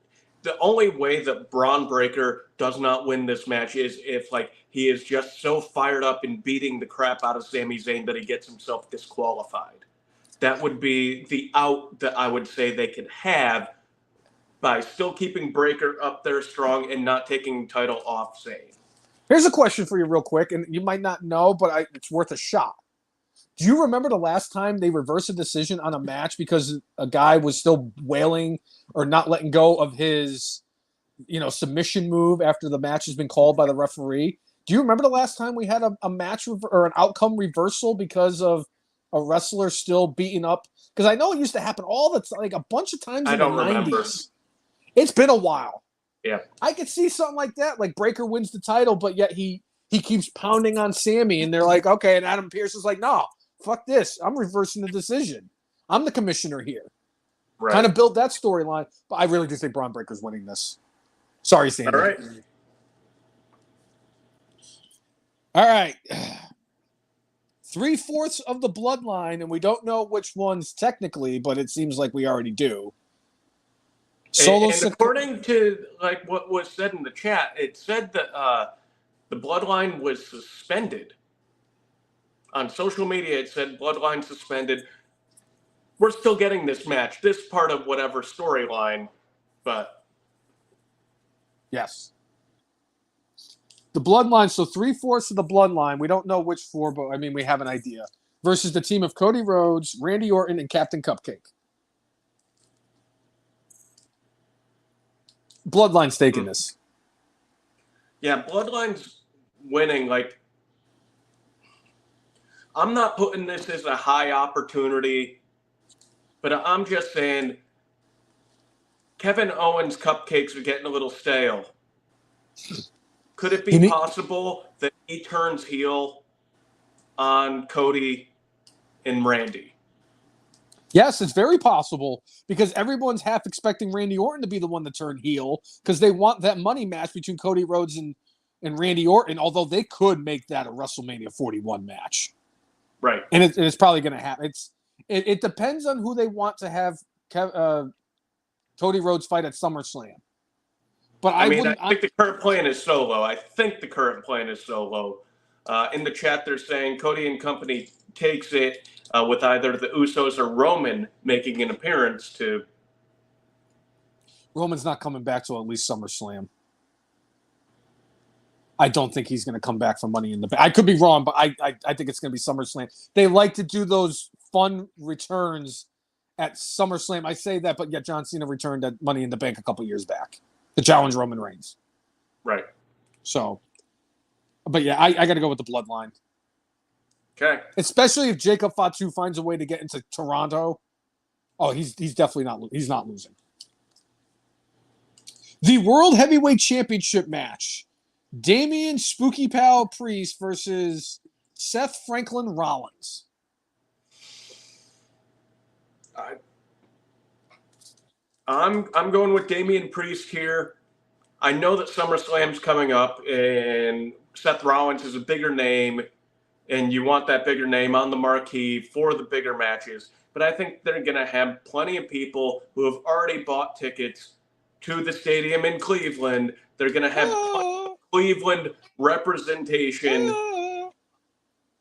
The only way that Braun Breaker does not win this match is if, like, he is just so fired up in beating the crap out of Sami Zayn that he gets himself disqualified. That would be the out that I would say they could have by still keeping Breaker up there strong and not taking title off Zayn. Here's a question for you real quick, and you might not know, but it's worth a shot. Do you remember the last time they reversed a decision on a match because a guy was still wailing or not letting go of his, submission move after the match has been called by the referee? Do you remember the last time we had a match or an outcome reversal because of a wrestler still beating up? Because I know it used to happen all the time, like a bunch of times in the 90s. Remember. It's been a while. Yeah. I could see something like that. Like Breaker wins the title, but yet he keeps pounding on Sammy, and they're like, okay, and Adam Pearce is like, no, fuck this. I'm reversing the decision. I'm the commissioner here. Right. Kind of build that storyline, but I really do think Braun Breaker's winning this. Sorry, Sammy. All right. 3/4 of the bloodline, and we don't know which ones technically, but it seems like we already do. And according to like what was said in the chat, it said that the bloodline was suspended. On social media, it said bloodline suspended. We're still getting this match, this part of whatever storyline, but... Yes. The bloodline, so 3/4 of the bloodline, we don't know which four, but I mean, we have an idea, versus the team of Cody Rhodes, Randy Orton, and Captain Cupcake. Bloodline's taking this. Yeah, Bloodline's winning. Like, I'm not putting this as a high opportunity, but I'm just saying Kevin Owens' cupcakes are getting a little stale. Could it be possible that he turns heel on Cody and Randy? Yes, it's very possible because everyone's half expecting Randy Orton to be the one to turn heel because they want that money match between Cody Rhodes and Randy Orton, although they could make that a WrestleMania 41 match. Right. And it's probably going to happen. It depends on who they want to have Cody Rhodes fight at SummerSlam. But I think the current plan is Solo. In the chat, they're saying Cody and company takes it with either the Usos or Roman making an appearance to. Roman's not coming back till at least SummerSlam. I don't think he's going to come back for Money in the Bank. I could be wrong, but I think it's going to be SummerSlam. They like to do those fun returns at SummerSlam. I say that, but yet John Cena returned at Money in the Bank a couple years back to challenge Roman Reigns. Right. So, but yeah, I got to go with the Bloodline. Okay. Especially if Jacob Fatu finds a way to get into Toronto. Oh, he's definitely not losing. The World Heavyweight Championship match. Damian Spooky Pal Priest versus Seth Franklin Rollins. I'm going with Damian Priest here. I know that SummerSlam's coming up, and Seth Rollins is a bigger name, and you want that bigger name on the marquee for the bigger matches. But I think they're going to have plenty of people who have already bought tickets to the stadium in Cleveland. They're going to have Cleveland representation.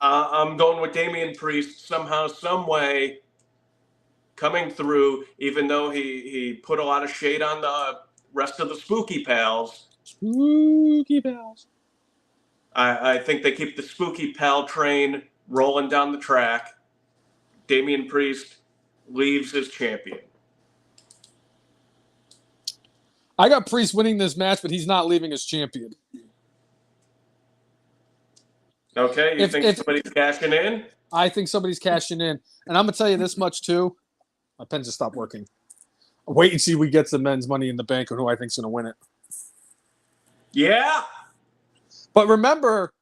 I'm going with Damian Priest somehow, some way coming through, even though he put a lot of shade on the rest of the Spooky Pals. Spooky Pals. I think they keep the Spooky Pal train rolling down the track. Damian Priest leaves as champion. I got Priest winning this match, but he's not leaving as champion. Okay, you think somebody's cashing in? I think somebody's cashing in. And I'm going to tell you this much, too. My pen just stopped working. Wait and see who gets the men's Money in the Bank and who I think's going to win it. Yeah. But remember,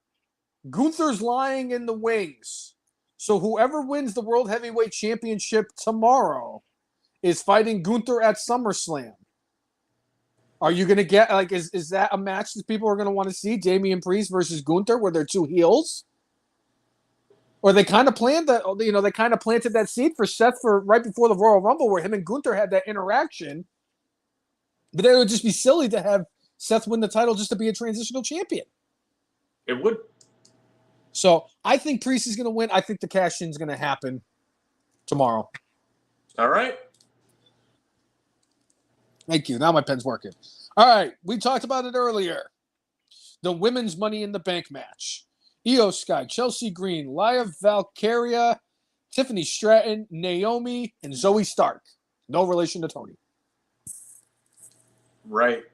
Gunther's lying in the wings. So whoever wins the World Heavyweight Championship tomorrow is fighting Gunther at SummerSlam. Are you going to get, is that a match that people are going to want to see? Damian Priest versus Gunther, where they're two heels? Or they kind of planned that, they kind of planted that seed for Seth for right before the Royal Rumble, where him and Gunther had that interaction. But then it would just be silly to have Seth win the title just to be a transitional champion. It would. So I think Priest is going to win. I think the cash-in is going to happen tomorrow. All right. Thank you. Now my pen's working. All right. We talked about it earlier. The women's Money in the Bank match. Io Sky, Chelsea Green, Lia Valkyria, Tiffany Stratton, Naomi, and Zoe Stark. No relation to Tony. Right.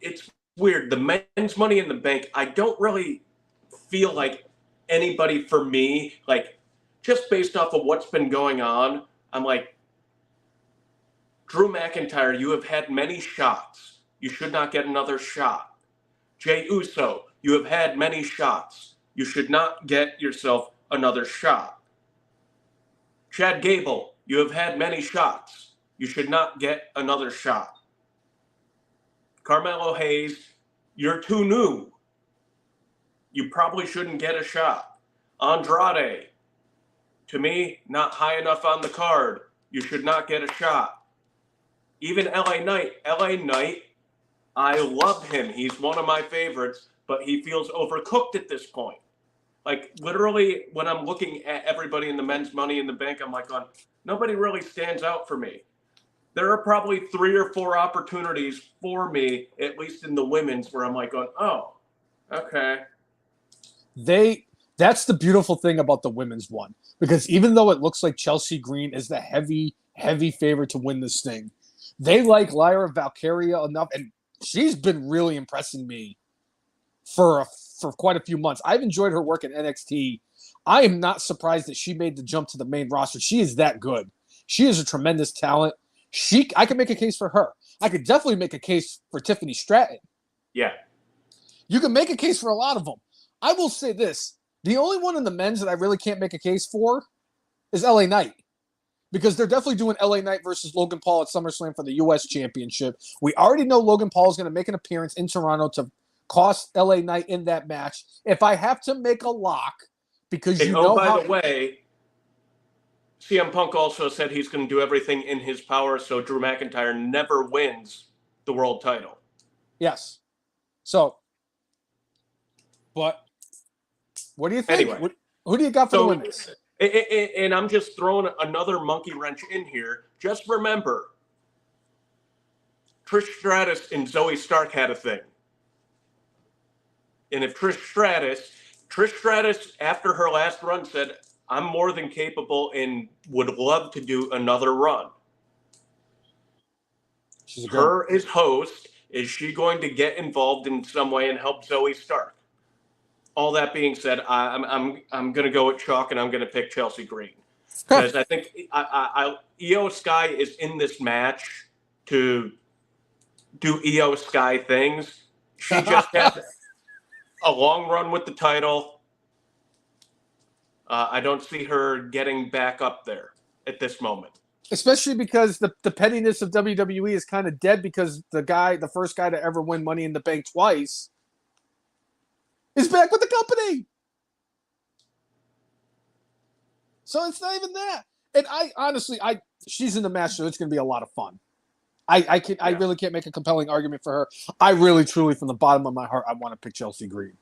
It's weird. The men's Money in the Bank, I don't really feel like anybody for me, just based off of what's been going on, I'm like, Drew McIntyre, you have had many shots. You should not get another shot. Jey Uso, you have had many shots. You should not get yourself another shot. Chad Gable, you have had many shots. You should not get another shot. Carmelo Hayes, you're too new. You probably shouldn't get a shot. Andrade, to me, not high enough on the card. You should not get a shot. Even LA Knight, I love him. He's one of my favorites, but he feels overcooked at this point. Literally, when I'm looking at everybody in the men's Money in the Bank, I'm nobody really stands out for me. There are probably 3 or 4 opportunities for me, at least in the women's, where I'm oh, okay. That's the beautiful thing about the women's one. Because even though it looks like Chelsea Green is the heavy, heavy favorite to win this thing, they like Lyra Valkyria enough, and she's been really impressing me for quite a few months. I've enjoyed her work at NXT. I am not surprised that she made the jump to the main roster. She is that good. She is a tremendous talent. I can make a case for her. I could definitely make a case for Tiffany Stratton. Yeah. You can make a case for a lot of them. I will say this. The only one in the men's that I really can't make a case for is LA Knight. Because they're definitely doing LA Knight versus Logan Paul at SummerSlam for the U.S. Championship. We already know Logan Paul is going to make an appearance in Toronto to cost LA Knight in that match. If I have to make a lock, because and by the way, CM Punk also said he's going to do everything in his power so Drew McIntyre never wins the world title. Yes. So, but what do you think? Anyway, who do you got for the win this? And I'm just throwing another monkey wrench in here. Just remember, Trish Stratus and Zoe Stark had a thing. And if Trish Stratus, after her last run, said, I'm more than capable and would love to do another run. Her as host, is she going to get involved in some way and help Zoe Stark? All that being said, I'm going to go with chalk, and I'm going to pick Chelsea Green because I think Io Sky is in this match to do Io Sky things. She just had a long run with the title. I don't see her getting back up there at this moment. Especially because the pettiness of WWE is kind of dead because the first guy to ever win Money in the Bank twice, is back with the company. So it's not even that. And I honestly, she's in the match, so it's going to be a lot of fun. I really can't make a compelling argument for her. I really, truly, from the bottom of my heart, I want to pick Chelsea Green.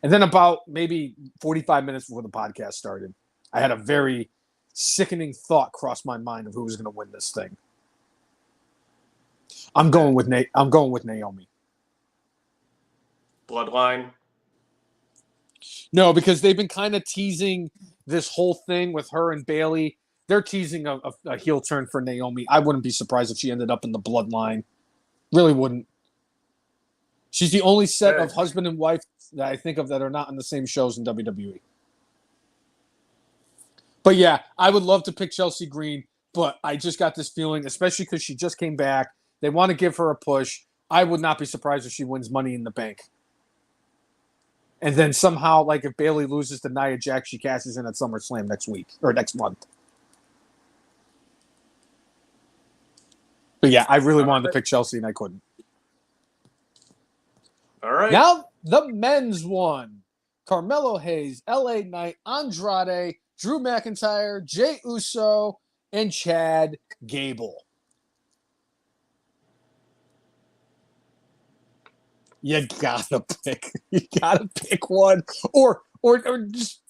And then about maybe 45 minutes before the podcast started, I had a very sickening thought cross my mind of who was going to win this thing. I'm going with Naomi. Bloodline? No, because they've been kind of teasing this whole thing with her and Bayley. They're teasing a heel turn for Naomi. I wouldn't be surprised if she ended up in the Bloodline. Really wouldn't. She's the only set of husband and wife that I think of that are not on the same shows in WWE. But yeah, I would love to pick Chelsea Green, but I just got this feeling, especially because she just came back. They want to give her a push. I would not be surprised if she wins Money in the Bank. And then somehow, like if Bayley loses to Nia Jax, she cashes in at SummerSlam next week or next month. But yeah, I really wanted to pick Chelsea and I couldn't. All right. Now the men's one. Carmelo Hayes, LA Knight, Andrade, Drew McIntyre, Jey Uso, and Chad Gable. You gotta pick one. Or just,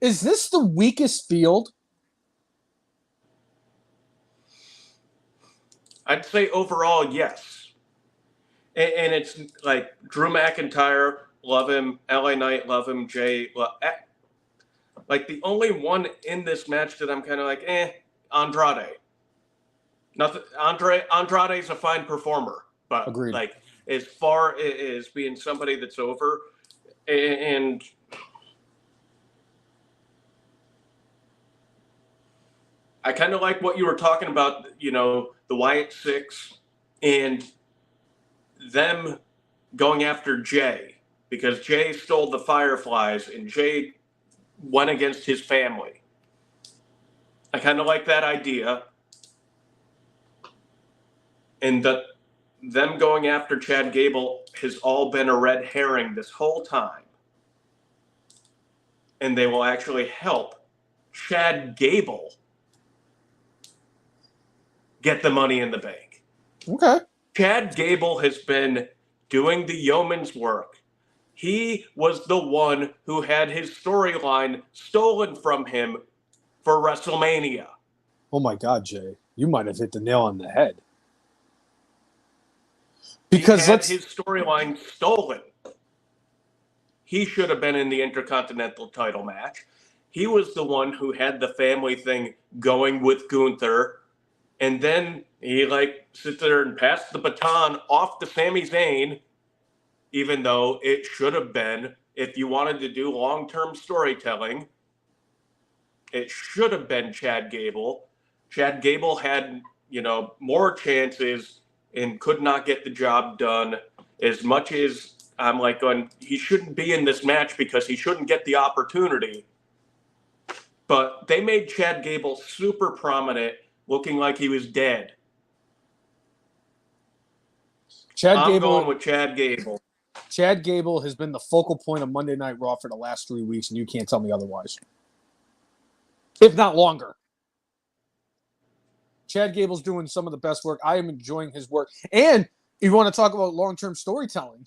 is this the weakest field? I'd say overall, yes. And it's like Drew McIntyre, love him. LA Knight, love him. Jay, like the only one in this match that I'm kind of like, Andrade. Nothing. Andrade's a fine performer, but agreed. Like as far as being somebody that's over, and I kind of like what you were talking about, the Wyatt Sicks and them going after Jay because Jay stole the Fireflies and Jay went against his family. I kind of like that idea. And them going after Chad Gable has all been a red herring this whole time. And they will actually help Chad Gable get the Money in the Bank. Okay. Chad Gable has been doing the yeoman's work. He was the one who had his storyline stolen from him for WrestleMania. Oh my God, Jay. You might have hit the nail on the head. Because he had his storyline stolen. He should have been in the Intercontinental title match. He was the one who had the family thing going with Gunther. And then he sits there and passed the baton off to Sami Zayn, even though it should have been, if you wanted to do long-term storytelling, it should have been Chad Gable. Chad Gable had more chances and could not get the job done. As much as I'm like going, he shouldn't be in this match because he shouldn't get the opportunity. But they made Chad Gable super prominent, looking like he was dead. I'm going with Chad Gable. Chad Gable has been the focal point of Monday Night Raw for the last 3 weeks, and you can't tell me otherwise. If not longer. Chad Gable's doing some of the best work. I am enjoying his work. And if you want to talk about long-term storytelling,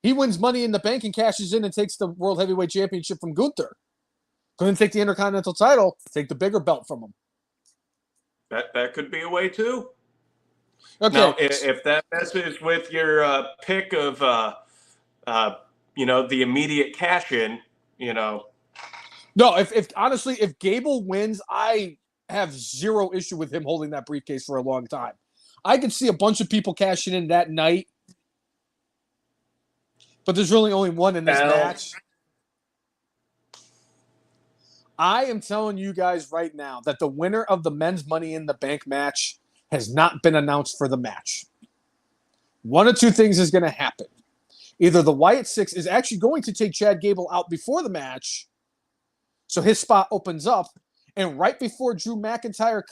he wins Money in the Bank and cashes in and takes the World Heavyweight Championship from Gunther. Couldn't take the Intercontinental title, take the bigger belt from him. That could be a way too. Okay. Now, if that messes with your pick of, the immediate cash in, No, if honestly, if Gable wins, I have zero issue with him holding that briefcase for a long time. I could see a bunch of people cashing in that night, but there's really only one in this match. I am telling you guys right now that the winner of the men's Money in the Bank match has not been announced for the match. One of two things is going to happen. Either the Wyatt Sicks is actually going to take Chad Gable out before the match, so his spot opens up, and right before Drew McIntyre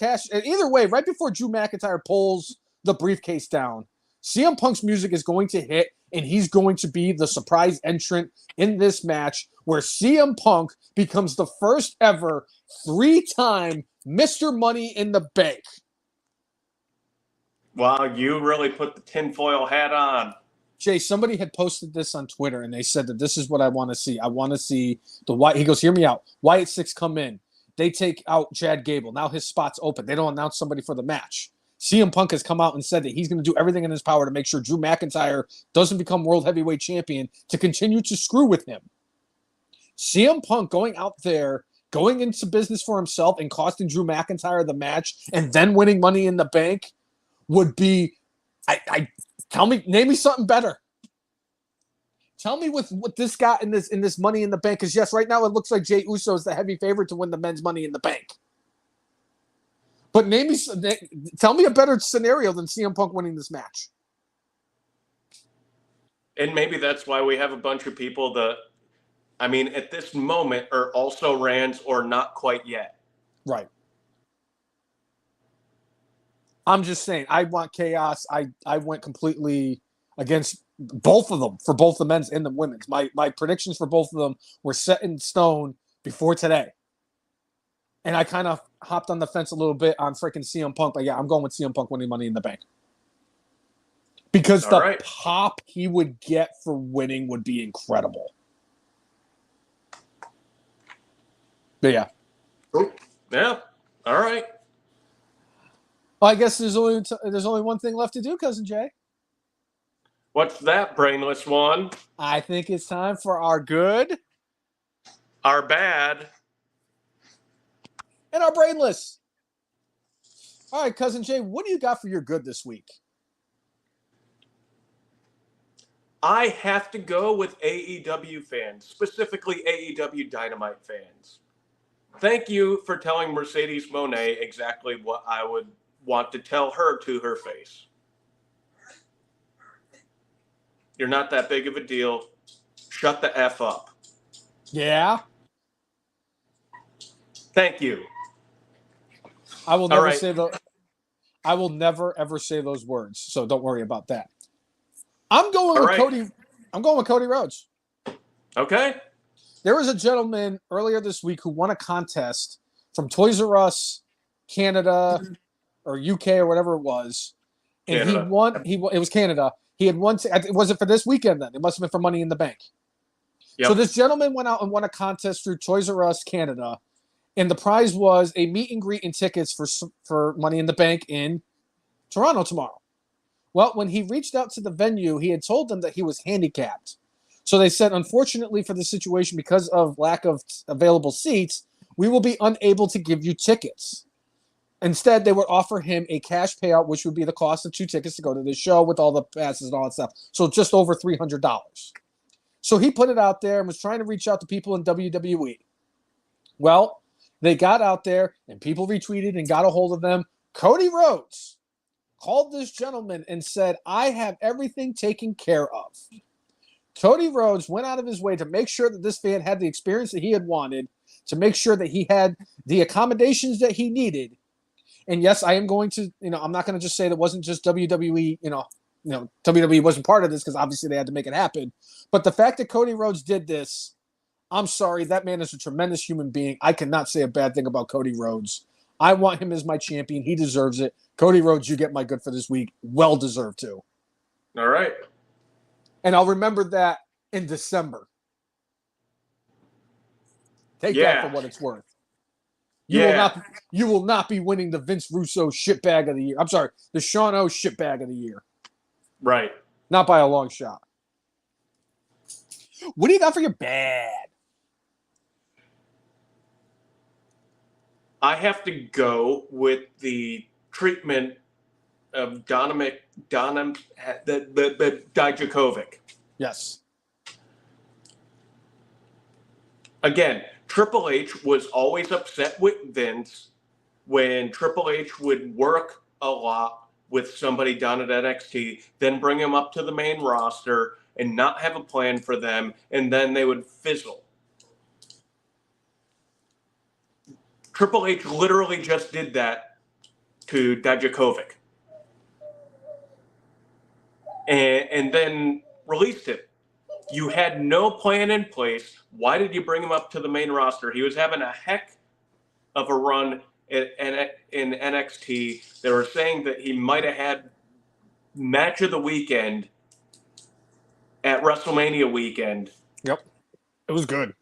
right before Drew McIntyre pulls the briefcase down, CM Punk's music is going to hit, and he's going to be the surprise entrant in this match where CM Punk becomes the first ever 3-time Mr. Money in the Bank. Wow, you really put the tinfoil hat on. Jay, somebody had posted this on Twitter, and they said that this is what I want to see. I want to see the Wyatt. He goes, hear me out. Wyatt Sicks come in. They take out Chad Gable. Now his spot's open. They don't announce somebody for the match. CM Punk has come out and said that he's going to do everything in his power to make sure Drew McIntyre doesn't become World Heavyweight Champion to continue to screw with him. CM Punk going out there, going into business for himself and costing Drew McIntyre the match and then winning Money in the Bank would be, name me something better. Tell me what this got in this Money in the Bank. Because yes, right now it looks like Jey Uso is the heavy favorite to win the men's Money in the Bank. But tell me a better scenario than CM Punk winning this match. And maybe that's why we have a bunch of people that, at this moment are also Rands or not quite yet. Right. I'm just saying, I want chaos. I went completely against both of them for both the men's and the women's. My predictions for both of them were set in stone before today. And I kind of hopped on the fence a little bit on freaking CM Punk. But yeah, I'm going with CM Punk winning Money in the Bank. Because pop he would get for winning would be incredible. But yeah. Cool. Yeah. All right. Well, I guess there's only one thing left to do, Cousin Jay. What's that, Brainless one? I think it's time for our good, our bad, and our brainless. All right, Cousin Jay, what do you got for your good this week? I have to go with AEW fans, specifically AEW Dynamite fans. Thank you for telling Mercedes Moné exactly what I would want to tell her to her face. You're not that big of a deal. Shut the F up. Yeah. Thank you. I will never I will never ever say those words, so don't worry about that. I'm going with Cody. I'm going with Cody Rhodes. Okay. There was a gentleman earlier this week who won a contest from Toys R Us, Canada, or UK or whatever it was, and Canada. It was Canada. He had won. Was it for this weekend then? It must have been for Money in the Bank. Yep. So this gentleman went out and won a contest through Toys R Us Canada, and the prize was a meet and greet and tickets for Money in the Bank in Toronto tomorrow. Well, when he reached out to the venue, he had told them that he was handicapped. So they said, unfortunately for the situation, because of lack of available seats, we will be unable to give you tickets. Instead, they would offer him a cash payout, which would be the cost of 2 tickets to go to the show with all the passes and all that stuff. So just over $300. So he put it out there and was trying to reach out to people in WWE. Well, they got out there and people retweeted and got a hold of them. Cody Rhodes called this gentleman and said, I have everything taken care of. Cody Rhodes went out of his way to make sure that this fan had the experience that he had wanted, to make sure that he had the accommodations that he needed. And yes, I am going to, I'm not going to just say that wasn't just WWE, WWE wasn't part of this because obviously they had to make it happen. But the fact that Cody Rhodes did this, I'm sorry, that man is a tremendous human being. I cannot say a bad thing about Cody Rhodes. I want him as my champion. He deserves it. Cody Rhodes, you get my good for this week. Well deserved too. All right. And I'll remember that in December. Take that for what it's worth. You will not be winning the Vince Russo shitbag of the year. I'm sorry, the Sean O shitbag of the year. Right. Not by a long shot. What do you got for your bad? I have to go with the treatment of Dijakovic. Yes. Again, Triple H was always upset with Vince when Triple H would work a lot with somebody down at NXT, then bring him up to the main roster and not have a plan for them, and then they would fizzle. Triple H literally just did that to Dijakovic. And then released him. You had no plan in place. Why did you bring him up to the main roster? He was having a heck of a run in NXT. They were saying that he might have had match of the weekend at WrestleMania weekend. Yep. It was good.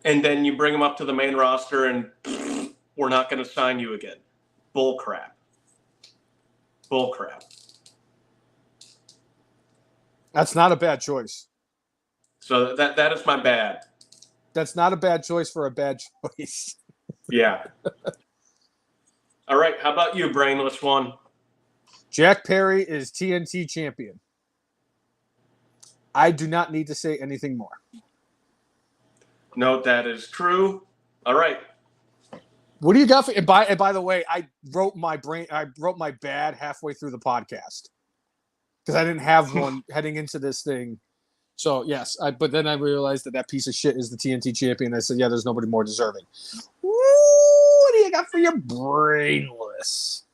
And then you bring him up to the main roster and we're not going to sign you again. Bull crap. Bull crap. That's not a bad choice. So that is my bad. That's not a bad choice for a bad choice. Yeah. All right. How about you, Brainless one? Jack Perry is TNT champion. I do not need to say anything more. No, that is true. All right. What do you got for? And by the way, I wrote my bad halfway through the podcast because I didn't have one heading into this thing. So yes, but then I realized that piece of shit is the TNT champion. I said, yeah, there's nobody more deserving. Ooh, what do you got for your Brainless?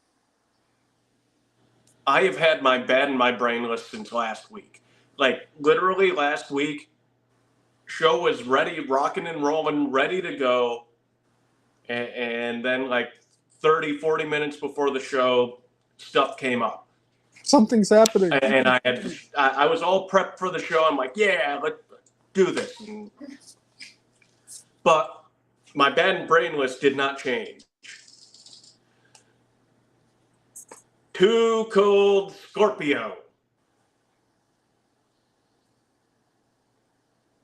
I have had my bad and my Brainless since last week. Like literally last week, show was ready, rocking and rolling, ready to go. And then like 30, 40 minutes before the show, stuff came up. Something's happening. And I was all prepped for the show. I'm like, yeah, let's do this. But my bad and Brainless did not change. Too Cold Scorpio.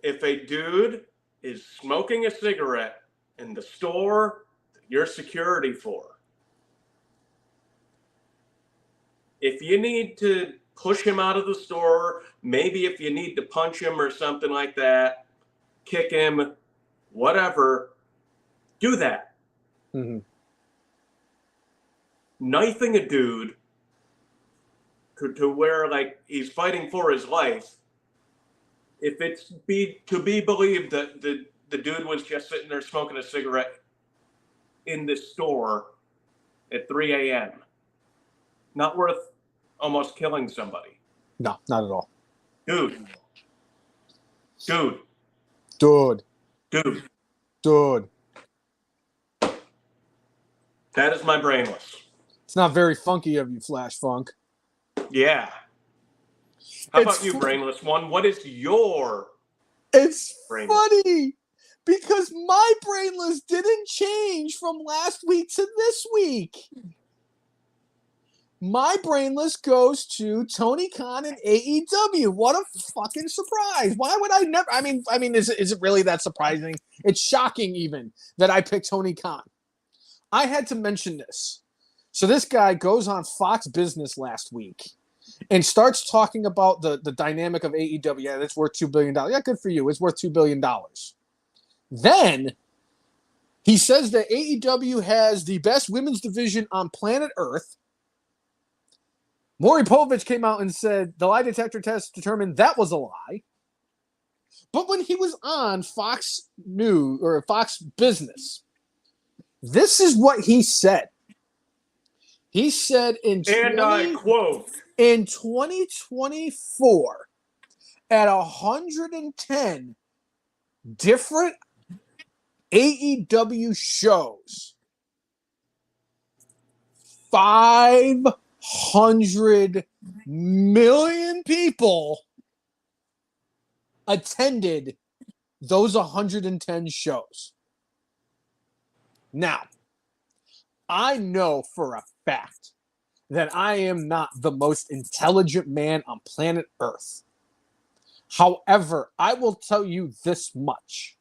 If a dude is smoking a cigarette in the store that you're security for, if you need to push him out of the store, maybe if you need to punch him or something like that, kick him, whatever, do that. Mm-hmm. Knifing a dude to where like he's fighting for his life, if it's to be believed that the dude was just sitting there smoking a cigarette in this store at 3 a.m., not worth almost killing somebody. No, not at all. Dude. That is my Brainless. It's not very funky of you, Flash Funk. Yeah. How about you, Brainless one? What is your It's Brainless? Funny because my Brainless didn't change from last week to this week. My Brainless goes to Tony Khan and AEW. What a fucking surprise. Why would I never? I mean, is it really that surprising? It's shocking even that I picked Tony Khan. I had to mention this. So this guy goes on Fox Business last week and starts talking about the dynamic of AEW. Yeah, it's worth $2 billion. Yeah, good for you. It's worth $2 billion. Then He says that AEW has the best women's division on planet Earth. Maury Povich came out and said the lie detector test determined that was a lie. But when he was on Fox News or Fox Business, this is what he said. He said and I quote, in 2024, at 110 different AEW shows, 500 million people attended those 110 shows. Now, I know for a fact that I am not the most intelligent man on planet Earth. However, I will tell you this much.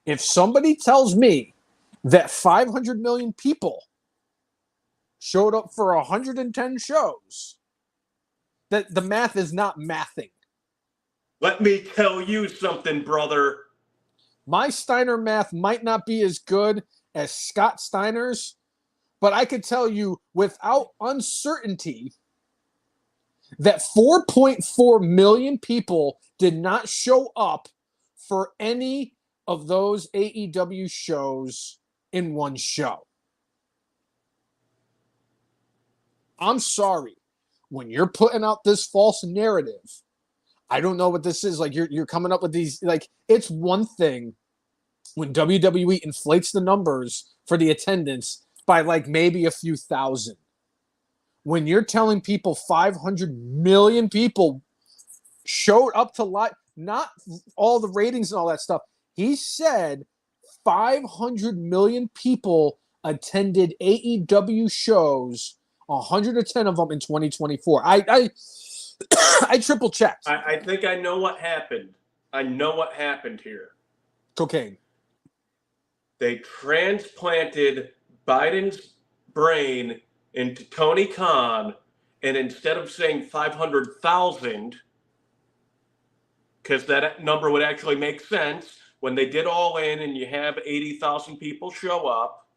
If somebody tells me that 500 million people showed up for 110 shows, that the math is not mathing. Let me tell you something, brother. My Steiner math might not be as good as Scott Steiner's, but I could tell you without uncertainty that 4.4 million people did not show up for any of those AEW shows in one show. I'm sorry. When you're putting out this false narrative, I don't know what this is. Like you're coming up with these, like, it's one thing when WWE inflates the numbers for the attendance by like maybe a few thousand. When you're telling people 500 million people showed up to live, not all the ratings and all that stuff. He said 500 million people attended AEW shows, 110 of them in 2024. I triple checked. I think I know what happened. I know what happened here. Cocaine. They transplanted Biden's brain into Tony Khan, and instead of saying 500,000, because that number would actually make sense, when they did All In and you have 80,000 people show up,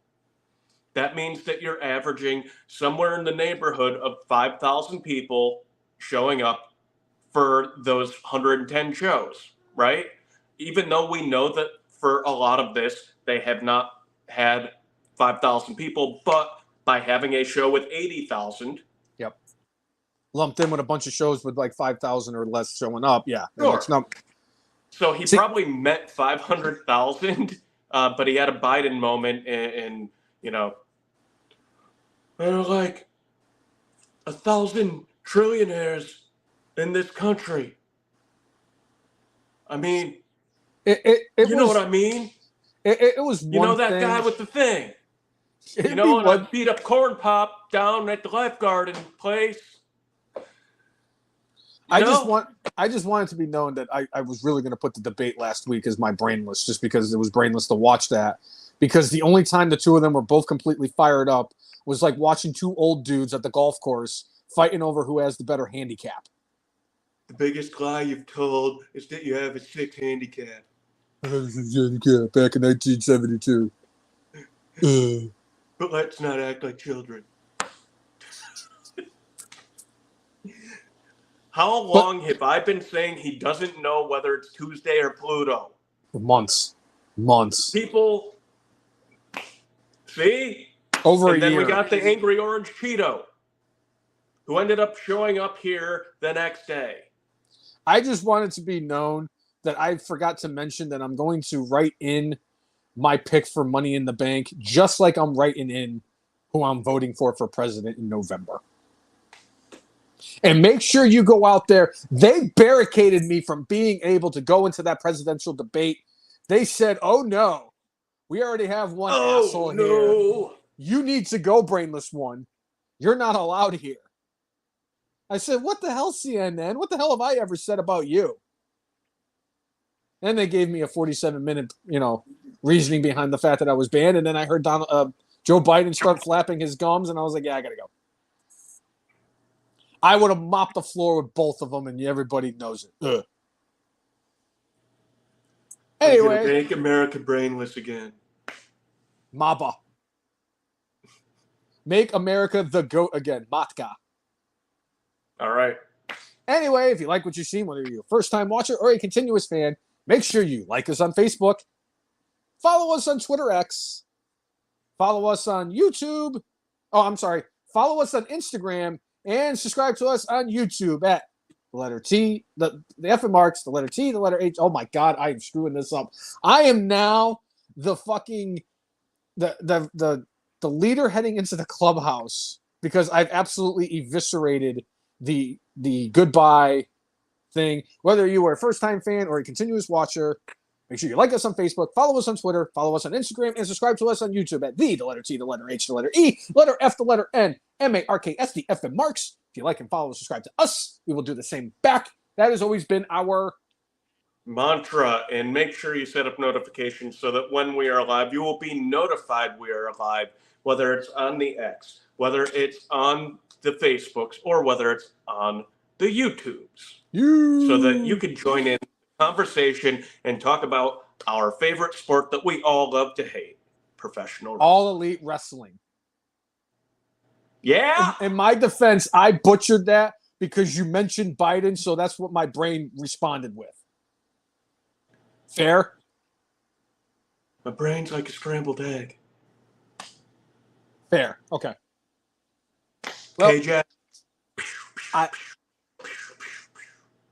that means that you're averaging somewhere in the neighborhood of 5,000 people showing up for those 110 shows, right? Even though we know that for a lot of this, they have not had 5,000 people, but by having a show with 80,000. Yep. Lumped in with a bunch of shows with like 5,000 or less showing up. Yeah. Sure. So he probably meant 500,000, but he had a Biden moment and you know, there are like 1,000 trillionaires in this country. I mean, you know what I mean? It was one You know that thing. guy with the thing. You know, and I beat up Corn Pop down at the lifeguard place. I just want it to be known that I was really going to put the debate last week as my Brainless, just because it was Brainless to watch that. Because the only time the two of them were both completely fired up was like watching two old dudes at the golf course fighting over who has the better handicap. The biggest lie you've told is that you have a 6 handicap. I had a 6 handicap back in 1972. But let's not act like children. How long have I been saying he doesn't know whether it's Tuesday or Pluto? Months. People, see? Over and a year. then we got the Angry Orange Cheeto, who ended up showing up here the next day. I just wanted to be known that I forgot to mention that I'm going to write in my pick for Money in the Bank, just like I'm writing in who I'm voting for president in November. And make sure you go out there. They barricaded me from being able to go into that presidential debate. They said, oh, no, we already have one asshole here. You need to go, Brainless One. You're not allowed here. I said, what the hell, CNN? What the hell have I ever said about you? And they gave me a 47-minute, reasoning behind the fact that I was banned. And then I heard Joe Biden start flapping his gums, and I was like, yeah, I got to go. I would have mopped the floor with both of them, and everybody knows it. Ugh. Anyway. Make America brainless again. Maba. Make America the GOAT again. Matka. All right. Anyway, if you like what you've seen, whether you're a first-time watcher or a continuous fan, make sure you like us on Facebook, follow us on Twitter X, follow us on YouTube. Follow us on Instagram, and subscribe to us on YouTube at the letter T, the F and marks, the letter T, the letter H. Oh my God, I am screwing this up. I am now the fucking the leader heading into the clubhouse because I've absolutely eviscerated the goodbye thing. Whether you are a first-time fan or a continuous watcher, make sure you like us on Facebook, follow us on Twitter, follow us on Instagram, and subscribe to us on YouTube at the letter T, the letter H, the letter E, letter F, the letter N, MARKS, the F and marks. If you like and follow and subscribe to us, we will do the same back. That has always been our mantra, and make sure you set up notifications so that when we are live, you will be notified we are live, whether it's on the X, whether it's on the Facebooks, or whether it's on the YouTubes, so that you can join in the conversation and talk about our favorite sport that we all love to hate, professional wrestling. All Elite Wrestling. Yeah. In my defense, I butchered that because you mentioned Biden, so that's what my brain responded with. Fair? My brain's like a scrambled egg. Fair. Okay. Well, KJ.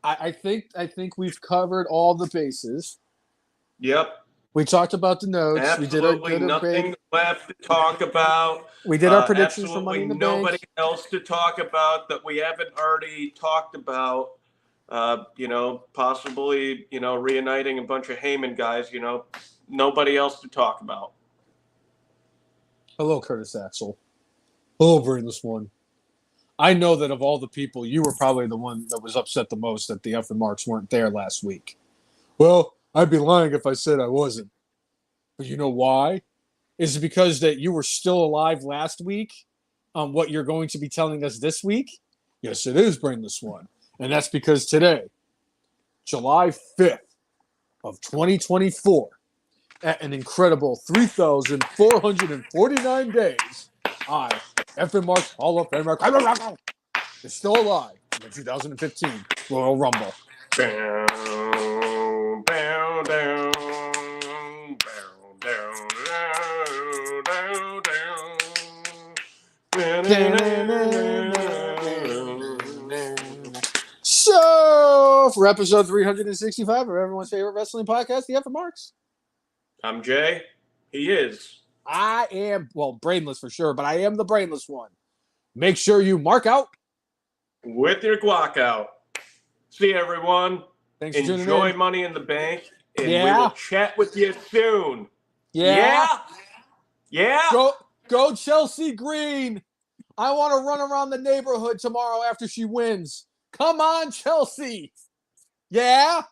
I think we've covered all the bases. Yep. We talked about the notes. Absolutely nothing left to talk about. We did our predictions for Money in the Bank. Nobody else to talk about that we haven't already talked about. Possibly, reuniting a bunch of Heyman guys. Nobody else to talk about. Hello, Curtis Axel. Hello, Brainless One. I know that of all the people, you were probably the one that was upset the most that the F and marks weren't there last week. Well, I'd be lying if I said I wasn't. But you know why? Is it because that you were still alive last week on what you're going to be telling us this week? Yes, it is, Brainless One. And that's because today, July 5th of 2024, at an incredible 3,449 days, I, F and Mark Hall of Famer, is still alive in the 2015 Royal Rumble. Bow, bow, down, bow, down, down, down. So, for episode 365 of everyone's favorite wrestling podcast, the F and Marks. I'm Jay. He is. I am, brainless for sure, but I am the Brainless One. Make sure you mark out with your guac out. See you, everyone. Thanks for tuning Enjoy in. Money in the Bank, and we will chat with you soon. Yeah. Go Chelsea Green. I want to run around the neighborhood tomorrow after she wins. Come on, Chelsea. Yeah.